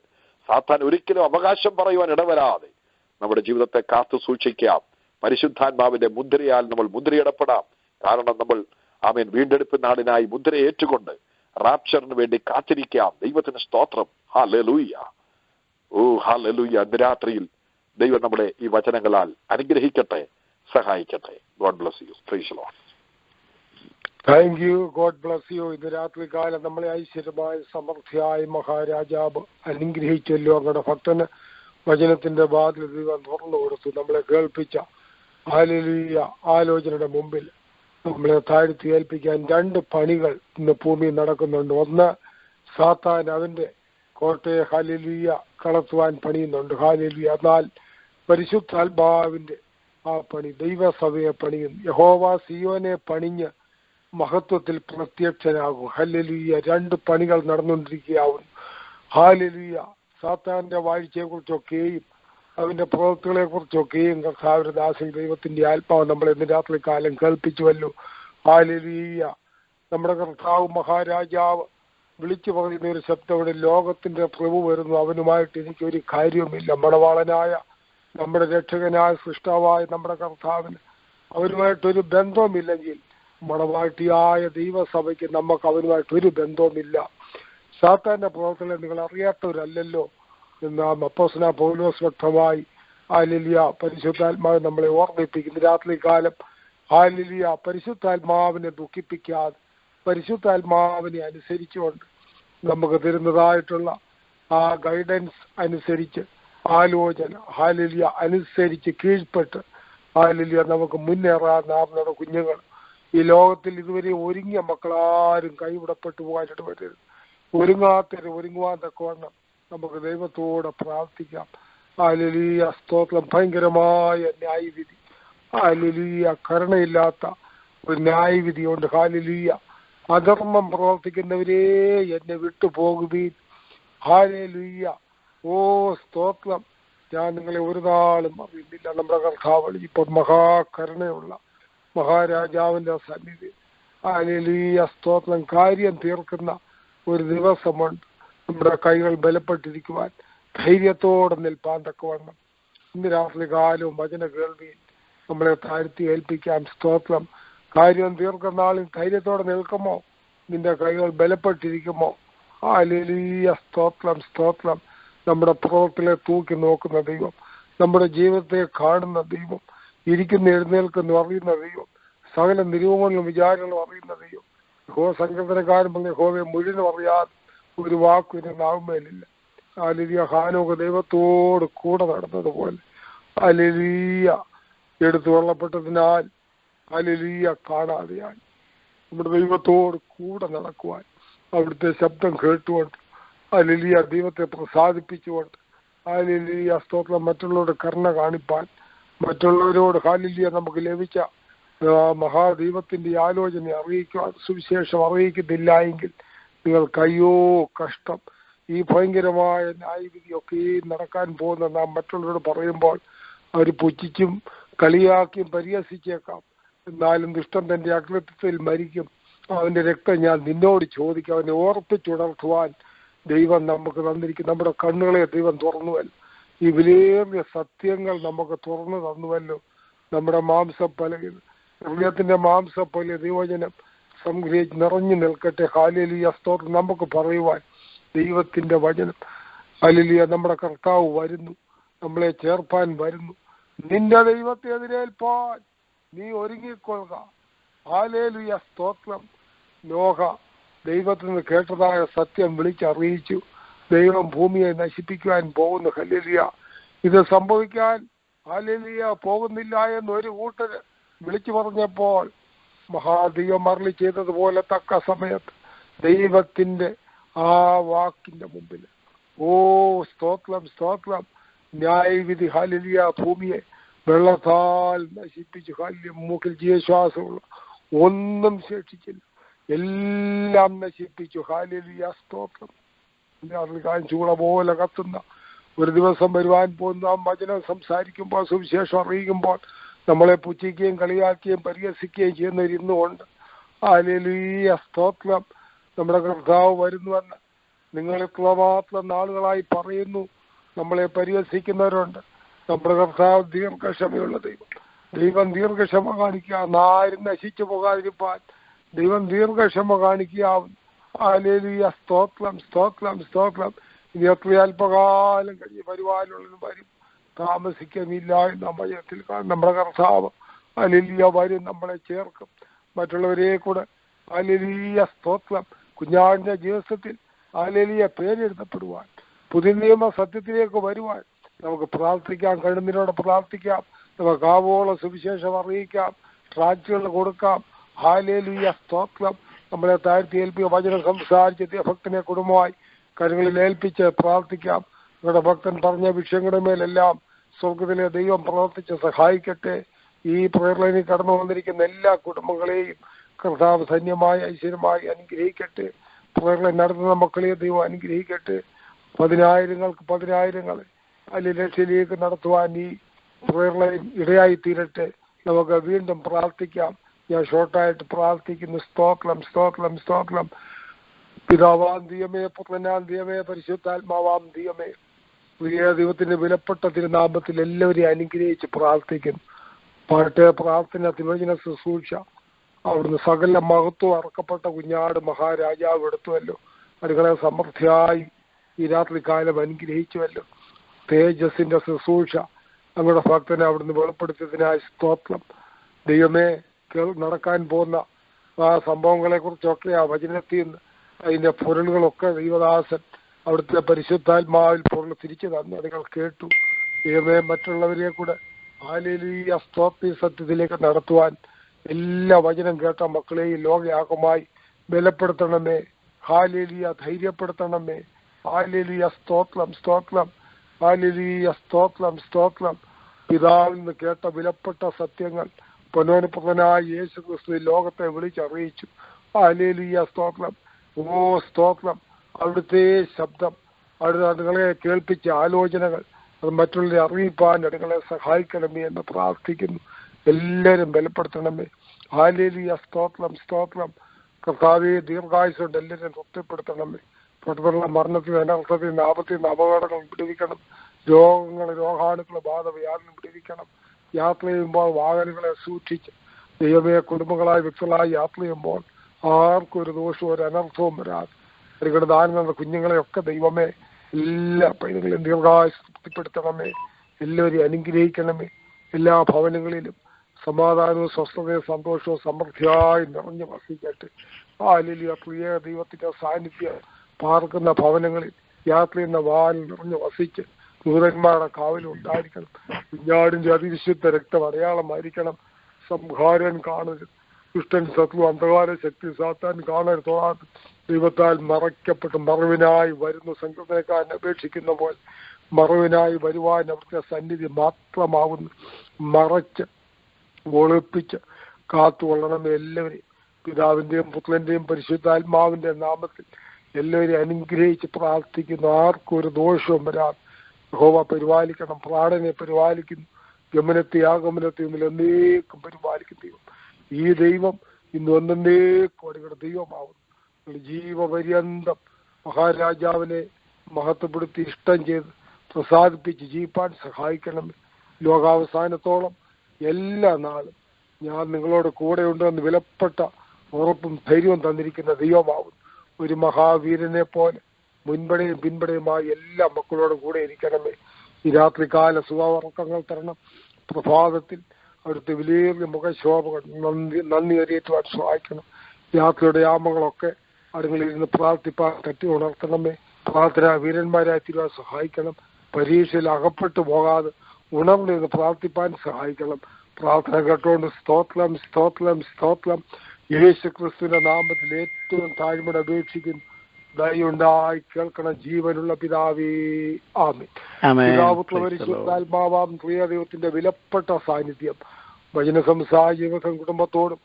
സാത്താൻ ഒരിക്കലും അവകാശം പറയുവാൻ ഇടവരാതെ നമ്മുടെ ജീവിതത്തെ കാത്തു സൂക്ഷിക്കാം. പരിശുദ്ധാത്മാവിന്റെ മുദ്രയാൽ നമ്മൾ മുദ്രയിടപ്പെടാം. കാരണം നമ്മൾ ആമേൻ വീണ്ടെടുപ്പ് നാടിനായി മുദ്ര ഏറ്റുകൊണ്ട് റാപ്ചറിന് വേണ്ടി കാത്തിരിക്കാം. ദൈവത്തിന് സ്തോത്രം. ഹല്ലേലൂയ. ഓ ഹല്ലേലൂയ. ഇന്ന് രാത്രിയിൽ ദൈവം നമ്മളെ ഈ വചനങ്ങളാൽ അനുഗ്രഹിക്കട്ടെ, സഹായിക്കട്ടെ. God bless U. Price the Lord. Thank you. God bless U. ഇന്ന് രാത്രി കാലം നമ്മളെ ഐശ്വര്യമായി സമൃദ്ധിയായി മഹാരാജാവ് അനുഗ്രഹിച്ചല്ലോ. അങ്ങയുടെ ഭക്തന് വചനത്തിന്റെ വാതിൽ ദൈവം തുറന്നു കൊടുത്തു. നമ്മളെ കേൾപ്പിച്ച ഹല്ലേലൂയ ആലോചനയുടെ മുമ്പിൽ നമ്മളെ താഴ്ത്തി ഏൽപ്പിക്കാൻ 2 പണികൾ ഇന്ന് ഭൂമിയിൽ നടക്കുന്നുണ്ട്. ഒന്ന്, സാത്താൻ അവന്റെ കോട്ടയെ ഹല്ലേലൂയ കളത്തുവാൻ പണിയുന്നുണ്ട്. ഹല്ലേലൂയ. എന്നാൽ പരിശുദ്ധാത്മാവിന്റെ ആ പണി ദൈവസഭയെ പണിയും. യഹോവ സിയോനെ പണിഞ്ഞ് മഹത്വത്തിൽ പ്രത്യക്ഷനാകും. ഹല്ലേലൂയ. 2 പണികൾ നടന്നുകൊണ്ടിരിക്കുകയാവും. ഹല്ലേലൂയ. സാത്താന്റെ വാഴ്ചയെ കുറിച്ചൊക്കെയും അവന്റെ പ്രവൃത്തികളെ കുറിച്ചൊക്കെയും കർത്താവിന്റെ ദാസൻ ദൈവത്തിന്റെ ആത്മാവ് നമ്മളെ ഇന്ന് രാത്രി കാലം കേൾപ്പിച്ചുവല്ലോ. ഹല്ലേലൂയ. നമ്മുടെ കർത്താവ് മഹാരാജാവ് വിളിച്ചു പറയുന്ന ഒരു ശബ്ദം, ലോകത്തിന്റെ പ്രഭു വരുന്നു, അവനുമായിട്ട് എനിക്കൊരു കാര്യവുമില്ല. മണവാളനായ നമ്മുടെ രക്ഷകനായ സൃഷ്ടാവായ നമ്മുടെ കർത്താവിന് അവരുമായിട്ടൊരു ബന്ധവുമില്ലെങ്കിൽ മണവാട്ടിയായ ദൈവസഭയ്ക്ക് നമുക്ക് അവരുമായിട്ടൊരു ബന്ധവുമില്ല. സാത്താന്റെ പ്രവർത്തനങ്ങളെ നിങ്ങൾ അറിയാത്തവരല്ലല്ലോ എന്ന് അപ്പോസ്തലനായ പൗലോസ് വ്യക്തമായി ഹല്ലേലൂയ പരിശുദ്ധാത്മാവ് നമ്മളെ ഓർമ്മിപ്പിക്കുന്നു. രാത്രി കാലം ഹല്ലേലൂയ പരിശുദ്ധാത്മാവിനെ ദുഃഖിപ്പിക്കാതെ പരിശുദ്ധാത്മാവിനെ അനുസരിച്ചുകൊണ്ട് നമുക്ക് തരുന്നതായിട്ടുള്ള ആ ഗൈഡൻസ് അനുസരിച്ച് ആലോചന ഹല്ലേലൂയ അനുസരിച്ച് കീഴ്പ്പെട്ട് ഹല്ലേലൂയ നമുക്ക് മുന്നേറാൻ നാം നമ്മുടെ കുഞ്ഞുങ്ങൾ ഈ ലോകത്തിൽ ഇതുവരെ ഒരുങ്ങിയ മക്കളാരും കൈവിടപ്പെട്ടു പോകാനായിട്ട് പറ്റരുത്. ഒരുങ്ങുവാൻ തക്കവണ്ണം നമുക്ക് ദൈവത്തോടെ പ്രാർത്ഥിക്കാം. ഹല്ലേലൂയ സ്തോത്രം. ഭയങ്കരമായ ന്യായവിധി, ഹല്ലേലൂയ കരുണയില്ലാത്ത ഒരു ന്യായവിധിയുണ്ട്. ഹല്ലേലൂയ അധർമ്മം പ്രവർത്തിക്കുന്നവരെ എന്നെ വിട്ടുപോകുവീൻ. ഹല്ലേലൂയ. ഓ സ്തോത്രം. ഞാൻ നിങ്ങളെ ഒരു നാളും അറിയുന്നില്ല. നമ്മുടെ കർത്താവ് ഇപ്പോൾ മഹാകരുണയുള്ള മഹാരാജാവിന്റെ സന്നിധി ഹല്ലേലൂയ സ്തോത്രം കാര്യം തീർക്കുന്ന ഒരു ദിവസമുണ്ട്. നമ്മുടെ കൈകൾ ബലപ്പെട്ടിരിക്കുവാൻ ധൈര്യത്തോടെ നിൽപ്പാൻ തക്കവണ്ണം ഇന്ന് രാത്രി കാലവും വചന കേൾവിയിൽ നമ്മളെ താഴ്ത്തി ഏൽപ്പിക്കാം. സ്തോത്രം. കാര്യം തീർക്കുന്ന ആളിൽ ധൈര്യത്തോടെ നിൽക്കുമോ? നിന്റെ കൈകൾ ബലപ്പെട്ടിരിക്കുമോ? ഹല്ലേലൂയ സ്തോത്രം സ്തോത്രം. നമ്മുടെ പ്രവൃത്തികളെ തൂക്കി നോക്കുന്ന ദൈവം, നമ്മുടെ ജീവിതത്തെ കാണുന്ന ദൈവം, ഇരിക്കുന്ന എഴുന്നേൽക്കുന്ന അറിയുന്ന ദൈവം, സകല നിരൂപങ്ങളും വിചാരങ്ങളും അറിയുന്ന ദൈവം. സങ്കീർത്തനക്കാരൻ പറഞ്ഞ യഹോവയെ മുഴുവനും അറിയാതെ ഒരു വാക്കിന് നാവുമേലില്ല. ഹല്ലേലൂയ. ഹാനോക്ക് ദൈവത്തോട് കൂടെ നടന്നതുപോലെ ഹല്ലേലൂയ എടുത്തു കൊള്ളപ്പെട്ടതിനാൽ ഹല്ലേലൂയ കാണാതെയായി നമ്മുടെ ദൈവത്തോട് കൂടെ നടക്കുവാൻ അവിടുത്തെ ശബ്ദം കേട്ടുകൊണ്ട് ഹല്ലേലൂയ ദൈവത്തെ പ്രസാദിപ്പിച്ചുകൊണ്ട് ഹല്ലേലൂയ സ്തോത്രം മറ്റുള്ളവരോട് കരുണ കാണിപ്പാൻ മറ്റുള്ളവരോട് ഹല്ലേലൂയ നമുക്ക് ലഭിച്ച മഹാദൈവത്തിന്റെ ആലോചന അറിയിക്കുവാൻ സുവിശേഷം അറിയിക്കുന്നില്ല എങ്കിൽ നിങ്ങൾക്ക് അയ്യോ കഷ്ടം. ഈ ഭയങ്കരമായ ന്യായവിധിയൊക്കെ നടക്കാൻ പോകുന്ന നാം മറ്റുള്ളവരോട് പറയുമ്പോൾ അവർ പുച്ഛിച്ചും കളിയാക്കിയും പരിഹസിച്ചേക്കാം. എന്നാലും ദുഷ്ടൻ തന്റെ അകൃത്യത്തിൽ മരിക്കും. അവന്റെ രക്തം ഞാൻ നിന്നോട് ചോദിക്കും. അവനെ ഓർപ്പിച്ചുണർത്തുവാൻ ദൈവം നമുക്ക് തന്നിരിക്കും. നമ്മുടെ കണ്ണുകളെ ദൈവം തുറന്നുവല്ലോ. ഈ വിലയേറിയ സത്യങ്ങൾ നമുക്ക് തുറന്നു തന്നുവല്ലോ. നമ്മുടെ മാംസപ്പലകിൽ ഹൃദയത്തിന്റെ മാംസപ്പല ദൈവജനം സംഗ്രഹിച്ച് നിറഞ്ഞു നിൽക്കട്ടെ. ഹല്ലേലൂയ സ്തോത്രം. നമുക്ക് പറയുവാൻ ദൈവത്തിന്റെ വചനം ഹല്ലേലൂയ നമ്മുടെ കർത്താവ് വരുന്നു, നമ്മളെ ചേർപ്പാൻ വരുന്നു. നിന്റെ ദൈവത്തെ എതിരേൽപ്പാൻ നീ ഒരുങ്ങിക്കൊള്ളുക. ഹല്ലേലൂയ സ്തോത്രം. നോഹ ദൈവത്തിൽ നിന്ന് കേട്ടതായ സത്യം വിളിച്ചറിയിച്ചു. ദൈവം ഭൂമിയെ നശിപ്പിക്കുവാൻ പോകുന്നു. ഹല്ലേലൂയ. ഇത് സംഭവിക്കാൻ ഹല്ലേലൂയ പോകുന്നില്ല എന്ന് ഒരു കൂട്ടര് വിളിച്ചു പറഞ്ഞപ്പോൾ മഹാദൈവം അരുളി ചെയ്തതുപോലെ തക്ക സമയത്ത് ദൈവത്തിന്റെ ആ വാക്കിന്റെ മുമ്പിൽ ഓ സ്തോത്രം സ്തോത്രം ന്യായവിധി ഹല്ലേലൂയ ഭൂമിയെ വെള്ളത്താൽ നശിപ്പിച്ചു. ഹല്ലേലൂയ. മൂക്കിൽ ജീവശ്വാസമുള്ള ഒന്നും ശേഷിച്ചില്ല, എല്ലാം നശിപ്പിച്ചു. ഹല്ലേലൂയ സ്തോത്രം. ചൂള പോലെ കത്തുന്ന ഒരു ദിവസം വരുവാൻ പോകുന്ന വചനം സംസാരിക്കുമ്പോൾ സുവിശേഷം അറിയിക്കുമ്പോൾ നമ്മളെ പുച്ഛിക്കുകയും കളിയാക്കുകയും പരിഹസിക്കുകയും ചെയ്യുന്നവരിന്നുകൊണ്ട് ഹല്ലേലൂയ സ്തോത്രം. നമ്മുടെ കർത്താവ് വരുന്നുവെന്ന് നിങ്ങൾ എത്രമാത്രം നാളുകളായി പറയുന്നു. നമ്മളെ പരിഹസിക്കുന്നവരുണ്ട്. നമ്മുടെ കർത്താവ് ദീർഘക്ഷമയുള്ള ദൈവം ദീർഘക്ഷമ കാണിക്കുക. ആരും നശിച്ചു പോകാതിരിപ്പാൻ ദൈവം ദീർഘക്ഷമ കാണിക്കുക. ഹല്ലേലൂയ സ്തോത്രം സ്തോത്രം സ്തോത്രം. ഇനി എത്ര അല്പകാലം കഴിഞ്ഞ് വരുവാനുള്ളതും വരും, താമസിക്കുന്നില്ല എന്ന വചനത്തിൽ നമ്മുടെ കർത്താവ് ഹല്ലേലൂയ വരും, നമ്മളെ ചേർക്കും. മറ്റുള്ളവരെ കൂടെ ഹല്ലേലൂയ സ്തോത്രം കുഞ്ഞാടിന്റെ ജീവിതത്തിൽ ഹല്ലേലൂയ പേരെഴുതപ്പെടുവാൻ പുതിയ നിയമ സത്യത്തിലേക്ക് വരുവാൻ നമുക്ക് പ്രാർത്ഥിക്കാം. കഴിയുന്നതിനോട് പ്രാർത്ഥിക്കാം. നമുക്ക് ആവോളം സുവിശേഷം അറിയിക്കാം, ട്രാക്റ്റുകൾ കൊടുക്കാം. ഹല്ലേലൂയ സ്തോത്രം. നമ്മളെ താഴ്ത്തി ഏൽപ്പിക്കുക. വചനം സംസാരിച്ച് ദൈവഭക്തനെ കുടുംബമായി കരങ്ങളിൽ ഏൽപ്പിച്ച് പ്രാർത്ഥിക്കാം. നിങ്ങളുടെ ഭക്തൻ പറഞ്ഞ വിഷയങ്ങളുടെ മേലെല്ലാം സ്വർഗത്തിലെ ദൈവം പ്രവർത്തിച്ച് സഹായിക്കട്ടെ. ഈ പ്രേരണയിൽ കടന്നു വന്നിരിക്കുന്ന എല്ലാ കുടുംബങ്ങളെയും കർത്താവ് ധന്യമായി ഐശ്വര്യമായി അനുഗ്രഹിക്കട്ടെ. പ്രേരണ നടത്തുന്ന മക്കളെ ദൈവം അനുഗ്രഹിക്കട്ടെ. പതിനായിരങ്ങൾക്ക് പതിനായിരങ്ങളെ അല്ലെങ്കിൽ രക്ഷയിലേക്ക് നടത്തുവാൻ ഈ പ്രേരണയും ഇടയായി തീരട്ടെ. നമുക്ക് വീണ്ടും പ്രാർത്ഥിക്കാം. ഞാൻ ഷോർട്ടായിട്ട് പ്രാർത്ഥിക്കുന്നു. സ്തോത്രം സ്തോത്രം സ്തോത്രം. പിതാവാം ദൈവമേ, പുത്രനാം ദൈവമേ, പരിശുദ്ധാത്മാവാം ദൈവമേ, പ്രിയ ദൈവത്തിന്റെ വിലപ്പെട്ട തിരുനാമത്തിൽ എല്ലാവരെയും അനുഗ്രഹിച്ച് പ്രാർത്ഥിക്കുന്നു. പാട്ട്, പ്രാർത്ഥന, തിരുവചന ശുശ്രൂഷ, അവിടുന്ന് സകല മഹത്വം അറക്കപ്പെട്ട കുഞ്ഞാട് മഹാരാജാവ് എടുത്തുവല്ലോ. അതുങ്ങളെ സമൃദ്ധിയായി ഈ രാത്രി കാലം അനുഗ്രഹിച്ചുവല്ലോ. തേജസ്സിന്റെ ശുശ്രൂഷ നമ്മുടെ ഭക്തനെ അവിടുന്ന് വെളിപ്പെടുത്തിയതിനായി സ്തോത്രം. ദൈവമേ, നടക്കാൻ പോകുന്ന ആ സംഭവങ്ങളെ കുറിച്ചൊക്കെ ആ വചനത്തിൽ നിന്ന് അതിന്റെ പൊരുളുകളൊക്കെ ദൈവദാസൻ അവിടുത്തെ പരിശുദ്ധാത്മാവിൽ പൊരുൾ തിരിച്ചു തന്നു. അതുങ്ങൾ കേട്ടു. ദൈവമേ, മറ്റുള്ളവരെ കൂടെ ഹല്ലേലൂയ സ്തോത്ര സത്യത്തിലേക്ക് നടത്തുവാൻ എല്ലാ വചനം കേട്ട മക്കളെയും ലോകയാഗമായി ബലപ്പെടുത്തണമേ. ഹല്ലേലൂയ ധൈര്യപ്പെടുത്തണമേ. ഹല്ലേലൂയ സ്തോത്രം സ്തോത്രം. ഹല്ലേലൂയ സ്തോത്രം സ്തോത്രം. പിതാവിൽ നിന്ന് കേട്ട വിലപ്പെട്ട സത്യങ്ങൾ പൊന്നോനുപുത്രനായ യേശു ക്രിസ്തു ലോകത്തെ വിളിച്ചറിയിച്ചു. ഹല്ലേലൂയ സ്തോത്രം. ഓ സ്തോത്രം. അവിടുത്തെ ശബ്ദം അടുങ്ങളെ കേൾപ്പിച്ച ആലോചനകൾ അത് മറ്റുള്ളവരെ അറിയിപ്പാൻ അടുങ്ങളെ സഹായിക്കണമേ എന്ന് പ്രാർത്ഥിക്കുന്നു. എല്ലാവരും ബലപ്പെടുത്തണമേ. ഹല്ലേലൂയ സ്തോത്രം സ്തോത്രം. കർത്താവേ, ദീർഘായുസ്സുകൊണ്ട് എല്ലാവരും തൃപ്തിപ്പെടുത്തണമേ. പെട്ടെന്നുള്ള മരണത്തിന്, അനർത്ഥത്തിന്, ആപത്തിന്, അപകടങ്ങൾ വിടുവിക്കണം. രോഗാണുക്കൾ, ബാധവ്യാധികൾ വിടുവിക്കണം. യാത്ര ചെയ്യുമ്പോൾ വാഹനങ്ങളെ സൂക്ഷിച്ച് ദൈവമേ, കുടുംബങ്ങളായി വ്യക്തികളായി യാത്ര ചെയ്യുമ്പോൾ ആർക്കും ഒരു ദോഷവും ഒരു അനർത്ഥവും വരാതെ ഒരുപാട് ദാനം കുഞ്ഞുങ്ങളെയൊക്കെ ദൈവമേ എല്ലാ പൈതങ്ങളെയും ദീർഘായുസ്സ് തൃപ്തിപ്പെടുത്തണമേ. എല്ലാവരെയും അനുഗ്രഹിക്കണമേ. എല്ലാ ഭവനങ്ങളിലും സമാധാനവും സ്വസ്ഥതയും സന്തോഷവും സമൃദ്ധിയായി നിറഞ്ഞു വസിക്കട്ടെ. ഹല്ലേലൂയ. പ്രിയ ദൈവത്തിന്റെ സാന്നിധ്യം പാർക്കുന്ന ഭവനങ്ങളിൽ യാത്ര ചെയ്യുന്ന വാനിൽ നിറഞ്ഞു വസിച്ച് ദൂതന്മാരുടെ കാവലുണ്ടായിരിക്കണം. കുഞ്ഞാടിന്റെ അതിവിശുദ്ധ രക്തം അടയാളമായിരിക്കണം. സംഹാരൻ കാണരുത്. ദുഷ്ടൻ, ശത്രു, അന്ധകാര ശക്തി, സാത്താൻ കാണരുത്. ദൈവത്താൽ മറയ്ക്കപ്പെട്ട് മറവിനായി വരുന്ന സങ്കീർത്തനക്കാരൻ അപേക്ഷിക്കുന്ന പോലെ മറവിനായി വരുവാൻ അവിടുത്തെ സന്നിധി മാത്രമാകുന്നു. മറച്ച് ഒളിപ്പിച്ച് കാത്തുകൊള്ളണമേ എല്ലാവരെയും. പിതാവിന്റെയും പുത്രന്റെയും പരിശുദ്ധാത്മാവിന്റെ നാമത്തിൽ എല്ലാവരെയും അനുഗ്രഹിച്ച് പ്രാർത്ഥിക്കുന്നു. ആർക്കും ഒരു ദോഷവും വരാതെ യഹോവ പരിപാലിക്കണം. പ്രാണനെ പരിപാലിക്കുന്നു. ഗമനത്തെ ആഗമനത്തെ എന്നേക്കും പരിപാലിക്കുന്ന ദൈവം. ഈ ദൈവം ഇന്ന് ഒന്നേക്കും അടികളുടെ ദൈവമാകുന്നു. ജീവപര്യന്തം മഹാരാജാവിനെ മഹത്വപ്പെടുത്തി ഇഷ്ടം ചെയ്ത് പ്രസാദിപ്പിച്ച് ജീവിപ്പാൻ സഹായിക്കണമേ. ലോകാവസാനത്തോളം എല്ലാ നാളും ഞാൻ നിങ്ങളോട് കൂടെ ഉണ്ടെന്ന് വിലപ്പെട്ട ഉറപ്പും ധൈര്യവും തന്നിരിക്കുന്ന ദൈവമാകുന്നു. ഒരു മഹാവീരനെ പോലെ മുൻപടയും പിൻപടയുമായി എല്ലാ മക്കളോടും കൂടെ ഇരിക്കണമേ. ഈ രാത്രികാല സുഖവർക്കങ്ങൾ തരണം. പ്രഭാതത്തിൽ അവിടുത്തെ വിലയേറിയ മുഖശോഭകൾ നന്ദി അറിയിക്കുവാൻ സഹായിക്കണം. രാത്രിയുടെ യാമങ്ങളൊക്കെ അടുങ്ങളിരുന്ന് പ്രാർത്ഥിപ്പാൻ തട്ടി ഉണർത്തണമേ. പ്രാർത്ഥന വീരന്മാരായി തീരുവാൻ സഹായിക്കണം. പരീക്ഷയിൽ അകപ്പെട്ടു പോകാതെ ഉണർന്നിരുന്ന് പ്രാർത്ഥിപ്പാൻ സഹായിക്കണം. പ്രാർത്ഥന കേട്ടോണ്ട് സ്തോത്രം സ്തോത്രം സ്തോത്രം. യേശു ക്രിസ്തുവിന്റെ നാമത്തിൽ ഏറ്റവും താഴ്മയോടെ അപേക്ഷിക്കുന്നു. ദയുണ്ടായി കേൾക്കണം. ജീവനുള്ള പിതാവേ, ആമേൻ. പിതാപുത്ര പരിശുദ്ധാത്മാവാം പ്രിയ ദൈവത്തിന്റെ വിലപ്പെട്ട സാന്നിധ്യം വചന സംസാരിച്ച കുടുംബത്തോടും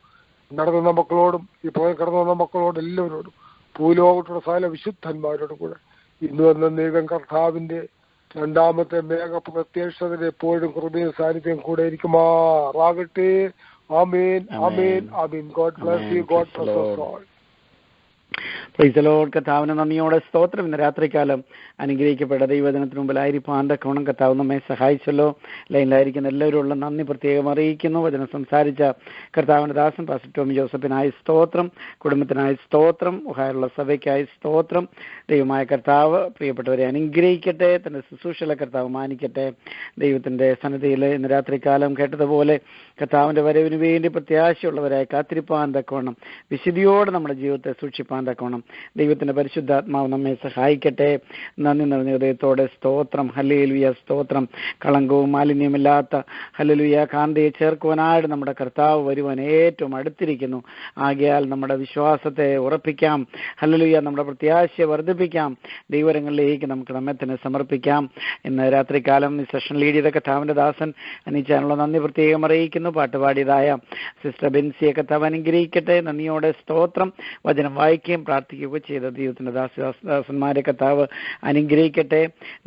നടന്ന മക്കളോടും ഇപ്പോൾ കടന്നു വന്ന മക്കളോടും എല്ലാവരോടും ഭൂലോകത്തുള്ള സകല വിശുദ്ധന്മാരോടും കൂടെ ഇന്ന് വന്ന നീകം കർത്താവിന്റെ രണ്ടാമത്തെ മേഘ പ്രത്യക്ഷതയിൽ എപ്പോഴും കൃപയും സാന്നിധ്യം കൂടെ ഇരിക്കുമാറാകട്ടെ. Amen amen amen. God bless you. God bless us all. Praise the Lord. കർത്താവിന് നന്ദിയോടെ സ്തോത്രം. ഇന്ന് രാത്രികാലം അനുഗ്രഹിക്കപ്പെട്ട ദൈവദിനത്തിന് മുമ്പിലായിരിക്കാൻ തക്കവണ്ണം കർത്താവ് നമ്മെ സഹായിച്ചല്ലോ. ലൈനിലായിരിക്കുന്ന എല്ലാവരോടുള്ള നന്ദി പ്രത്യേകം അറിയിക്കുന്നു. വചനം സംസാരിച്ച കർത്താവിന്റെ ദാസൻ പാസ്റ്റർ ടോമി ജോസഫിനായി സ്തോത്രം. കുടുംബത്തിനായി സ്തോത്രം. ഉഹായുള്ള സഭയ്ക്കായി സ്തോത്രം. ദൈവമായ കർത്താവ് പ്രിയപ്പെട്ടവരെ അനുഗ്രഹിക്കട്ടെ. തന്റെ ശുശ്രൂഷകളെ കർത്താവ് മാനിക്കട്ടെ. ദൈവത്തിന്റെ സന്നിധിയിൽ ഇന്ന് രാത്രികാലം കേട്ടതുപോലെ കർത്താവിന്റെ വരവിന് വേണ്ടി പ്രത്യാശയുള്ളവരായി കാത്തിരിപ്പാൻ തക്കവണ്ണം വിശുദ്ധിയോടെ നമ്മുടെ ജീവിതത്തെ സൂക്ഷിപ്പാൻ തക്കവണ്ണം ദൈവത്തിന്റെ പരിശുദ്ധാത്മാവ് നമ്മെ സഹായിക്കട്ടെ. നന്ദി നിറഞ്ഞ ഹൃദയത്തോടെ സ്തോത്രം. ഹല്ലേലൂയ സ്തോത്രം. കളങ്കവും മാലിന്യമില്ലാത്ത ഹല്ലേലൂയ കാന്തയെ ചേർക്കുവാനായിട്ട് നമ്മുടെ കർത്താവ് വരുവാൻ ഏറ്റവും അടുത്തിരിക്കുന്നു. ആകയാൽ നമ്മുടെ വിശ്വാസത്തെ ഉറപ്പിക്കാം. ഹല്ലേലൂയ നമ്മുടെ പ്രത്യാശയെ വർദ്ധിപ്പിക്കാം. ദൈവരങ്ങളിലേക്ക് നമുക്ക് നമ്മെ തന്നെ സമർപ്പിക്കാം. ഇന്ന് രാത്രികാലം ഈ സെഷൻ ലീഡ് ചെയ്ത കർത്താവിന്റെ ദാസൻ അനീച്ചാനുള്ള നന്ദി പ്രത്യേകം അറിയിക്കുന്നു. പാട്ടുപാടിയതായ സിസ്റ്റർ ബെൻസിയെ കർത്താവ് അനുഗ്രഹിക്കട്ടെ. നന്ദിയോടെ സ്തോത്രം. വചനം വായിക്കുകയും പ്രാർത്ഥിക്കുകയും ചെയ്ത ദൈവത്തിന്റെ ദാസന്മാരെ കർത്താവ് അനുഗ്രഹിക്കട്ടെ.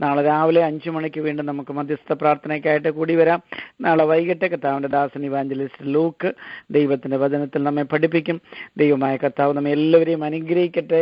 നാളെ രാവിലെ 5 മണിക്ക് വീണ്ടും നമുക്ക് മധ്യസ്ഥ പ്രാർത്ഥനയ്ക്കായിട്ട് കൂടി വരാം. നാളെ വൈകിട്ട് കർത്താവിന്റെ ദാസൻ ഇവാഞ്ചലിസ്റ്റ് ലൂക്ക് ദൈവത്തിന്റെ വചനത്തിൽ നമ്മെ പഠിപ്പിക്കും. ദൈവമായ കർത്താവ് നമ്മെ എല്ലാവരെയും അനുഗ്രഹിക്കട്ടെ.